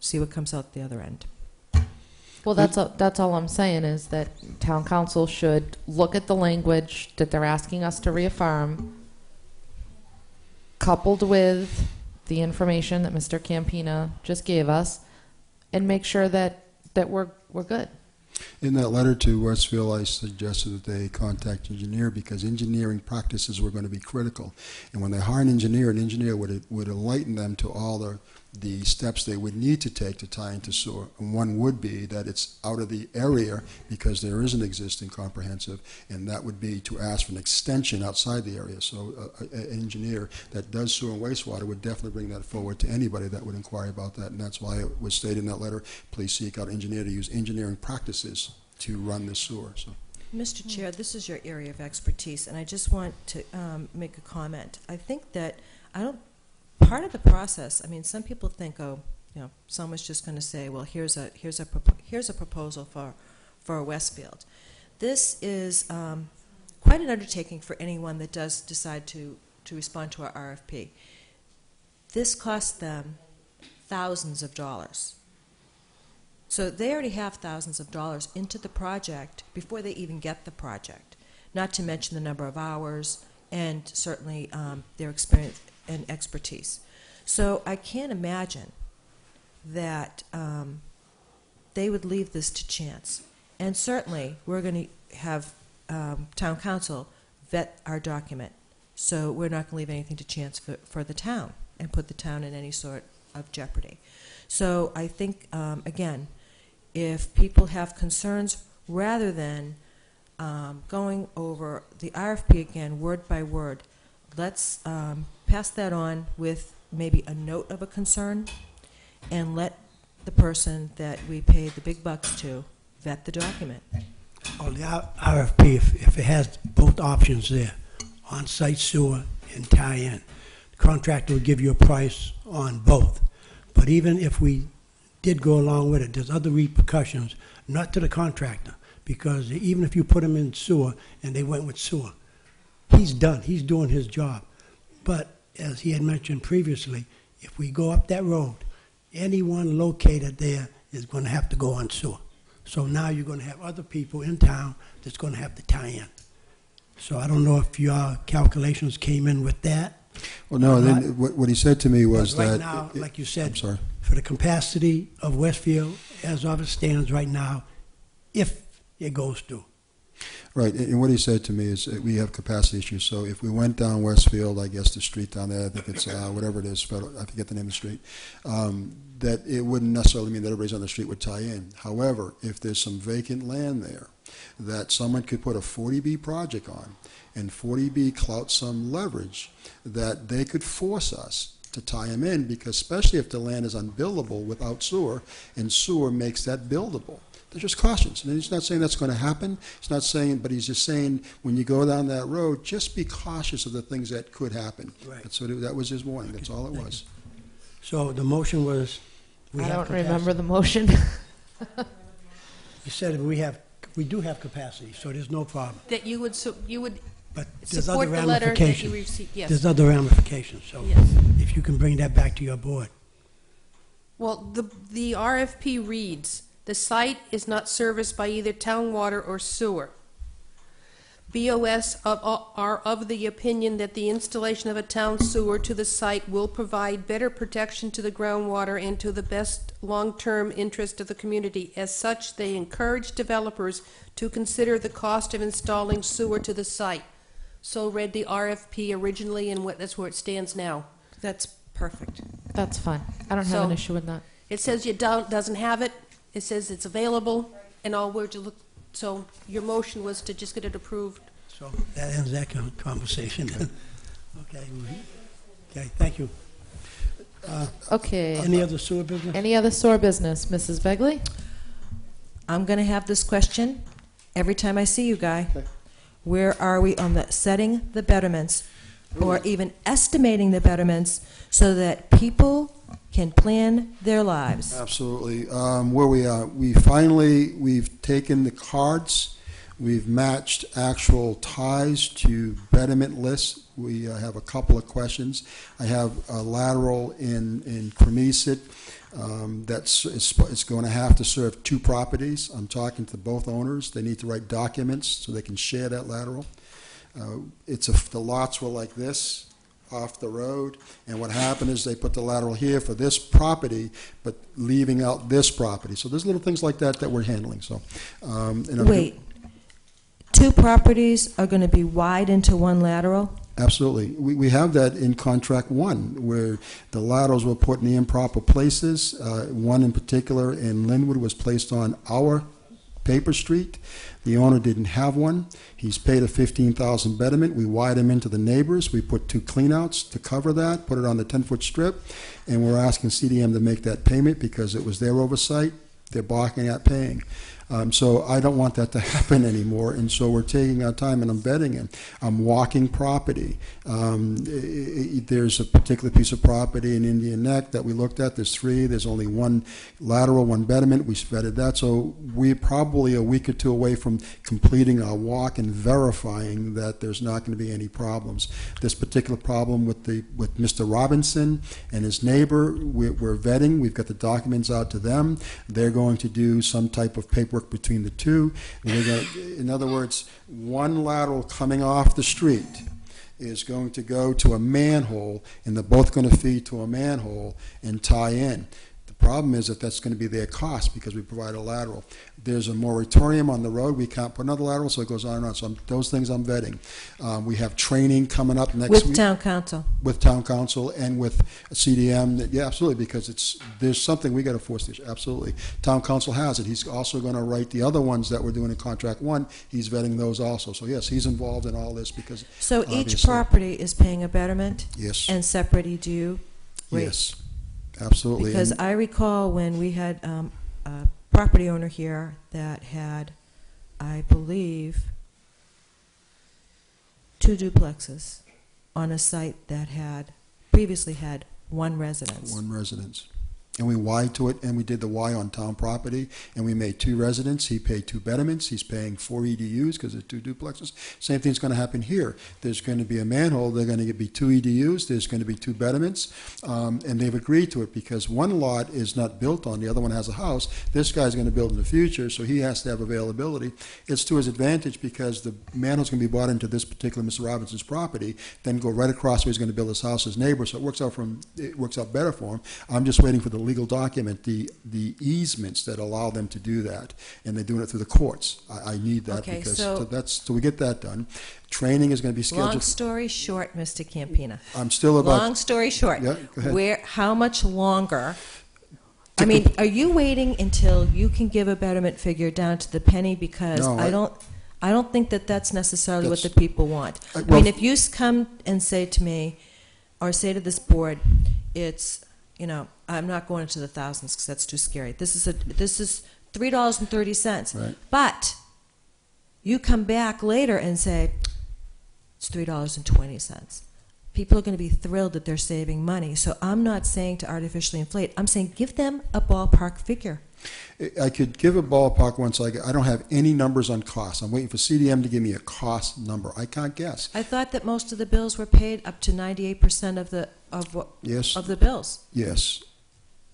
see what comes out the other end. Well, that's all I'm saying is that town council should look at the language that they're asking us to reaffirm, coupled with the information that Mr. Campina just gave us, and make sure that we're good. In that letter to Westfield, I suggested that they contact engineer, because engineering practices were going to be critical. And when they hire an engineer would enlighten them to all the steps they would need to take to tie into sewer. And one would be that it's out of the area because there is an existing comprehensive, and that would be to ask for an extension outside the area. So an engineer that does sewer and wastewater would definitely bring that forward to anybody that would inquire about that. And that's why it was stated in that letter, please seek out an engineer to use engineering practices to run this sewer. So, Mr. Chair, this is your area of expertise, and I just want to make a comment. I think that part of the process, I mean, some people think, oh, you know, someone's just going to say, well, here's a proposal for Westfield. This is quite an undertaking for anyone that does decide to respond to our RFP. This costs them thousands of dollars. So they already have thousands of dollars into the project before they even get the project, not to mention the number of hours and certainly their experience and expertise. So I can't imagine that they would leave this to chance. And certainly we're going to have town council vet our document. So we're not going to leave anything to chance for the town and put the town in any sort of jeopardy. So I think, again, if people have concerns, rather than going over the RFP again word by word, let's pass that on with maybe a note of a concern and let the person that we paid the big bucks to vet the document. On the RFP, if it has both options there, on-site sewer and tie-in, the contractor will give you a price on both. But even if we did go along with it, there's other repercussions, not to the contractor, because even if you put him in sewer and they went with sewer, he's done. He's doing his job. But as he had mentioned previously, if we go up that road, anyone located there is going to have to go on sewer. So now you're going to have other people in town that's going to have to tie in. So I don't know if your calculations came in with that. Well, no, then what he said to me was But right that... now, like you said, I'm sorry. for the capacity of Westfield, as of it stands right now, if it goes through. Right, and what he said to me is that we have capacity issues. So if we went down Westfield, I guess the street down there, I think it's whatever it is, I forget the name of the street, that it wouldn't necessarily mean that everybody's on the street would tie in. However, if there's some vacant land there that someone could put a 40B project on, and 40B clouts some leverage, that they could force us to tie them in, because especially if the land is unbuildable without sewer, and sewer makes that buildable. There's just cautions. And he's not saying that's going to happen. He's not saying, but he's just saying when you go down that road, just be cautious of the things that could happen. Right. That was his warning. That's all it was. So the motion was... I don't remember the motion. You said we do have capacity, so there's no problem. That you would But there's other support the letter that you ramifications. received, yes. There's other ramifications, so Yes. if you can bring that back to your board. Well, the RFP reads, the site is not serviced by either town water or sewer. BOS are of the opinion that the installation of a town sewer to the site will provide better protection to the groundwater and to the best long-term interest of the community. As such, they encourage developers to consider the cost of installing sewer to the site. So read the RFP originally, and that's where it stands now. That's perfect. That's fine. I don't have an issue with that. It says doesn't have it. It says it's available, and all we're to look. So your motion was to just get it approved. So that ends that conversation. Okay. Okay, thank you. Okay. Any other sewer business? Any other sewer business? Mrs. Begley? I'm going to have this question every time I see you, Guy. Okay. Where are we on the setting the betterments, or even estimating the betterments, so that people can plan their lives? Absolutely. Where we are, we've taken the cards, we've matched actual ties to betterment lists. We have a couple of questions. I have a lateral in Cremecet it's going to have to serve 2 properties. I'm talking to both owners. They need to write documents so they can share that lateral. The lots were like this, off the road, and what happened is they put the lateral here for this property, but leaving out this property. So there's little things like that we're handling. So, Wait, 2 properties are going to be wide into one lateral? Absolutely. We have that in contract 1, where the laterals were put in the improper places. One in particular in Linwood was placed on our paper street. The owner didn't have one. He's paid a $15,000 betterment. We wired him into the neighbors. We put 2 cleanouts to cover that, put it on the 10-foot strip, and we're asking CDM to make that payment because it was their oversight. They're balking at paying. So I don't want that to happen anymore, and so we're taking our time, and I'm betting him. I'm walking property. There's a particular piece of property in Indian Neck that we looked at. There's 3. There's only 1 lateral, 1 betterment. We vetted that. So we're probably a week or 2 away from completing our walk and verifying that there's not going to be any problems. This particular problem with Mr. Robinson and his neighbor, we're vetting. We've got the documents out to them. They're going to do some type of paperwork between the 2. In other words, 1 lateral coming off the street is going to go to a manhole, and they're both going to feed to a manhole and tie in. The Problem is that that's going to be their cost because we provide a lateral. There's a moratorium on the road. We can't put another lateral, so it goes on and on. So those things I'm vetting. We have training coming up next week. With town council. With town council and with CDM. Yeah, absolutely, because there's something we got to force this. Absolutely. Town council has it. He's also going to write the other ones that we're doing in contract 1. He's vetting those also. So yes, he's involved in all this because So each obviously- property is paying a betterment? Yes. And separate EDU rate? Yes, absolutely. Because And- I recall when we had a property owner here that had, I believe, 2 duplexes on a site that had previously had 1 residence. 1 residence. And we Y to it, and we did the Y on town property, and we made 2 residents. He paid 2 betterments. He's paying 4 EDUs because there's 2 duplexes. Same thing's going to happen here. There's going to be a manhole. They're going to be 2 EDUs. There's going to be 2 betterments, and they've agreed to it because one lot is not built on, the other one has a house. This guy's going to build in the future, so he has to have availability. It's to his advantage because the manhole's going to be bought into this particular Mr. Robinson's property, then go right across where he's going to build his house, his neighbor. So it works out better for him. I'm just waiting for the legal document, the easements that allow them to do that, and they're doing it through the courts. I need that Okay, because so we get that done. Training is going to be scheduled. Long story short, Mr. Campina. I'm still about. Long story short. Yeah, go ahead. How much longer? I mean, are you waiting until you can give a betterment figure down to the penny? Because No, I don't think that that's necessarily what the That's- people want. I well- mean, if you come and say to me, or say to this board, it's, I'm not going into the thousands because that's too scary. This is $3.30. Right. But you come back later and say it's $3.20. People are going to be thrilled that they're saving money. So I'm not saying to artificially inflate. I'm saying give them a ballpark figure. I could give a ballpark once I don't have any numbers on costs. I'm waiting for CDM to give me a cost number. I can't guess. I thought that most of the bills were paid up to 98% Yes. of the bills. Yes.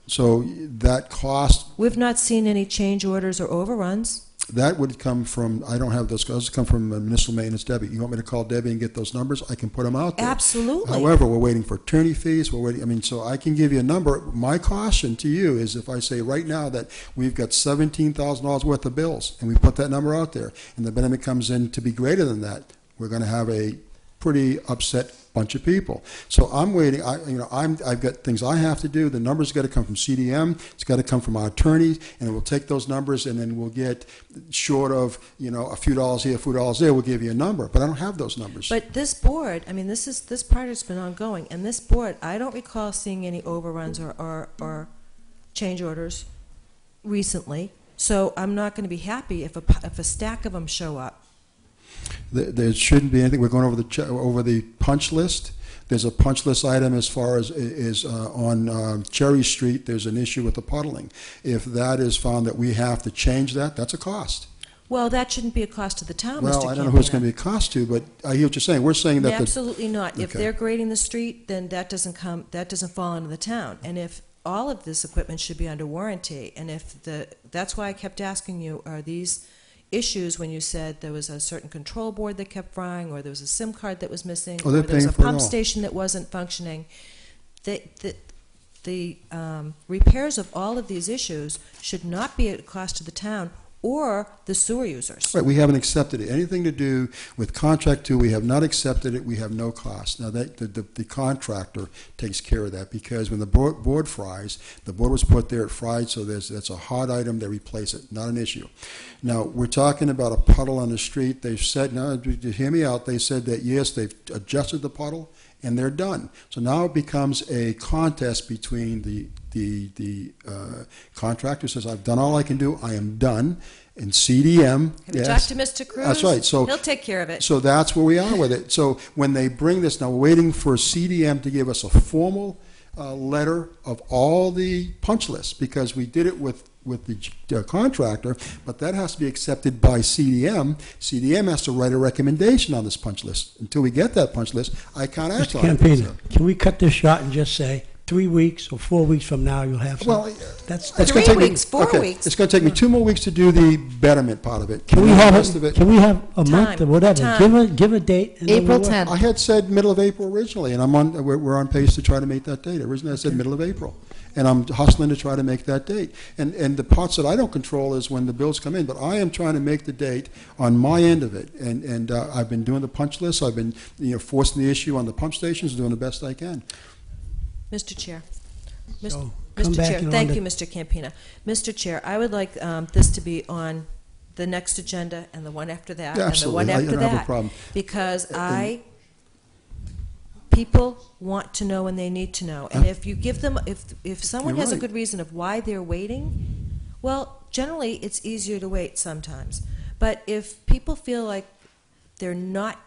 So that cost, We've not seen any change orders or overruns. that would come from, I don't have those, those come from municipal maintenance Debbie. You want me to call Debbie and get those numbers? I can put them out there. Absolutely. However, we're waiting for attorney fees, so I can give you a number. My caution to you is if I say right now that we've got $17,000 worth of bills, and we put that number out there, and the benefit comes in to be greater than that, we're going to have a pretty upset bunch of people. So I'm waiting. I've got things I have to do. The numbers got to come from CDM. It's got to come from our attorneys, and we'll take those numbers, and then we'll get short of a few dollars here, a few dollars there. We'll give you a number, but I don't have those numbers. But this board, I mean, this part has been ongoing, and this board, I don't recall seeing any overruns or change orders recently. So I'm not going to be happy if a stack of them show up. There shouldn't be anything. We're going over the punch list. There's a punch list item as far as on Cherry Street. There's an issue with the puddling. If that is found that we have to change that, that's a cost. Well, that shouldn't be a cost to the town, Mr. Well, I don't know who it's going to be a cost to, but I hear what you're saying. We're saying that Absolutely not. If Okay. they're grading the street, then that doesn't fall into the town. And if all of this equipment should be under warranty, and that's why I kept asking you, are these issues when you said there was a certain control board that kept frying, or there was a SIM card that was missing, Oh, they're or there was paying a for it pump all. station that wasn't functioning? The repairs of all of these issues should not be at a cost to the town or the sewer users. Right, we haven't accepted it. Anything to do with contract 2, we have not accepted it. We have no cost. Now, the contractor takes care of that because when the board fries, the board was put there, it fried, so that's a hot item, they replace it, not an issue. Now, we're talking about a puddle on the street. They've said, now, hear me out, they said that, yes, they've adjusted the puddle, and they're done. So now it becomes a contest between the contractor says, I've done all I can do, I am done, and CDM, Have you yes. talked to Mr. Cruz? That's right. So he'll take care of it. So that's where we are with it. So when they bring this, now we're waiting for CDM to give us a formal letter of all the punch lists because we did it with the contractor, but that has to be accepted by CDM. CDM has to write a recommendation on this punch list. Until we get that punch list, I can't act Mr. on it. Campina, can we cut this short and just say 3 weeks or 4 weeks from now you'll have some? Well, that's it's Three gonna take weeks, me, 4 okay, weeks. It's going to take me 2 more weeks to do the betterment part of it. Can we The have rest of it? Can we have a month Time, or whatever? time. Give a date. And then April we'll work. 10th. I had said middle of April originally, and we're on pace to try to make that date. Originally, I said middle of April. and I'm hustling to try to make that date. And the parts that I don't control is when the bills come in, but I am trying to make the date on my end of it. And I've been doing the punch list. I've been forcing the issue on the pump stations, doing the best I can. Mr. Chair. So, come Mr. back Chair, and thank on you, Mr. Campina. Mr. Chair, I would like this to be on the next agenda and the one after that Yeah, and the absolutely. one I after don't that. have a problem. Because people want to know when they need to know. And if you give them, if someone You're has a right. good reason of why they're waiting, well, generally it's easier to wait sometimes. But if people feel like they're not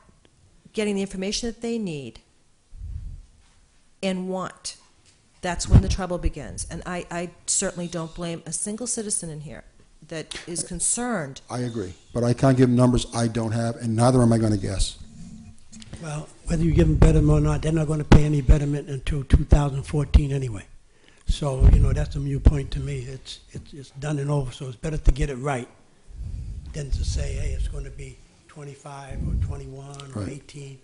getting the information that they need and want, that's when the trouble begins. And I certainly don't blame a single citizen in here that is concerned. I agree. But I can't give them numbers I don't have, and neither am I going to guess. Well, whether you give them betterment or not, they're not going to pay any betterment until 2014 anyway. So, that's a moot point to me. It's done and over, so it's better to get it right than to say, hey, it's going to be 25 or 21 or Right. 18.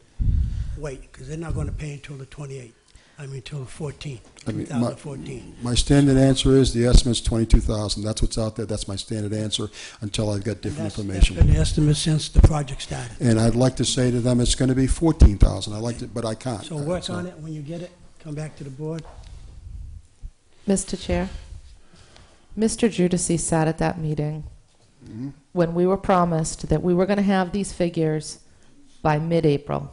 Wait, because they're not going to pay until the 28th. Until the 14th, I mean, 2014. My standard answer is the estimate's 22,000. That's what's out there. That's my standard answer until I've got different information. That's been the estimate since the project started. And I'd like to say to them it's going to be 14,000. I like to, but I can't. So work on it. When you get it, come back to the board. Mr. Chair, Mr. Judici sat at that meeting when we were promised that we were going to have these figures by mid-April.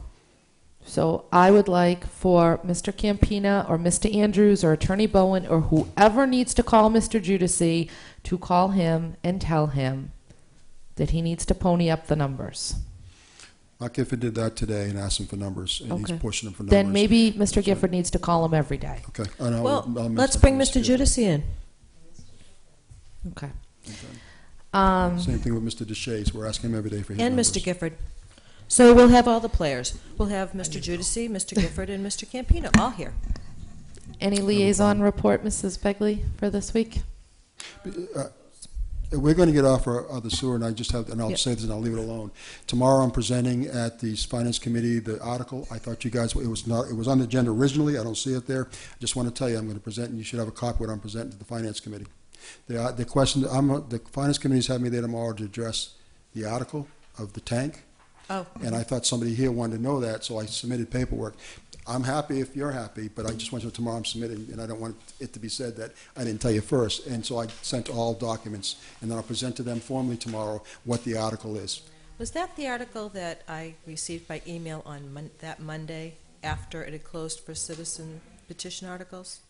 So I would like for Mr. Campina or Mr. Andrews or Attorney Bowen or whoever needs to call Mr. Judici to call him and tell him that he needs to pony up the numbers. Mark Gifford did that today and asked him for numbers, and Okay. he's pushing them for numbers. Then maybe Mr. Gifford needs to call him every day. Okay. Well, let's bring Mr. Judici in. Okay. Same thing with Mr. Deshays. We're asking him every day for his And numbers. Mr. Gifford. So we'll have all the players. We'll have Mr. Judici, Mr. Gifford, and Mr. Campino all here. Any liaison report, Mrs. Begley, for this week? We're going to get off the sewer, and I just have, and I'll Yep. say this, and I'll leave it alone. Tomorrow, I'm presenting at the Finance Committee the article. I thought you guys, it was on the agenda originally. I don't see it there. I just want to tell you, I'm going to present, and you should have a copy of what I'm presenting to the Finance Committee. The question, the Finance Committee's having me there tomorrow to address the article of the tank. Oh. And I thought somebody here wanted to know that, so I submitted paperwork. I'm happy if you're happy, but I just want you to know tomorrow I'm submitting, and I don't want it to be said that I didn't tell you first. And so I sent all documents, and then I'll present to them formally tomorrow what the article is. Was that the article that I received by email on that Monday after it had closed for citizen petition articles?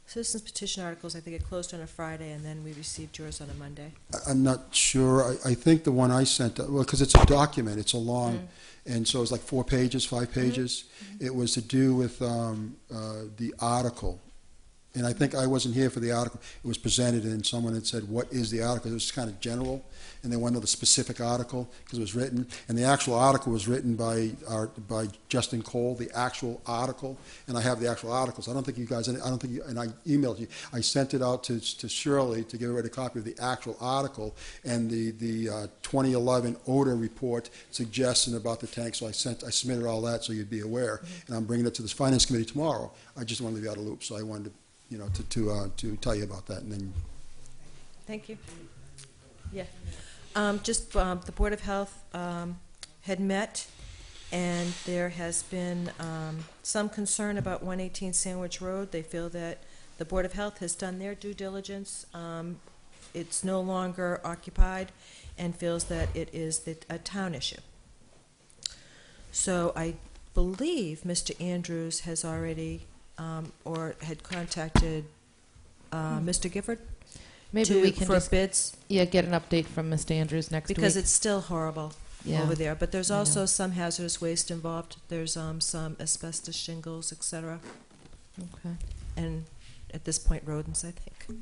Citizens petition articles, I think it closed on a Friday, and then we received yours on a Monday. I'm not sure. I think the one I sent, well, because it's a document, it's a long, and so it's like 4 pages, 5 pages. It was to do with the article. And I think I wasn't here for the article. It was presented, and someone had said, what is the article? It was kind of general, and they wanted to know the specific article because it was written. And the actual article was written by Justin Cole, the actual article. And I have the actual articles. I don't think you guys, and I emailed you. I sent it out to Shirley to give everybody a copy of the actual article and the 2011 odor report suggesting about the tank. So I submitted all that so you'd be aware. And I'm bringing it to this Finance Committee tomorrow. I just wanted to be out of the loop, so I wanted to to tell you about that, and then. Thank you. Yeah. The Board of Health had met, and there has been some concern about 118 Sandwich Road. They feel that the Board of Health has done their due diligence. It's no longer occupied, and feels that it is a town issue. So I believe Mr. Andrews has already or had contacted Mr. Gifford. Maybe we can for just bids, get an update from Mr. Andrews next because week. it's still horrible over there. But there's also some hazardous waste involved. There's some asbestos shingles, etc. Okay. And at this point, rodents, I think.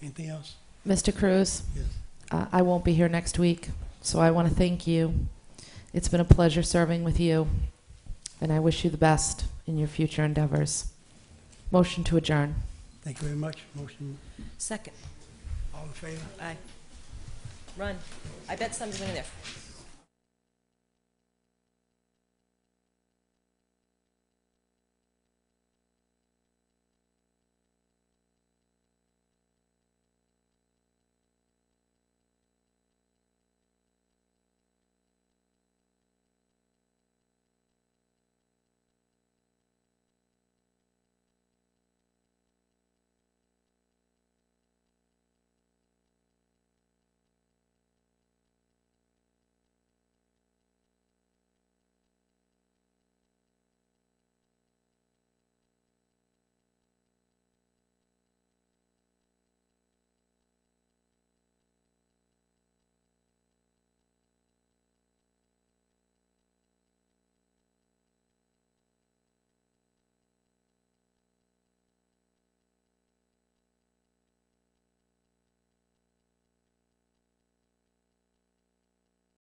Anything else? Mr. Cruz, Yes. I won't be here next week, so I want to thank you. It's been a pleasure serving with you, and I wish you the best in your future endeavors. Motion to adjourn. Thank you very much. Motion. Second. All in favor? Aye. Run. I bet somebody's in there.